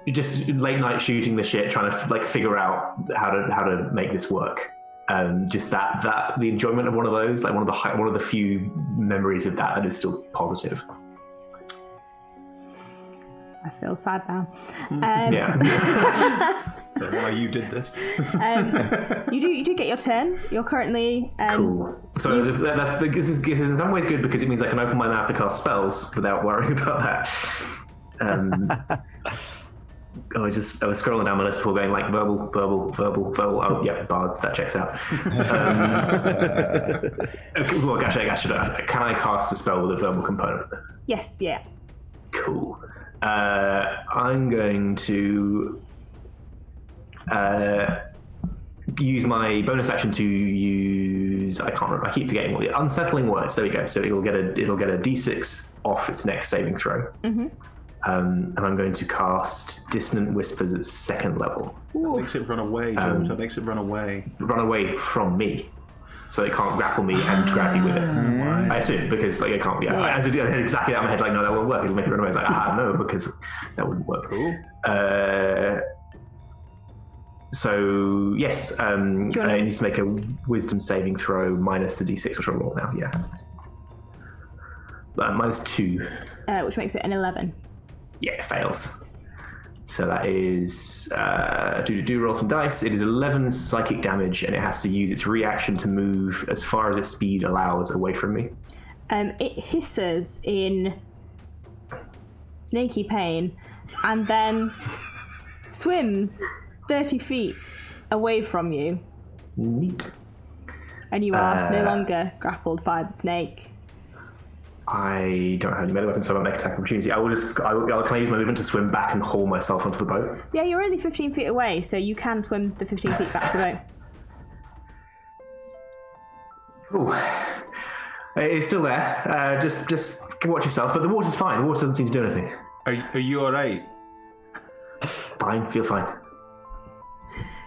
just late night shooting the shit, trying to like figure out how to make this work. Just that the enjoyment of one of those, like one of the few memories of that is still positive. I feel sad now. Yeah. Don't know why you did this. You do get your turn. You're currently Cool. So this is in some ways good because it means I can open my mouth to cast spells without worrying about that. I was scrolling down my list before going like verbal. Oh, yeah, bards. That checks out. Okay, well, actually, can I cast a spell with a verbal component? Yes, yeah. Cool. I'm going to use my bonus action to use. I can't remember. I keep forgetting what the unsettling words. There we go. So it'll get a D6 off its next saving throw. Mm-hmm. And I'm going to cast Dissonant Whispers at 2nd level. That makes it run away, George. That makes it run away. Run away from me. So it can't grapple me and grab me with it. I assume, because like it can't be. I had to do it exactly out of my head, like, no, that won't work. It'll make it run away. It's like, no, because that wouldn't work. Cool. So, yes, it needs to make a wisdom saving throw minus the d6, which I'll roll now, yeah. Minus 2. Which makes it an 11. Yeah, it fails. So that is roll some dice. It is 11 psychic damage, and it has to use its reaction to move as far as its speed allows away from me. It hisses in snaky pain, and then swims 30 feet away from you. Neat. And you are no longer grappled by the snake. I don't have any melee weapons, so I won't make attack opportunity. Can I use my movement to swim back and haul myself onto the boat? Yeah, you're only 15 feet away, so you can swim the 15 feet back to the boat. Ooh. It's still there. Just watch yourself. But the water's fine. The water doesn't seem to do anything. Are you alright? Fine. Feel fine.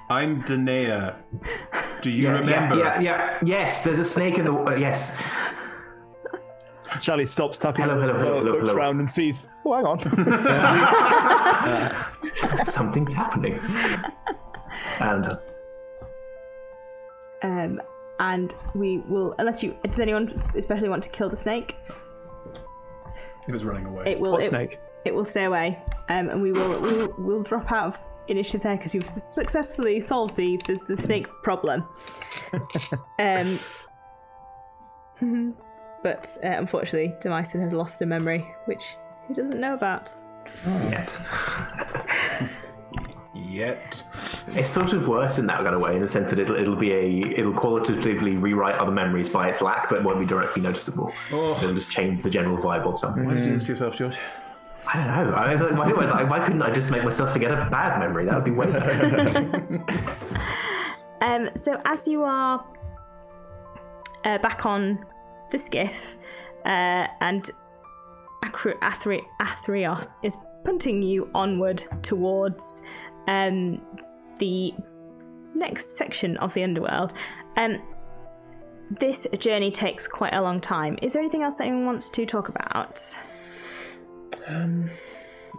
I'm Danaea. Do you remember? Yeah. Yes, there's a snake in the... yes. Charlie stops tapping. Hello. Looks around and sees. Oh, hang on. Something's happening. And we will, unless you, does anyone especially want to kill the snake? It was running away. It will. What snake? It will stay away, and we'll drop out of initiative there because you've successfully solved the snake problem. But unfortunately, Demycin has lost a memory, which he doesn't know about. Yet. It's sort of worse in that kind of way, in the sense that it'll qualitatively rewrite other memories by its lack, but won't be directly noticeable. It'll just change the general vibe of something. Why did you do this to yourself, George? I don't know. Why couldn't I just make myself forget a bad memory? That would be way better. So as you are back on the skiff, and Athreos is punting you onward towards the next section of the Underworld. This journey takes quite a long time. Is there anything else that anyone wants to talk about?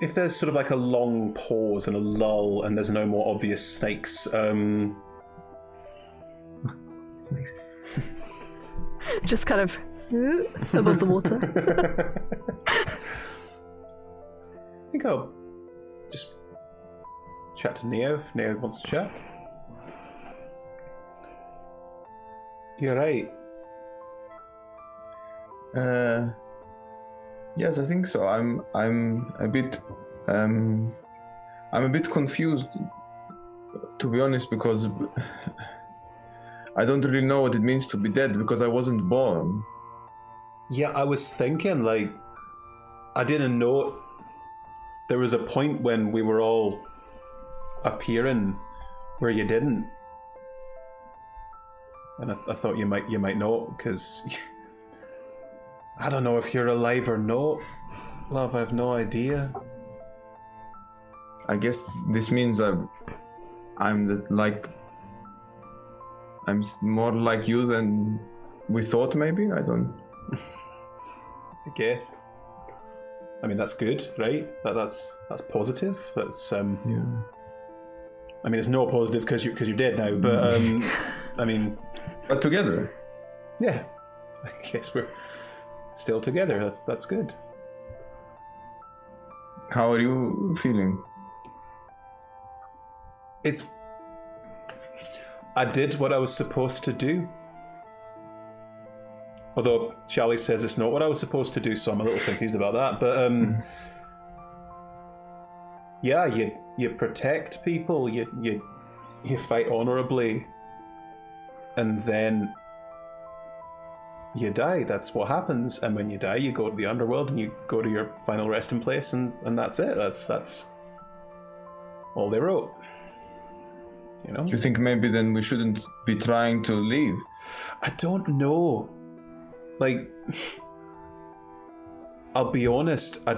If there's sort of like a long pause and a lull and there's no more obvious snakes, Snakes. Just kind of above the water. I think I'll just chat to Neo if Neo wants to chat. You're right. Yes, I think so. I'm a bit confused. to be honest, because I don't really know what it means to be dead because I wasn't born. Yeah, I was thinking, like, I didn't know there was a point when we were all appearing where you didn't. And I thought you might know, because I don't know if you're alive or not. Love, I have no idea. I guess this means I'm more like you than we thought. Maybe I don't. I guess. I mean, that's good, right? That's positive. That's Yeah. I mean, it's not positive because you're dead now, but I mean, But together. yeah. I guess we're still together. That's good. How are you feeling? I did what I was supposed to do. Although Charlie says it's not what I was supposed to do, so I'm a little confused about that. But yeah, you protect people, you fight honorably, and then you die. That's what happens. And when you die, you go to the Underworld and you go to your final resting place, and that's it. That's all they wrote. You know? Do you think maybe then we shouldn't be trying to leave? I don't know. Like, I'll be honest. I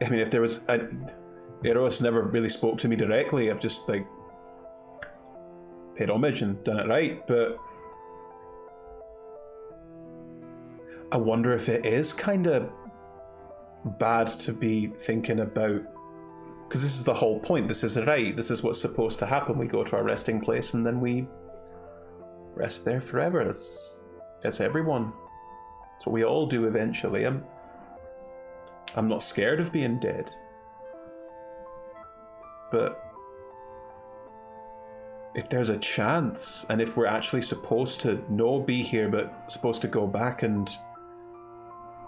mean, if there was, Theros never really spoke to me directly. I've just like paid homage and done it right. But I wonder if it is kind of bad to be thinking about, because this is the whole point. This is right. This is what's supposed to happen. We go to our resting place and then we rest there forever. It's everyone. It's what we all do eventually. I'm not scared of being dead. But if there's a chance, and if we're actually supposed to not be here, but supposed to go back, and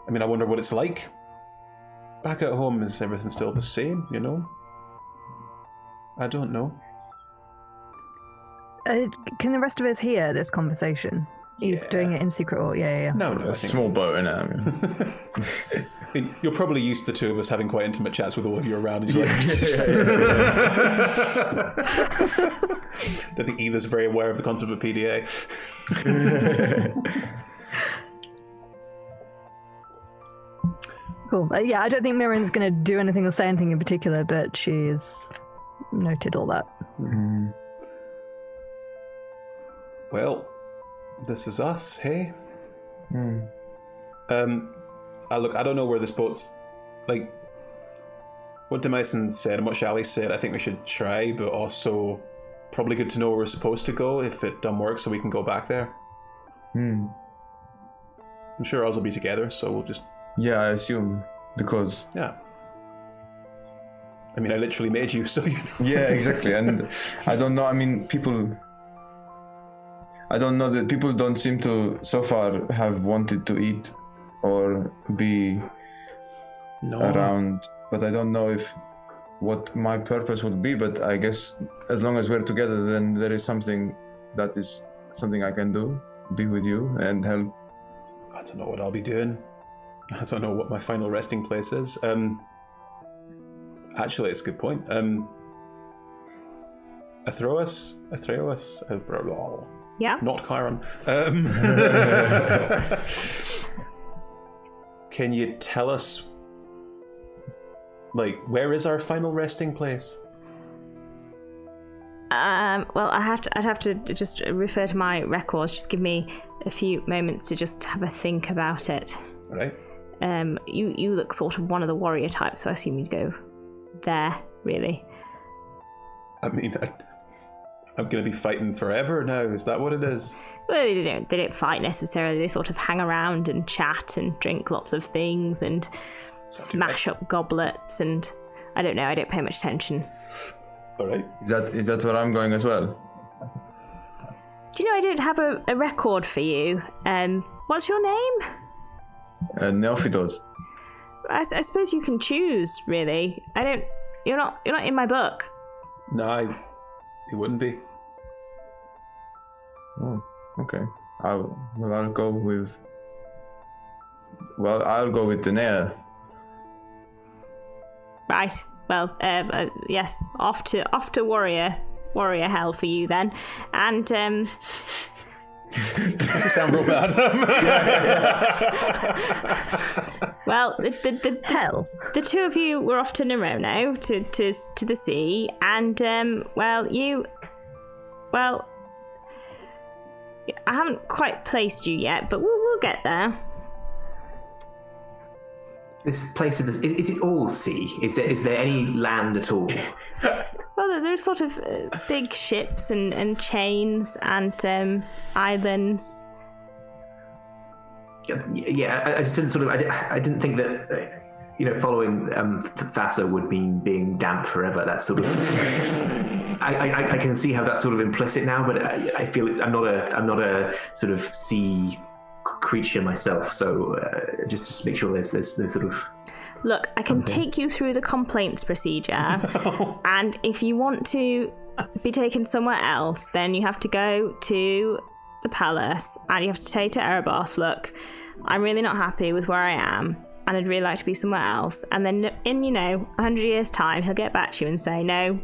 I mean, I wonder what it's like. Back at home, is everything still the same, you know? I don't know. Can the rest of us hear this conversation? You doing it in secret or yeah. No, A small boat in it. I mean. I mean, you're probably used to the two of us having quite intimate chats with all of you around. And you're like, I don't think either's very aware of the concept of PDA. Cool. Yeah, I don't think Mirren's going to do anything or say anything in particular, but she's noted all that. Mm-hmm. Well, this is us, hey? Look, I don't know where this boat's, like, what Demaison said and what Shally said, I think we should try, but also probably good to know where we're supposed to go if it doesn't work, so we can go back there. I'm sure ours will be together, so we'll just... Yeah, I assume, because... Yeah. I mean, I literally made you, so you know. Yeah, exactly, and I don't know, I mean, I don't know that people don't seem to, so far, have wanted to eat or be around, but I don't know what my purpose would be, but I guess as long as we're together, then there is something that is something I can do, be with you and help. I don't know what I'll be doing. I don't know what my final resting place is. Actually, it's a good point. Athreos? Yeah. Not Chiron. Can you tell us, like, where is our final resting place? Well, I'd have to just refer to my records. Just give me a few moments to just have a think about it. All right. You look sort of one of the warrior types, so I assume you'd go there, really. I mean, I'm going to be fighting forever now. Is that what it is? Well, they don't fight necessarily. They sort of hang around and chat and drink lots of things and smash up goblets, and I don't know. I don't pay much attention. All right. Is that where I'm going as well? Do you know I don't have a record for you? What's your name? Neophytos. I suppose you can choose. Really, I don't. You're not in my book. No, it wouldn't be. Oh, okay. I'll go with. Well, I'll go with Daenerys. Right. Well, yes. Off to warrior hell for you then, and Does it sound real bad? well, the Hell. the two of you were off to Nerono to the sea, and I haven't quite placed you yet, but we'll get there. This place is it all sea? Is there any land at all? Well, there's sort of big ships and chains and islands. Yeah, I just didn't I didn't think that following Thassa would mean being damp forever. That's sort of I can see how that's sort of implicit now, but I feel I'm not a sort of sea creature myself, so just make sure there's sort of. Look, I can take you through the complaints procedure, and if you want to be taken somewhere else, then you have to go to the palace and you have to say to Erebos, look, I'm really not happy with where I am and I'd really like to be somewhere else. And then in 100 years time, he'll get back to you and say, no,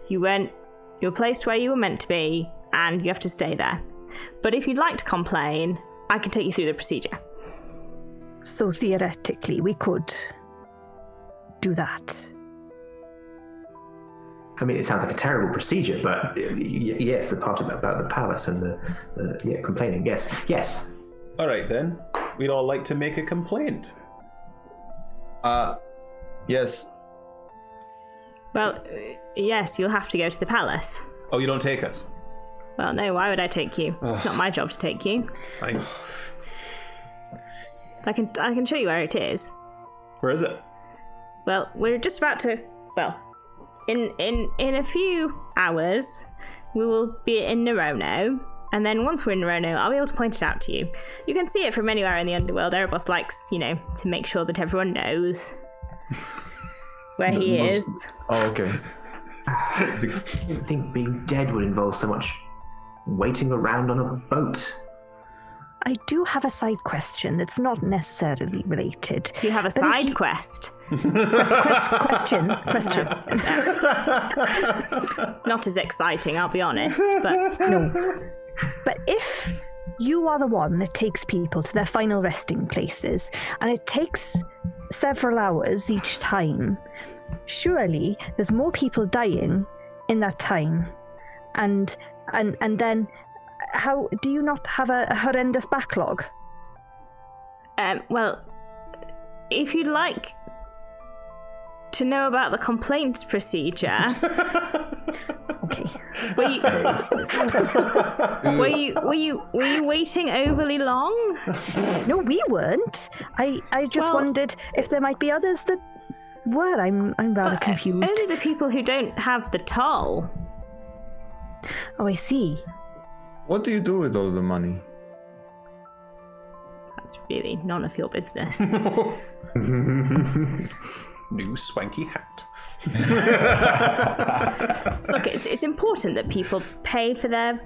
you were placed where you were meant to be and you have to stay there. But if you'd like to complain, I can take you through the procedure. So theoretically, we could do that. I mean, it sounds like a terrible procedure, but yes, the part about the palace and the complaining. Yes. All right then. We'd all like to make a complaint. Yes. Well, yes, you'll have to go to the palace. Oh, you don't take us? Well, no, why would I take you? It's not my job to take you. Fine. I can show you where it is. Where is it? Well, we're just about to. Well, in a few hours, we will be in Nerono, and then once we're in Nerono, I'll be able to point it out to you. You can see it from anywhere in the Underworld. Erebos likes, to make sure that everyone knows where he is. Oh, okay. I didn't think being dead would involve so much waiting around on a boat. I do have a side question that's not necessarily related. You have a side quest. Question. It's not as exciting, I'll be honest, but No. But if you are the one that takes people to their final resting places, and it takes several hours each time, surely there's more people dying in that time. And then how do you not have a horrendous backlog? Well, if you'd like to know about the complaints procedure, Okay. were you waiting overly long? No, we weren't. I just wondered if there might be others that were. I'm rather confused. Only the people who don't have the toll. Oh, I see. What do you do with all the money? That's really none of your business. New swanky hat. Look, it's important that people pay for their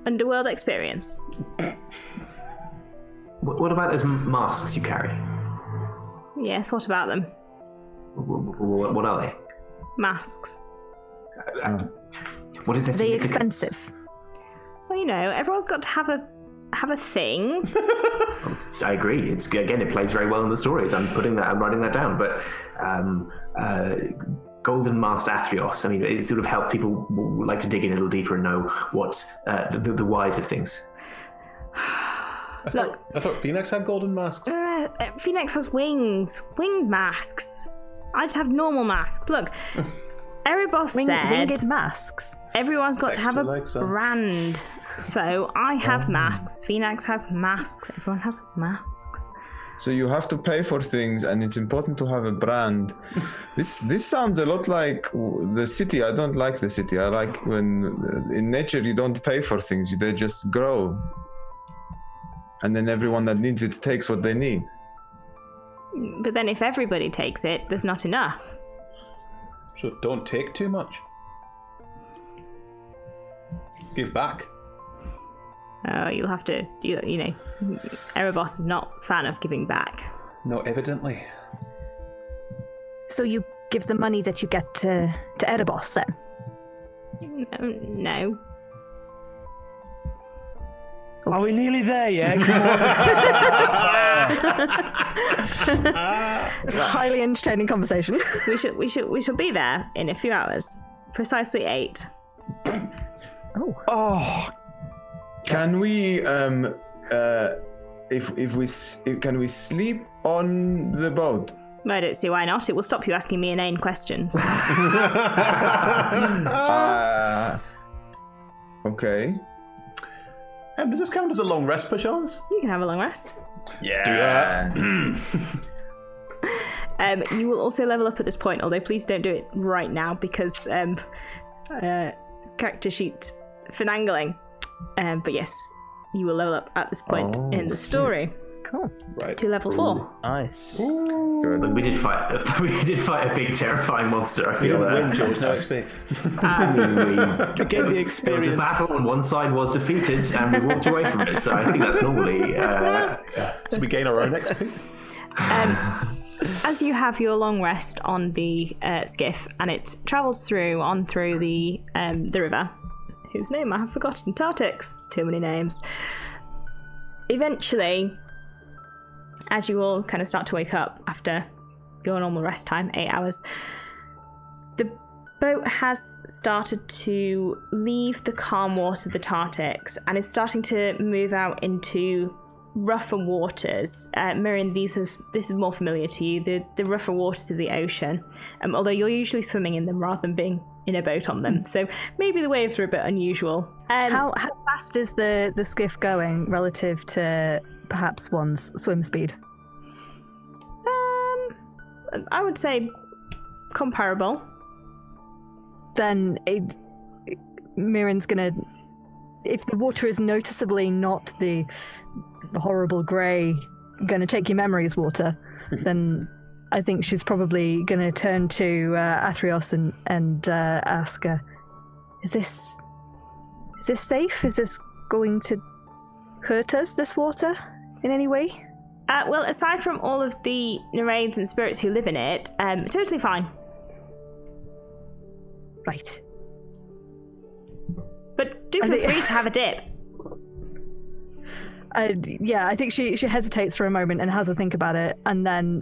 underworld experience. What about those masks you carry? Yes, what about them? What are they? Masks. What is their Are they significance? expensive? Well, everyone's got to have a thing. I agree. It plays very well in the stories. I'm writing that down. But Golden Masked Athreos. I mean, it sort of helps people who like to dig in a little deeper and know what the whys of things. I thought Phoenix had golden masks. Phoenix has winged masks. I just have normal masks. Look, Erebos said Winged masks. everyone's got to have a Like some. brand. So I have masks. Phoenix has masks. Everyone has masks. So you have to pay for things, and it's important to have a brand. This sounds a lot like the city. I don't like the city. I like when in nature you don't pay for things; they just grow, and then everyone that needs it takes what they need. But then if everybody takes it, there's not enough. So don't take too much. Give back. You'll have to, you know, Erebos is not a fan of giving back. No, evidently. So you give the money that you get to Erebos then? No. Are we nearly there yet? It's a highly entertaining conversation. We shall be there in a few hours. Precisely 8. Oh. Can we can we sleep on the boat? I don't see why not. It will stop you asking me inane questions. Okay. Does this count as a long rest, perchance? You can have a long rest. Yeah. You will also level up at this point, although please don't do it right now because character sheet finagling. But yes, you will level up at this point in the story. Cool. Right. To level 4. Nice. Look, we did fight a big, terrifying monster. I We feel didn't win, that. George. No XP. To get the There was experience. a battle, and one side was defeated, and we walked away from it. So I think that's normally. So we gain our own XP. As you have your long rest on the skiff, and it travels through the river, whose name I have forgotten. Tartix. Too many names. Eventually, as you all kind of start to wake up after your normal rest time, 8 hours, the boat has started to leave the calm water of the Tartix and is starting to move out into rougher waters. Miriam, this is more familiar to you, the rougher waters of the ocean, although you're usually swimming in them rather than being in a boat on them. So maybe the waves are a bit unusual. How fast is the skiff going relative to perhaps one's swim speed? I would say comparable. Then Mirren's gonna, if the water is noticeably not the horrible grey, gonna take your memories water, then I think she's probably gonna turn to Athreos and ask her, is this safe? Is this going to hurt us, this water, in any way? Well, aside from all of the Nereids and spirits who live in it, totally fine. Right. But do feel free to have a dip. I think she hesitates for a moment and has a think about it, and then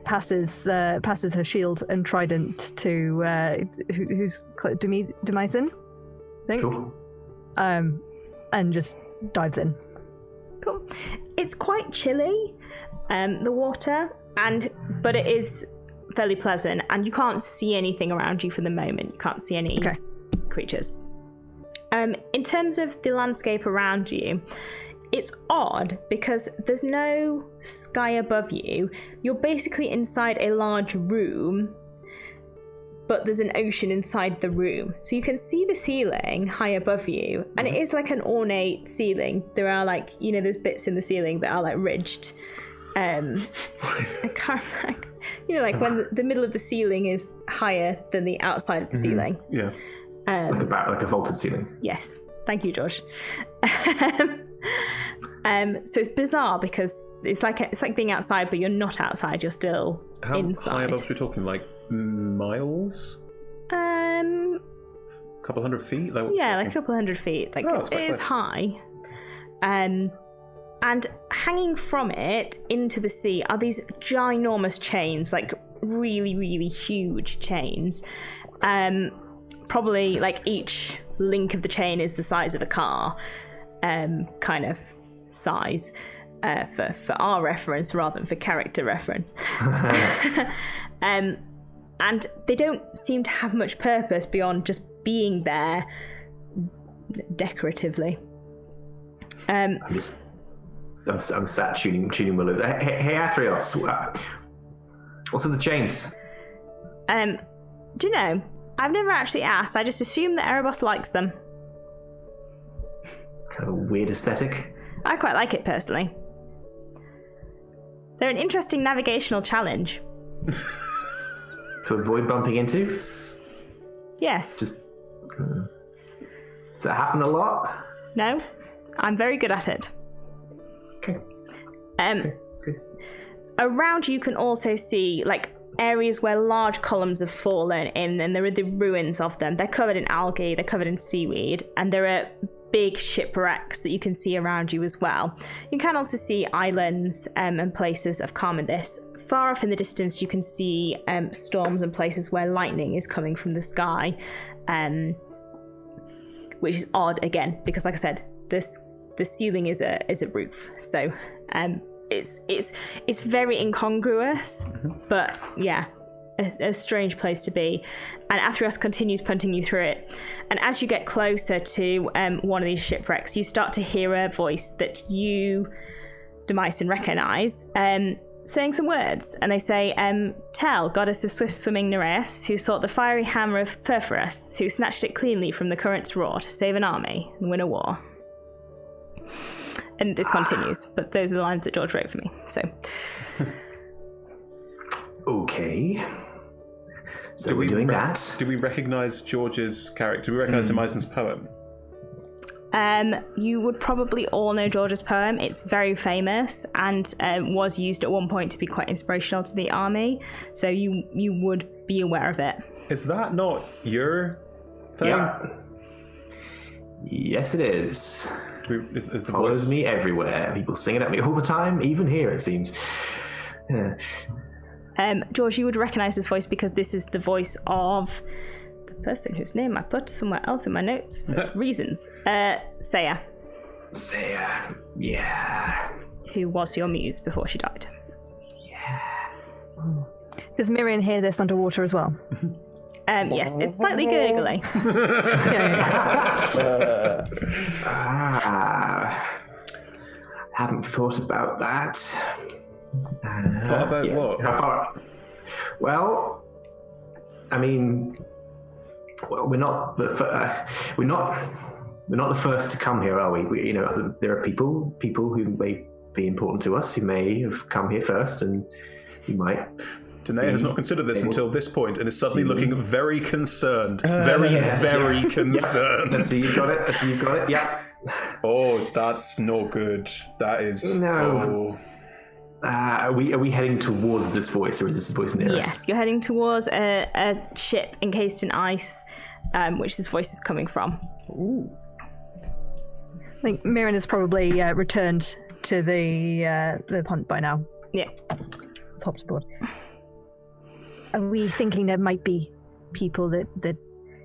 passes her shield and trident to who's Demison, I think. Cool. And just dives in. Cool. It's quite chilly, the water, but it is fairly pleasant, and you can't see anything around you for the moment. You can't see any creatures. In terms of the landscape around you, it's odd because there's no sky above you. You're basically inside a large room, but there's an ocean inside the room. So you can see the ceiling high above you, and it is like an ornate ceiling. There are there's bits in the ceiling that are like ridged. I can't remember. When the middle of the ceiling is higher than the outside of the ceiling. Yeah. Like a vaulted ceiling. Yes. Thank you, George. So it's bizarre because it's like being outside, but you're not outside. You're still inside. How high above are we talking? Like miles? A couple hundred feet? Like a couple hundred feet. It is high. And hanging from it into the sea are these ginormous chains, like really, really huge chains. Probably each link of the chain is the size of a car, kind of size, for our reference rather than for character reference. And they don't seem to have much purpose beyond just being there decoratively. I'm sat tuning my loop. Hey Athreos, what's with the chains? Do you know? I've never actually asked. I just assume that Erebos likes them. Kind of a weird aesthetic. I quite like it personally. They're an interesting navigational challenge. To avoid bumping into? Yes. Just. Does that happen a lot? No, I'm very good at it. Okay. Around you can also see like areas where large columns have fallen in, and there are the ruins of them. They're covered in algae, they're covered in seaweed, and there are big shipwrecks that you can see around you as well. You can also see islands and places of calm in this. Far off in the distance, you can see storms and places where lightning is coming from the sky, which is odd again because, like I said, the ceiling is a roof, so it's very incongruous, but yeah, a strange place to be. And Athreos continues punting you through it. And as you get closer to one of these shipwrecks, you start to hear a voice that you, Demycin, recognize, saying some words. And they say, Tell, goddess of swift-swimming Nereus, who sought the fiery hammer of Perforus, who snatched it cleanly from the current's roar to save an army and win a war. And this continues, but those are the lines that George wrote for me. So, okay. So we're doing that. Do we recognise George's character? Do we recognise Demycin's poem? You would probably all know George's poem. It's very famous and was used at one point to be quite inspirational to the army. So you would be aware of it. Is that not your thing? Yeah. Yes, it is. Is the Follows voice... me everywhere. People sing it at me all the time, even here, it seems. Yeah. George, you would recognise this voice because this is the voice of the person whose name I put somewhere else in my notes for reasons. Saya. Saya, yeah. Who was your muse before she died. Yeah. Does Miriam hear this underwater as well? Yes, it's slightly gurgly. Haven't thought about that. Thought about what? How far? Well, I mean, we're not the first to come here, are we? There are people who may be important to us who may have come here first, and who might. Danae has not considered this until this point and is suddenly looking very concerned. Very concerned. I see you've got it. Yeah. Oh, that's no good. That is... No. Are we heading towards this voice, or is this voice near us? Yes, you're heading towards a ship encased in ice, which this voice is coming from. Ooh. I think Miriam has probably returned to the punt by now. Yeah. It's hopped aboard. Are we thinking there might be people that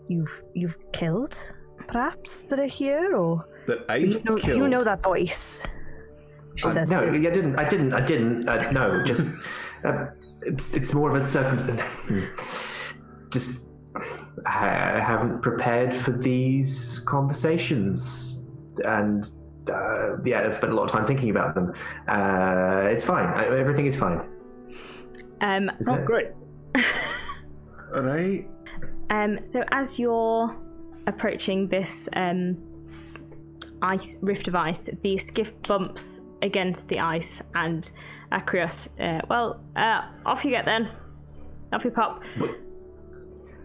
you've killed, perhaps, that are here, or that I've killed? You know that voice. She says. No, I didn't. No, just it's more of a certain. Just I haven't prepared for these conversations, and I've spent a lot of time thinking about them. It's fine. Everything is fine. Great. All right. So as you're approaching this rift of ice, the skiff bumps against the ice, and Athreos, off you get then. Off you pop.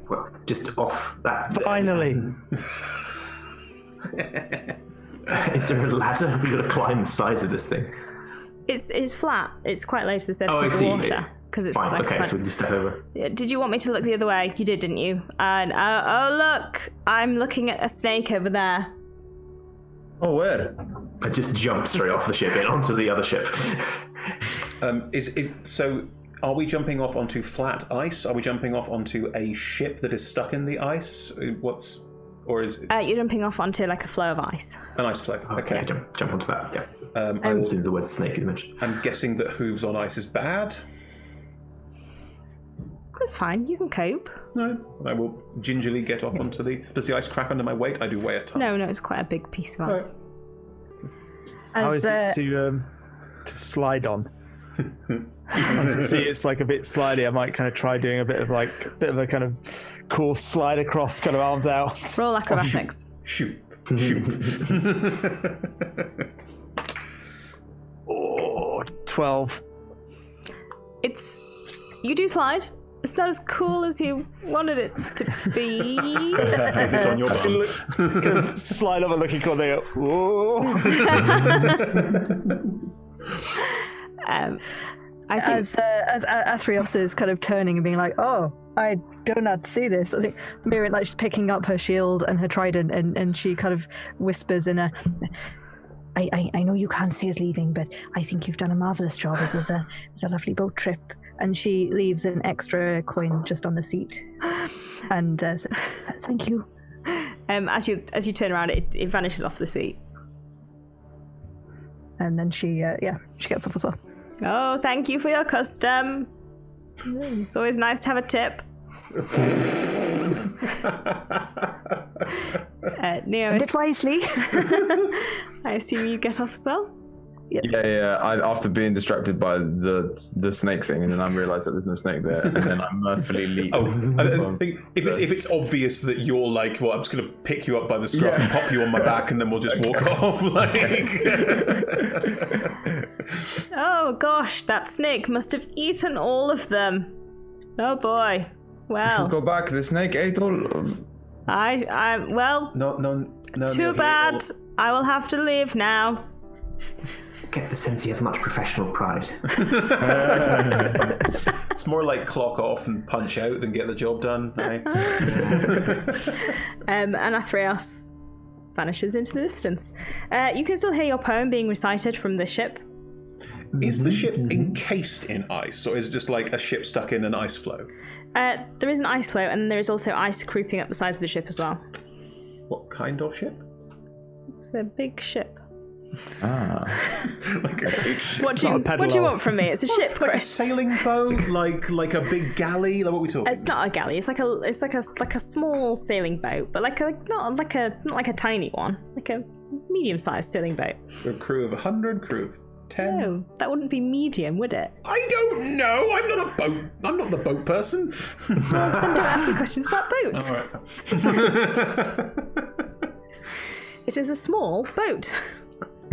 Well, just off that. Finally. Is there a ladder? We've got to climb the sides of this thing. It's flat. It's quite low to the surface of the water. Because it's fine. like Okay, so we can just step over. Did you want me to look the other way? You did, didn't you? And look, I'm looking at a snake over there. Oh, where? I just jumped straight off the ship and onto the other ship. So? Are we jumping off onto flat ice? Are we jumping off onto a ship that is stuck in the ice? Or is it... You're jumping off onto like a flow of ice. An ice flow. Okay. Jump onto that. Yeah. As soon as the word snake is mentioned. I'm guessing that hooves on ice is bad. That's fine. You can cope. No, I will gingerly get off onto the... Does the ice crack under my weight? I do weigh a ton. No, it's quite a big piece of ice. How is it to slide on? As I see it's like a bit slidey, I might kind of try doing a bit of a kind of cool slide across, kind of arms out. Roll acrobatics. Shoot. Oh, 12. You do slide. It's not as cool as you wanted it to be. Is it on your bum? Kind of slide over looking corner. They go, whoa. I see. As Athreos is kind of turning and being like, "Oh, I do not see this." I think Miriam, like, she's picking up her shield and her trident, and she kind of whispers in a, I know you can't see us leaving, but I think you've done a marvelous job. It was a lovely boat trip." And she leaves an extra coin just on the seat, and says, "Thank you." As you turn around, it vanishes off the seat. And then she gets up as well. Oh, thank you for your custom. It's always nice to have a tip. Neo, Did wisely. I assume you get off as well? Yes. Yeah. After being distracted by the snake thing, and then I realised that there's no snake there, and then I mirthfully leap. I think if it's obvious that you're like, well, I'm just going to pick you up by the scruff and pop you on my back, and then we'll just walk off. Like, oh gosh, that snake must have eaten all of them. Oh boy. Well, Go back. The snake ate all. well. no. Too bad. I will have to leave now. Get the sense he has much professional pride. It's more like clock off and punch out than get the job done. Right? And Athreos vanishes into the distance. You can still hear your poem being recited from the ship. Is the ship encased in ice, or is it just like a ship stuck in an ice floe? There is an ice floe, and there is also ice creeping up the sides of the ship as well. What kind of ship? It's a big ship. Like a big ship. What do you want from me? It's a ship, Like a Chris. sailing boat, like a big galley. Like what are we talking? It's not a galley. It's like a small sailing boat, but not like a tiny one. Like a medium-sized sailing boat. A crew of 100, crew of 10. No, that wouldn't be medium, would it? I don't know. I'm not the boat person. Then don't ask me questions about boats. All right. It is a small boat.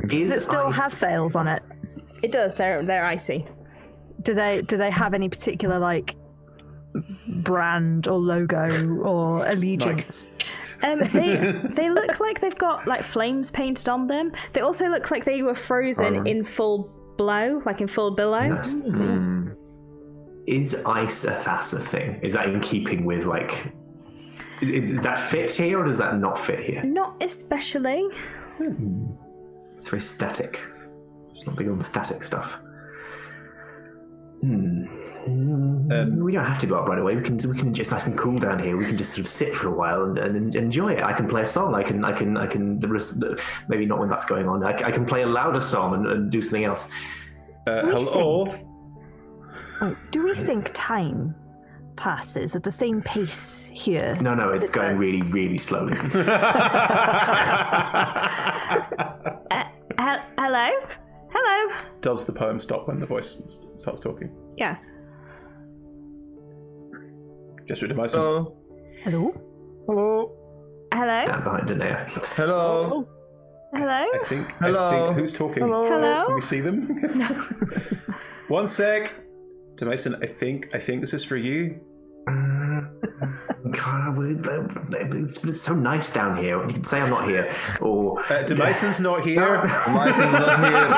Does it still have sails on it? It does. They're icy. Do they have any particular like brand or logo or allegiance? They look like they've got like flames painted on them. They also look like they were frozen in full blow, like in full billow. Nice. Is ice a Thassa thing? Is that in keeping with like? Does that fit here, or does that not fit here? Not especially. It's very static. It's not big on the static stuff. We don't have to go up right away. We can just nice and cool down here. We can just sort of sit for a while and enjoy it. I can play a song. I can maybe not when that's going on. I can play a louder song and do something else. Hello. Do we think time passes at the same pace here? No, it's going really, really slowly. Hello. Does the poem stop when the voice starts talking? Yes. Gesture to myself. Hello. Hello. Stand behind it now. Hello. Hello. I think who's talking? Hello. Can we see them? No. One sec. To Mason, I think this is for you. God, it's so nice down here. You can say I'm not here, or Demason's not here. Demason's not here.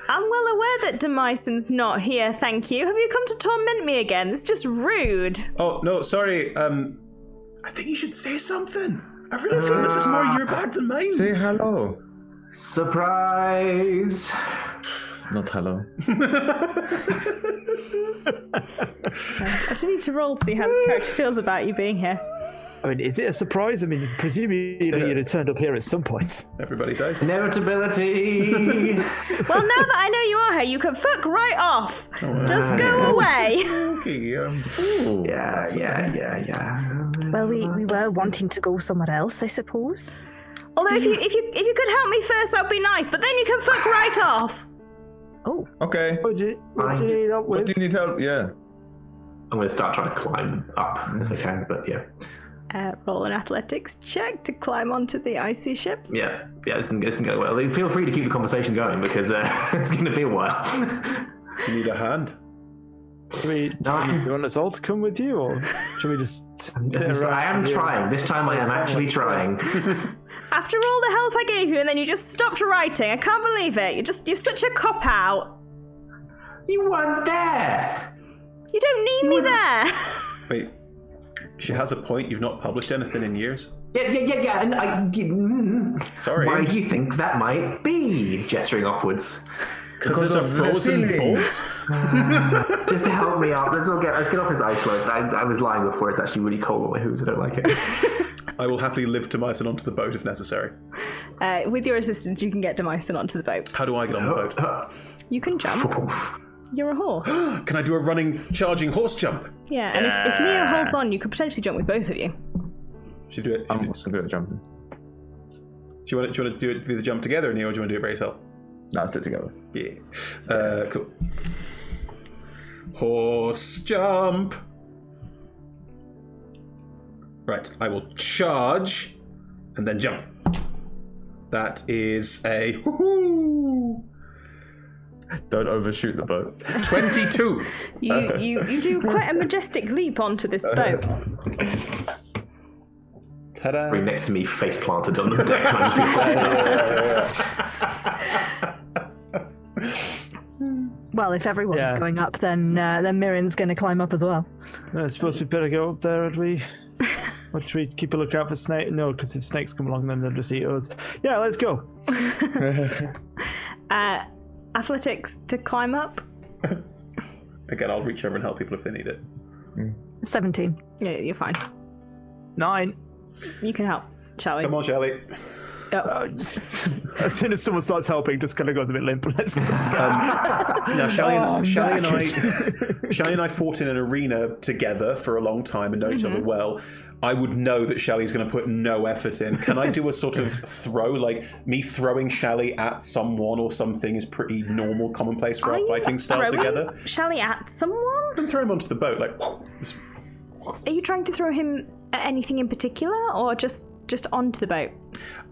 I'm well aware that Demison's not here. Thank you. Have you come to torment me again? It's just rude. Oh no, sorry. I think you should say something. I really feel this is more your bag than mine. Say hello. surprise. Not hello. So, I just need to roll to see how this character feels about you being here. I mean, is it a surprise? I mean, presumably you'd have turned up here at some point. Everybody dies. Inevitability. Well, now that I know you are here, you can fuck right off. Just go away. Okay. Yeah. Well, we were wanting to go somewhere else, I suppose. Although if you could help me first, that'd be nice. But then you can fuck right off. Oh. Okay. What do you need help with? What do you need help? Yeah. I'm going to start trying to climb up if I can, but yeah. Roll an athletics check to climb onto the icy ship. Yeah, this isn't going well. Feel free to keep the conversation going because it's going to be a while. Do you need a hand? Do you want us all to come with you, or should we just... I am trying. This time I am actually trying. After all the help I gave you and then you just stopped writing, I can't believe it. You're such a cop-out. You weren't there. You don't need me there. Wait, she has a point. You've not published anything in years. Yeah. And Sorry. Why do you think that might be? Gesturing upwards. Because it's a frozen bolt. Just to help me out. Let's get off this ice float. I was lying before. It's actually really cold on my hooves. I don't like it. I will happily lift Demyson onto the boat if necessary. With your assistance, you can get Demyson onto the boat. How do I get on the boat? You can jump. You're a horse. Can I do a running, charging horse jump? Yeah, and if Neo holds on, you could potentially jump with both of you. Should do it. I'm also good at jumping. Do you want to do the jump together, Neo, or do you want to do it by yourself? No, let's do it together. Yeah. Cool. Horse jump. Right, I will charge and then jump. That is a Don't overshoot the boat. 22. You do quite a majestic leap onto this boat. Ta-da. Right next to me, face planted on the deck. Well, if everyone's going up, then Mirren's going to climb up as well. I suppose we better go up there, or should we keep a lookout for snake? No, because if snakes come along, then they'll just eat us. Yeah, let's go. Athletics to climb up. Again, I'll reach over and help people if they need it. 17. Yeah, you're fine. 9. You can help, shall we? Come on, Shelley. As soon as someone starts helping, just kind of goes a bit limp. Now, Shelley and I fought in an arena together for a long time and know each other well. I would know that Shelley's going to put no effort in. Can I do a sort of throw? Like, me throwing Shelley at someone or something is pretty normal, commonplace for our fighting style together. Shelley at someone? And throw him onto the boat, like... Are you trying to throw him at anything in particular, or just onto the boat?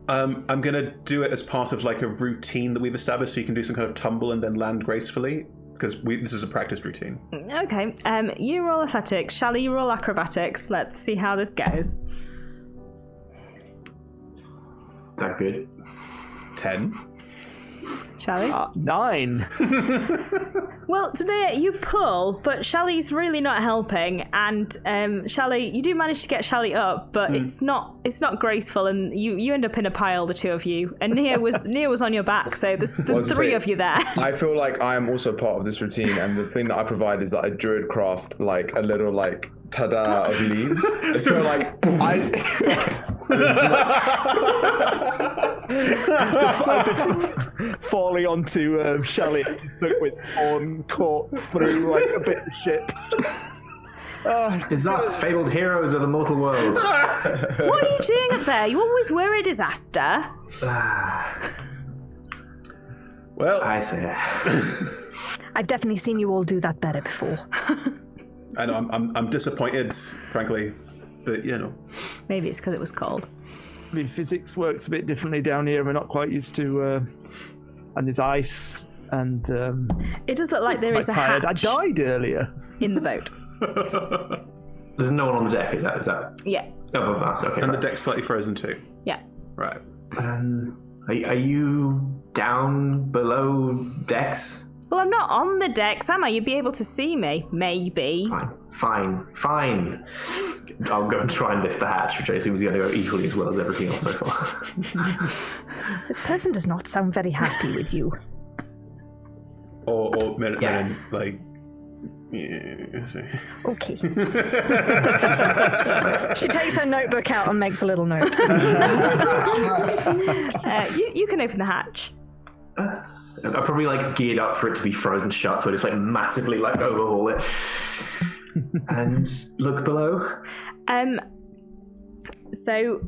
I'm going to do it as part of like a routine that we've established, so you can do some kind of tumble and then land gracefully, because this is a practice routine. Okay, you roll athletics. Shelley, you roll acrobatics. Let's see how this goes. That good. 10. Shelley? 9. Well, today you pull, but Shelley's really not helping, and Shelley, you do manage to get Shelley up, but it's not graceful, and you end up in a pile, the two of you, and Nia was on your back, so there's three of you there. I feel like I am also part of this routine, and the thing that I provide is that I druid craft like a little like tada of leaves. So like as if falling onto Shelley, stuck with horn caught through like a bit of ship. Disaster, fabled heroes of the mortal world. What are you doing up there? You always were a disaster. Well, I say. I've definitely seen you all do that better before. I know I'm disappointed, frankly, but you know. Maybe it's because it was cold. I mean, physics works a bit differently down here. We're not quite used to, and there's ice, and it does look like there is a hatch. I died earlier in the boat. There's no one on the deck. Is that? Yeah. Oh, that's okay. And the deck's slightly frozen too. Yeah. Right. Are you down below decks? Well, I'm not on the decks, am I? You'd be able to see me, maybe. Fine. I'll go and try and lift the hatch, which I assume is going to go equally as well as everything else so far. This person does not sound very happy with you. Or Mirren, like... Yeah. Okay. She takes her notebook out and makes a little note. You can open the hatch. I probably like geared up for it to be frozen shut, so I just like massively like overhaul it and look below. So,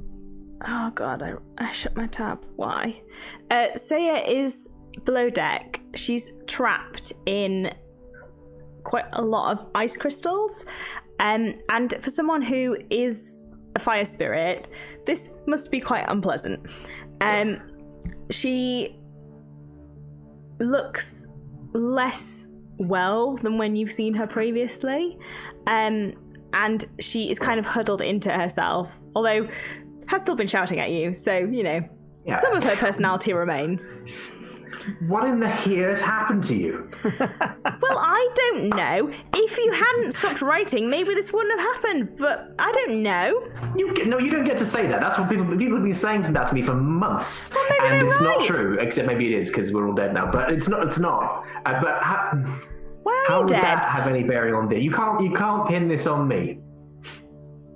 oh god, I shut my tab. Why? Saya is below deck. She's trapped in quite a lot of ice crystals, and for someone who is a fire spirit, this must be quite unpleasant. She looks less well than when you've seen her previously. And she is kind of huddled into herself, although has still been shouting at you, so, you know, some of her personality remains. What in the hell has happened to you? Well, I don't know. If you hadn't stopped writing, maybe this wouldn't have happened, but I don't know. You don't get to say that. That's what people have been saying that to me for months. Well, maybe and it's they're right. not true, except maybe it is, because we're all dead now. But it's not. But how would that have any bearing on this? You can't pin this on me.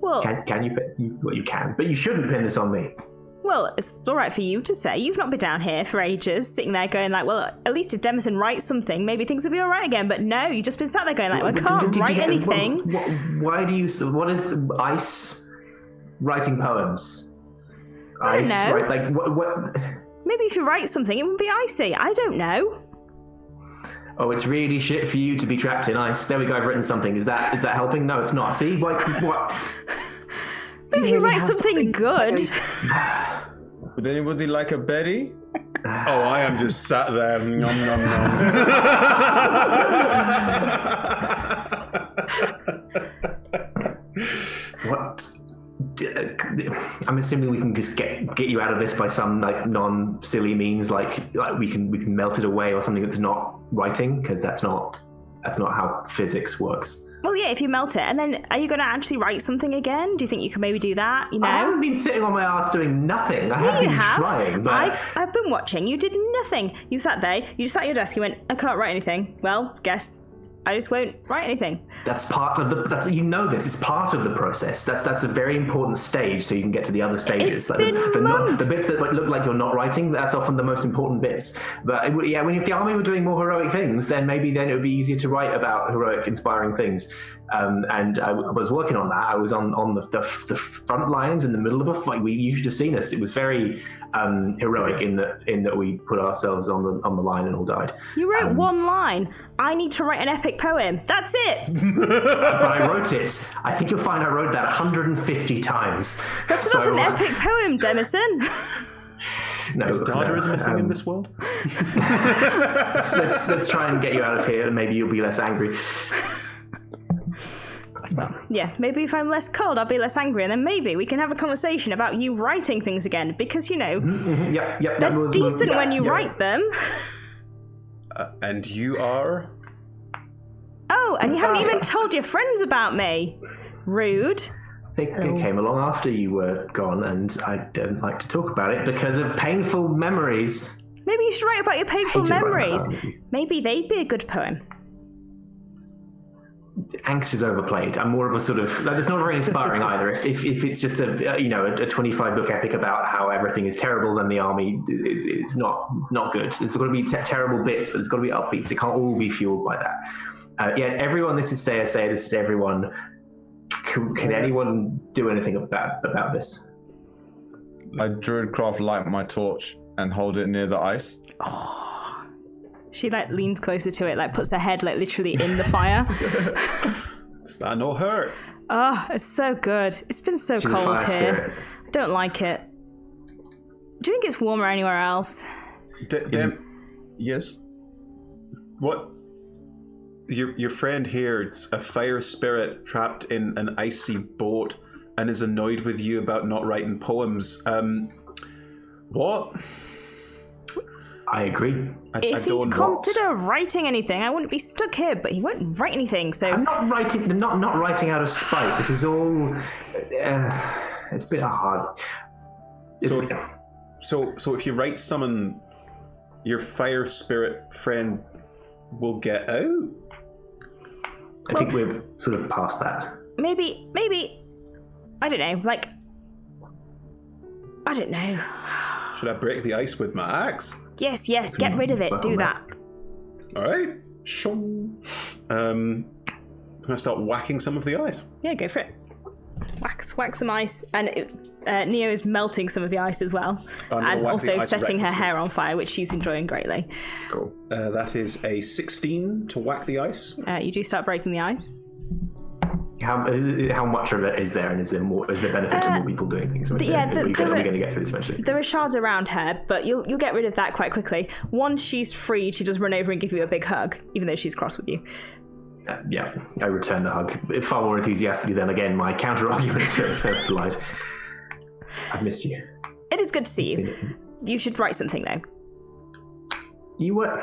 Well, can you? Well, you can, but you shouldn't pin this on me. Well, it's all right for you to say. You've not been down here for ages, sitting there going like, well, at least if Demison writes something, maybe things will be all right again. But no, you've just been sat there going like, well, I can't write anything. Why do you? What is ice writing poems? I don't know. Right, like what? Maybe if you write something, it would be icy. I don't know. Oh, it's really shit for you to be trapped in ice. There we go. I've written something. Is that helping? No, it's not. See, what? Maybe if you write something good. Would anybody like a berry? Oh, I am just sat there. Nom, nom, nom. What? I'm assuming we can just get you out of this by some like non-silly means, like we can melt it away or something that's not writing, because that's not how physics works. Well, yeah, if you melt it, and then are you going to actually write something again? Do you think you can maybe do that? You know, I haven't been sitting on my ass doing nothing. I have been trying. But I've been watching. You did nothing. You sat there. You just sat at your desk. You went, I can't write anything. Well, guess I just won't write anything. That's part of this. It's part of the process. That's a very important stage, so you can get to the other stages. It's been months. The bits that look like you're not writing, that's often the most important bits. But when if the army were doing more heroic things, then it would be easier to write about heroic, inspiring things. And I was working on that. I was on the front lines in the middle of a fight. You should have seen us. It was very heroic in that we put ourselves on the line and all died. You wrote one line. I need to write an epic poem. That's it. But I wrote it. I think you'll find I wrote that 150 times. That's not an epic poem, Demison. No, is Dadaism a thing in this world? let's try and get you out of here, and maybe you'll be less angry. Yeah, maybe if I'm less cold, I'll be less angry, and then maybe we can have a conversation about you writing things again, because, you know, they're decent when you write them. And you are? Oh, and you haven't even told your friends about me. Rude. They came along after you were gone, and I don't like to talk about it because of painful memories. Maybe you should write about your painful memories. Maybe they'd be a good poem. Angst is overplayed. I'm more of a sort of it's not very inspiring either. If it's just a 25 book epic about how everything is terrible, then the army is not good. There's got to be terrible bits, but there's got to be upbeats. It can't all be fueled by that. Yes, everyone. This is Saya. This is everyone. Can anyone do anything about this? I Druidcraft light my torch and hold it near the ice. Oh. She leans closer to it, puts her head literally in the fire. Does that not hurt? Oh, it's so good. It's been so cold here. Spirit. I don't like it. Do you think it's warmer anywhere else? Yes. What? Your friend here, it's a fire spirit trapped in an icy boat and is annoyed with you about not writing poems. What? I agree. If he'd consider writing anything, I wouldn't be stuck here, but he won't write anything, so... I'm not writing, not writing out of spite. This is all... it's a bit hard. So if you write summon, your fire spirit friend will get out? I think we're sort of past that. Maybe... I don't know, I don't know. Should I break the ice with my axe? Yes, get rid of it. Do that. All right. I'm going to start whacking some of the ice. Yeah, go for it. Whack some ice. And Neo is melting some of the ice as well. And also setting her hair on fire, which she's enjoying greatly. Cool. That is a 16 to whack the ice. You do start breaking the ice. How much of it is there, and is there benefit to more people doing things? Are we going to get through this eventually? There are shards around her, but you'll get rid of that quite quickly. Once she's freed, she does run over and give you a big hug, even though she's cross with you. Yeah, I return the hug far more enthusiastically than again my counter arguments are polite. I've missed you. It is good to see you. You should write something though. You were.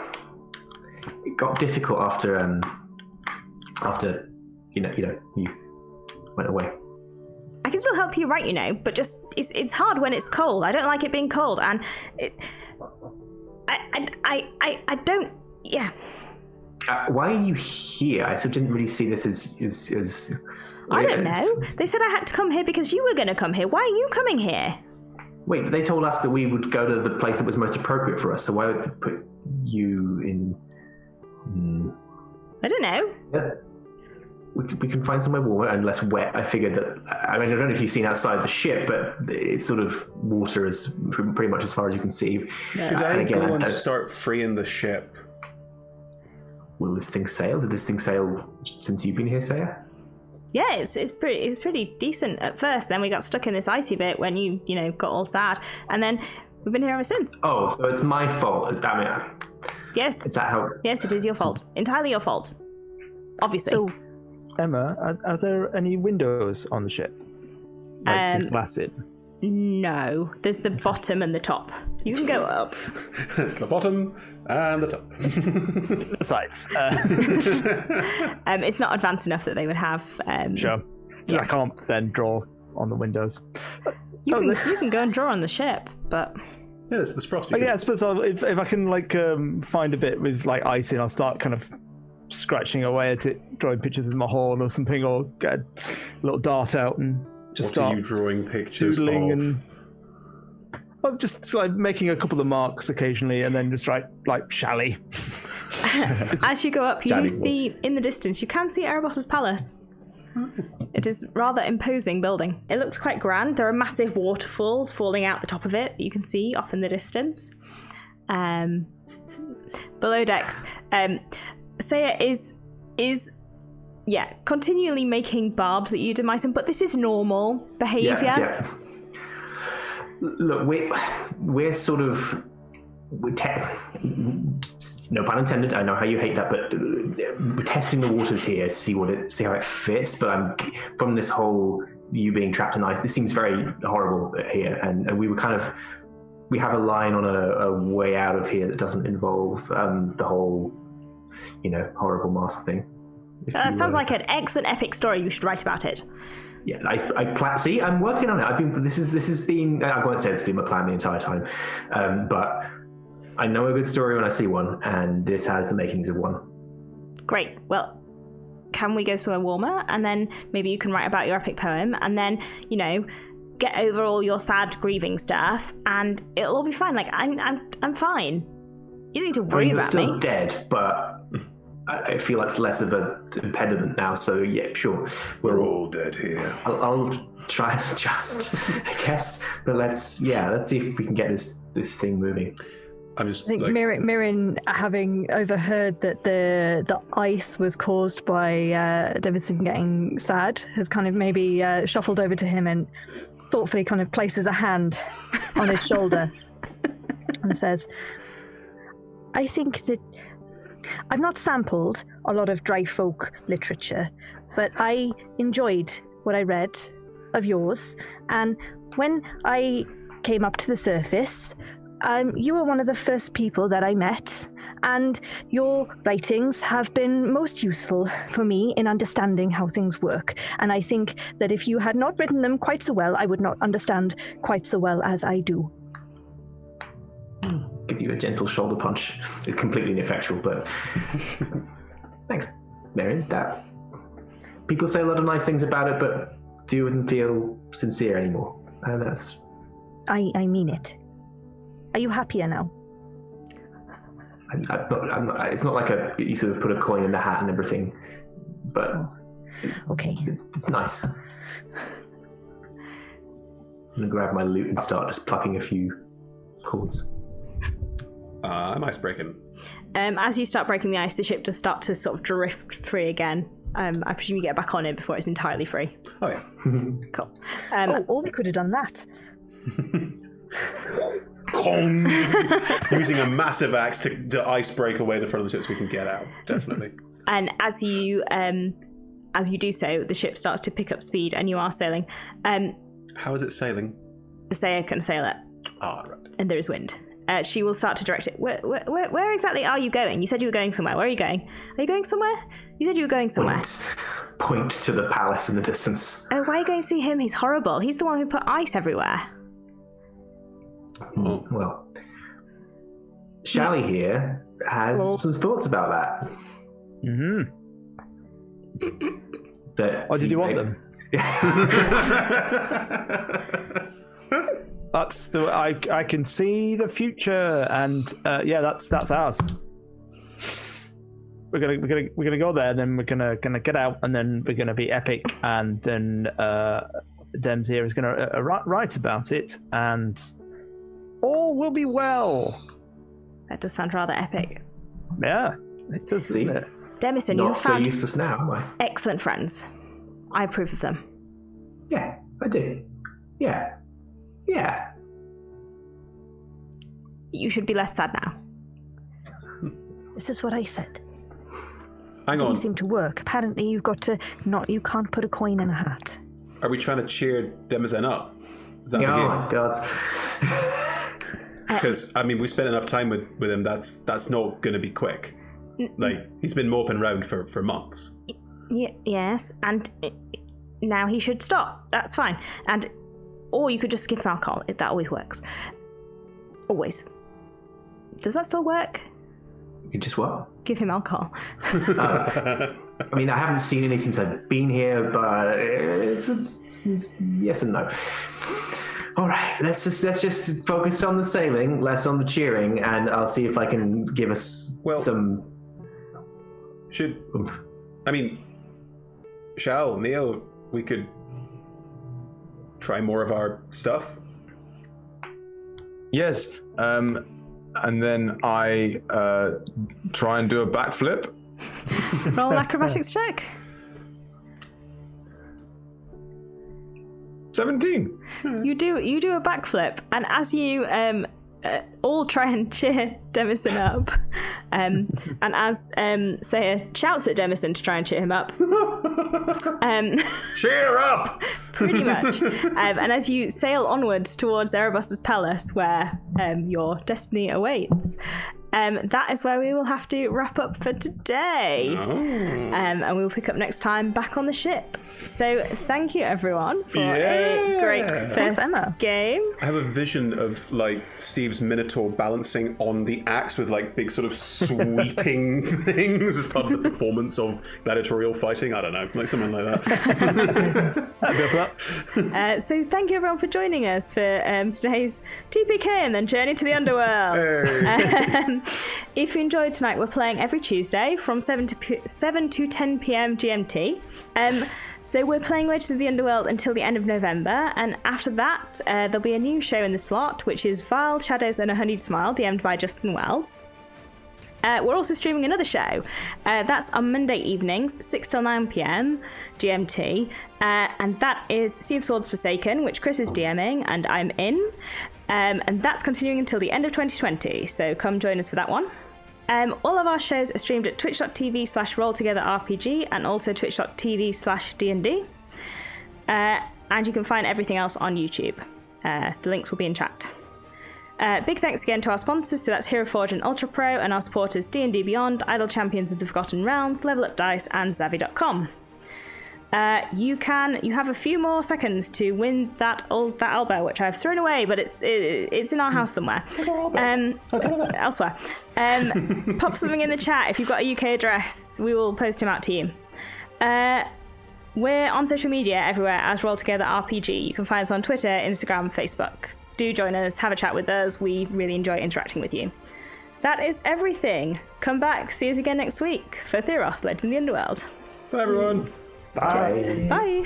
It got difficult after you went away. I can still help you write, but just it's hard when it's cold. I don't like it being cold, and I don't. Yeah. Why are you here? I sort of didn't really see this as. I don't know. They said I had to come here because you were going to come here. Why are you coming here? Wait, but they told us that we would go to the place that was most appropriate for us. So why would they put you in? I don't know. Yeah. We can find somewhere warmer and less wet. I figured that. I mean, I don't know if you've seen outside the ship, but it's sort of water is pretty much as far as you can see. Should I go and start freeing the ship? Will this thing sail? Did this thing sail since you've been here, Saya? Yeah, it's pretty decent at first. Then we got stuck in this icy bit when you got all sad, and then we've been here ever since. Oh, so it's my fault. Yes. Is that how? Yes, it is your fault. Entirely your fault. Obviously. So, Emma, are there any windows on the ship? Like glassed? No, there's the bottom and the top. You can go up. It's the bottom and the top. The sides. It's not advanced enough that they would have. Sure. Yeah. I can't then draw on the windows. You can go and draw on the ship, but. Yeah, there's frost. Yeah, I suppose if I can find a bit with ice in, I'll start kind of scratching away at it, drawing pictures with my horn or something, or get a little dart out and just start. What are you drawing pictures doodling of? And I'm just making a couple of marks occasionally, and then just like shally. As you go up, you see in the distance, you can see Erebos's palace. It is a rather imposing building. It looks quite grand. There are massive waterfalls falling out the top of it that you can see off in the distance. Below decks, Saya is continually making barbs at you, Demyson, but this is normal behaviour. Yeah. Look, we're sort of no pun intended. I know how you hate that, but we're testing the waters here to see how it fits. But from this whole you being trapped in ice, this seems very horrible here, and we have a line on a way out of here that doesn't involve the whole horrible mask thing. That sounds like an excellent epic story. You should write about it. Yeah, I'm working on it. This has been. I won't say it's been my plan the entire time, but I know a good story when I see one, and this has the makings of one. Great. Well, can we go somewhere warmer, and then maybe you can write about your epic poem, and then get over all your sad grieving stuff, and it'll all be fine. Like I'm fine. You don't need to worry about me. Still dead, but I feel it's less of an impediment now. So yeah, sure. We're all dead here. I'll try and adjust, I guess. But let's see if we can get this thing moving. I think Mirren, having overheard that the ice was caused by Davidson getting sad, has kind of maybe shuffled over to him and thoughtfully kind of places a hand on his shoulder and says, I think that I've not sampled a lot of dry folk literature, but I enjoyed what I read of yours, and when I came up to the surface, you were one of the first people that I met, and your writings have been most useful for me in understanding how things work. And I think that if you had not written them quite so well, I would not understand quite so well as I do. Give you a gentle shoulder punch. It's completely ineffectual, but thanks, Marion. That people say a lot of nice things about it, but few of them feel sincere anymore, and that's. I mean it. Are you happier now? I'm not, it's not like you sort of put a coin in the hat and everything, but okay, it's nice. I'm gonna grab my lute and start just plucking a few chords. I'm ice breaking. As you start breaking the ice, the ship does start to sort of drift free again. I presume you get back on it before it's entirely free. Oh yeah. Cool. Or we could have done that. Kong! Using a massive axe to ice break away the front of the ship so we can get out. Definitely. And as you do so, the ship starts to pick up speed, and you are sailing. How is it sailing? Saya can sail it, Right. and there is wind. She will start to direct it. Where exactly are you going? You said you were going somewhere. Where are you going? Are you going somewhere? You said you were going somewhere. Point to the palace in the distance. Oh, why are you going to see him? He's horrible. He's the one who put ice everywhere. Oh. Well, Shally here has some thoughts about that. Mm-hmm. Did you want them? That's the I can see the future, and that's ours. We're gonna go there, then we're gonna get out, and then we're gonna be epic, and then Dems here is gonna write about it, and all will be well. That does sound rather epic. Yeah, it does, doesn't it? Demison, you Not have so found useless now, am I? excellent friends. I approve of them. Yeah, I do. Yeah. Yeah. You should be less sad now. This is what I said. Hang on. Things seem to work. Apparently, you can't put a coin in a hat. Are we trying to cheer Demizen up? Is that the Oh, game? God. Because we spent enough time with him. That's not going to be quick. Like, he's been moping around for months. Yes, and now he should stop. That's fine. Or you could just give him alcohol. That always works. Always. Does that still work? You just what? Give him alcohol. I haven't seen any since I've been here, but it's yes and no. All right, let's just focus on the sailing, less on the cheering, and I'll see if I can give us some. Shall, Neo, we could try more of our stuff? Yes, and then I try and do a backflip. Roll an acrobatics check. 17. You do a backflip, and as you all try and cheer Demison up, and as Saya shouts at Demison to try and cheer him up, Cheer up! pretty much, and as you sail onwards towards Erebus's palace, where your destiny awaits, that is where we will have to wrap up for today. And we will pick up next time back on the ship. So thank you everyone for a great first game. I have a vision of Steve's Minotaur balancing on the axe with big sort of sweeping things as part of the performance of gladiatorial fighting. I don't know, something like that. So thank you everyone for joining us for today's TPK and then Journey to the Underworld. If you enjoyed tonight, we're playing every Tuesday from 7 to 10 p.m. GMT. So we're playing Legends of the Underworld until the end of November, and after that there'll be a new show in the slot, which is Vile Shadows and a Honeyed Smile, DM'd by Justin Wells. We're also streaming another show. That's on Monday evenings, 6 till 9 p.m. GMT. And that is Sea of Swords Forsaken, which Chris is DMing and I'm in. And that's continuing until the end of 2020. So come join us for that one. All of our shows are streamed at twitch.tv/rolltogetherrpg and also twitch.tv/DND. And you can find everything else on YouTube. The links will be in chat. Big thanks again to our sponsors, so that's Hero Forge and Ultra Pro, and our supporters D&D Beyond, Idle Champions of the Forgotten Realms, Level Up Dice, and Zavi.com. You have a few more seconds to win that elbow, which I've thrown away, but it's in our house somewhere. Elsewhere. Pop something in the chat if you've got a UK address. We will post him out to you. We're on social media everywhere as Roll Together RPG. You can find us on Twitter, Instagram, Facebook. Do join us, have a chat with us. We really enjoy interacting with you. That is everything. Come back, see us again next week for Theros, Legends of the Underworld. Bye, everyone. Bye. Bye.